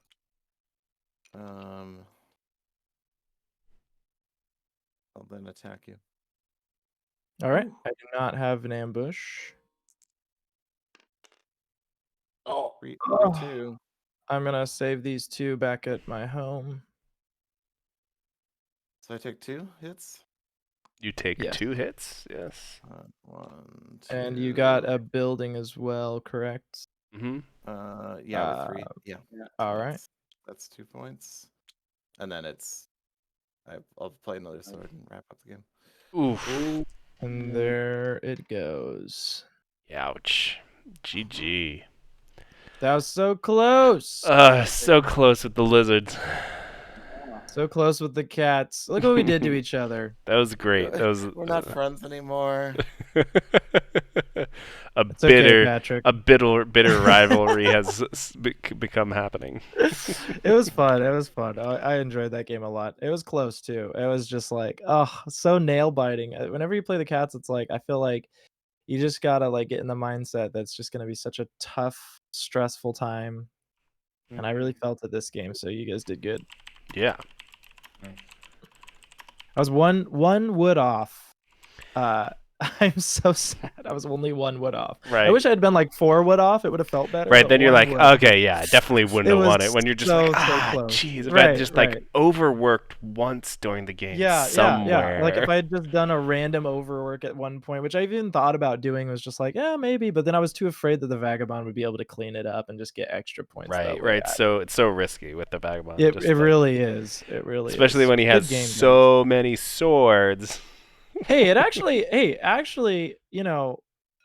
B: I'll then attack you.
C: All right. I do not have an ambush.
D: Oh,
B: 3-2.
C: I'm gonna save these 2 back at my home.
B: So I take 2 hits.
A: You take
C: Yes.
A: 2 hits. Yes.
B: 1, 2.
C: And you got a building as well, correct?
A: Mm-hmm.
B: Yeah, with 3. Yeah.
C: All right.
B: That's 2 points. And then I'll play another sword and wrap up the game.
A: Oof.
C: And there it goes.
A: Ouch. GG.
C: That was so close.
A: So close with the lizards.
C: So close with the cats. Look what we did to each other.
A: That was great. That was.
B: We're not friends anymore.
A: a
C: It's okay,
A: bitter,
C: Patrick.
A: bitter rivalry has become happening.
C: It was fun. It was fun. I enjoyed that game a lot. It was close too. It was just like, so nail biting. Whenever you play the cats, it's like I feel like you just gotta like get in the mindset that's just gonna be such a tough, stressful time. And I really felt it this game. So you guys did good.
A: Yeah.
C: I was one wood off. I'm so sad. I was only 1 wood off. I
A: Right.
C: wish I had been like 4 wood off. It would have felt better.
A: Right,
C: but
A: then you're
C: 1
A: like,
C: wood.
A: okay, yeah, I definitely wouldn't
C: It
A: have
C: was
A: won it. When you're just like,
C: so close.
A: jeez, if I
C: Right,
A: just
C: right.
A: like overworked once during the game
C: Yeah.
A: somewhere.
C: Like if I had just done a random overwork at one point, which I even thought about doing, was just like, yeah, maybe. But then I was too afraid that the vagabond would be able to clean it up and just get extra points that way.
A: Right. So it's so risky with the vagabond.
C: It
A: just
C: it
A: like,
C: really is. It really
A: especially
C: is.
A: when he
C: Good
A: has
C: game, guys.
A: so many swords.
C: Hey, actually,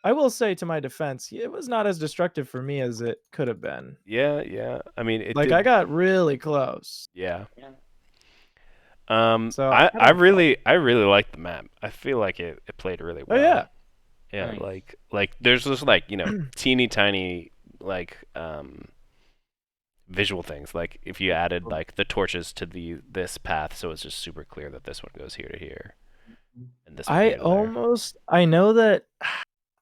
C: I will say to my defense, it was not as destructive for me as it could have been.
A: Yeah. I mean, it
C: Like
A: did.
C: I got really close.
A: Yeah.
D: Yeah.
C: So
A: I really like the map. I feel like it played really
C: Oh
A: well.
C: yeah.
A: Yeah,
D: Nice.
A: like there's just like, teeny tiny like visual things. Like if you added like the torches to this path, so it's just super clear that this one goes here to here and this one here to there.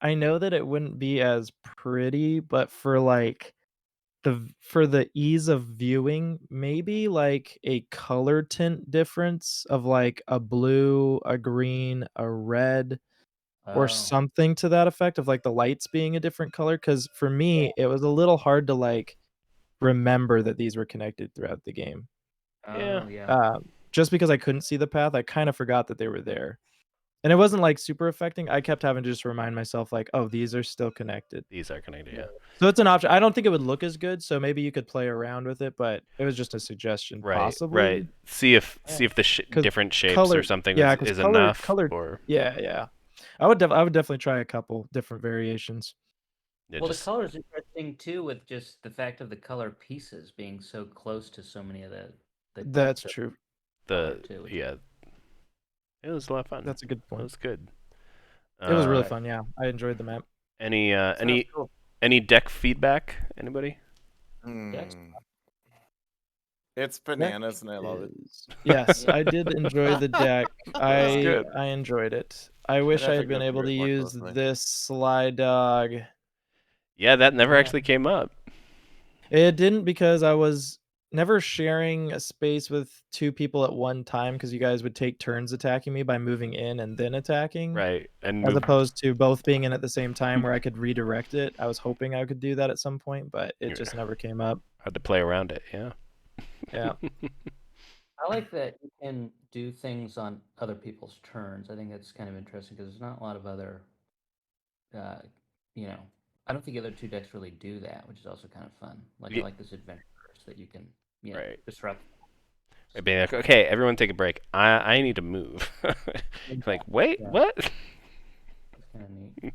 C: I know that it wouldn't be as pretty, but for like for the ease of viewing, maybe like a color tint difference of like a blue, a green, a red, or
D: Oh.
C: something to that effect of like the lights being a different color. Because for me, it was a little hard to like remember that these were connected throughout the game.
A: Yeah.
D: Oh yeah.
C: Just because I couldn't see the path, I kind of forgot that they were there. And it wasn't like super affecting. I kept having to just remind myself, like, oh, these are still connected.
A: These are connected, yeah.
C: So it's an option. I don't think it would look as good, so maybe you could play around with it, but it was just a suggestion,
A: Right.
C: possibly.
A: See if
D: Yeah.
A: the
C: 'Cause
A: different shapes
C: color,
A: or something
C: yeah, because
A: is enough
C: color,
A: or
C: yeah. I would definitely try a couple different variations.
A: it
D: Well,
A: just
D: the color is interesting too, with just the fact of the color pieces being so close to so many of the
C: That's
D: depths of
C: true.
D: color too.
A: yeah. It was a lot of fun.
C: That's a good
A: It
C: point.
A: was good.
C: It was really
A: Uh,
C: fun. Yeah, I enjoyed the map.
A: any
B: Cool.
A: any deck feedback? Anybody?
D: That's-
B: Hmm. It's bananas, and I love it.
C: Yes, I did enjoy the deck.
A: That's good.
C: I enjoyed it. I wish
B: have
C: I
B: to
C: had been
B: go
C: able
B: through
C: to
B: it more
C: use
B: closely.
C: this slide dog.
A: Yeah, that never
D: Yeah.
A: actually came up.
C: It didn't because I was never sharing a space with 2 people at one time because you guys would take turns attacking me by moving in and then attacking,
A: Right. And
C: as
A: moved
C: opposed to both being in at the same time where I could redirect it. I was hoping I could do that at some point, but it
A: Yeah.
C: just never came up.
A: had to play around it, yeah.
C: Yeah.
D: I like that you can do things on other people's turns. I think that's kind of interesting because there's not a lot of other, uh, you know, I don't think the other 2 decks really do that, which is also kind of fun. Like I
A: Ye-
D: like this adventure burst that you can,
A: Right.
D: disrupt.
A: It'd be like, okay, everyone take a break. I need to move. Like, wait,
D: Yeah.
A: what?
D: It's kind of neat.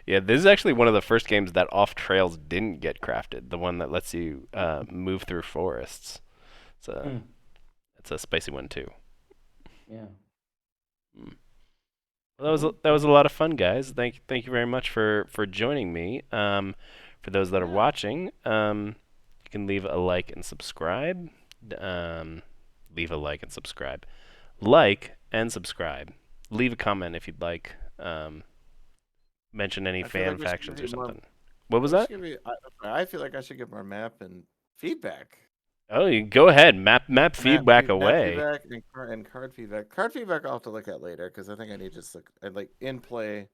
A: Yeah, this is actually one of the first games that off trails didn't get crafted. The one that lets you move through forests.
D: Hmm.
A: It's a spicy one too.
D: Yeah.
A: Well, that was a lot of fun, guys. Thank you very much for joining me. For those that are watching, you can leave a like and subscribe. Leave a like and subscribe. Like and subscribe. Leave a comment if you'd like. Mention any
B: I feel
A: fan
B: like we should
A: factions or
B: be more-
A: something. What was that?
B: I feel like I should get more map and feedback.
A: Oh, you go ahead. Map feedback away.
B: Map feedback and card feedback. Card feedback I'll have to look at later because I think I need to just look at like in play,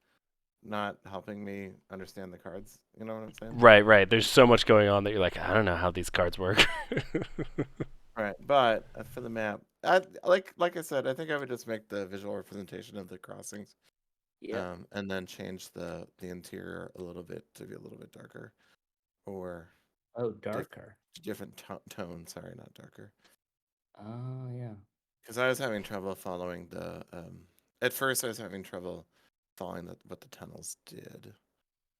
B: not helping me understand the cards. You know what I'm saying?
A: Right. There's so much going on that you're like, I don't know how these cards work.
B: Right. But for the map, like I said, I think I would just make the visual representation of the crossings.
D: Yeah.
B: And then change the interior a little bit to be a little bit darker, or
D: Oh, darker.
B: different tone. Sorry, not darker.
D: Oh, yeah.
B: Because I was having trouble following the. At first, I was having trouble following what the tunnels did.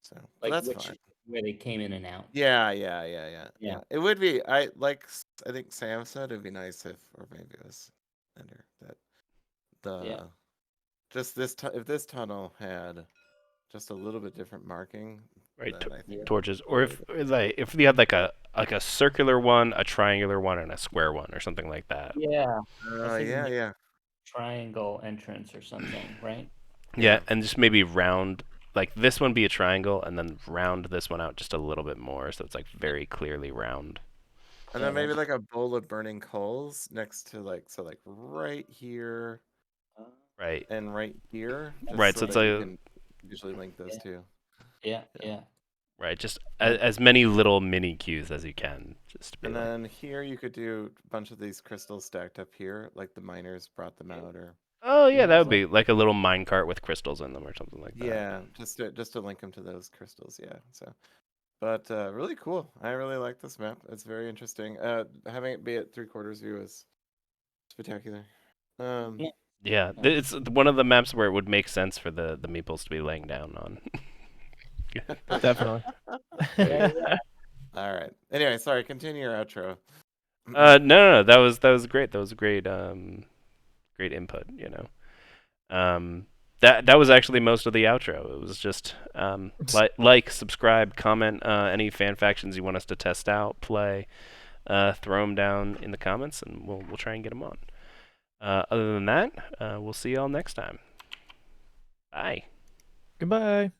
B: So but that's fine.
D: Where they came in and out.
B: Yeah.
D: Yeah.
B: It would be. I think Sam said it'd be nice if, or maybe it was Ender, that the just if this tunnel had just a little bit different marking.
A: Right,
B: then I think
A: torches, or if you had like a circular one, a triangular one, and a square one, or something like that.
D: Yeah.
B: yeah.
D: Triangle entrance or something, right?
A: Yeah, and just maybe round, like this one be a triangle, and then round this one out just a little bit more, so it's like very clearly round.
B: And then maybe like a bowl of burning coals next to like right here.
A: Right.
B: and right here, just
A: Right,
B: so
A: so it's
B: that you
A: like
B: can usually link those
D: Yeah.
B: two.
D: Yeah,
B: Yeah.
D: yeah.
A: right, just
B: And-
A: as many little mini queues as you can, just to be
B: And
A: like.
B: then here you could do a bunch of these crystals stacked up here, like the miners brought them out, or
A: Oh yeah, that
B: as
A: would
B: well.
A: be like a little minecart with crystals in them or something like that.
B: Yeah, just to link them to those crystals. Yeah. So, but really cool. I really like this map. It's very interesting. Having it be at 3/4 view is spectacular. Um,
D: Yeah.
A: Yeah,
D: Yeah.
A: it's one of the maps where it would make sense for the meeples to be laying down on.
C: Definitely.
B: All right. Anyway, sorry. Continue your outro.
A: No, that was great. That was a great input. That was actually most of the outro. It was just like, subscribe, comment any fan factions you want us to test out, play, throw them down in the comments, and we'll try and get them on. Other than that, we'll see y'all next time. Bye.
C: Goodbye.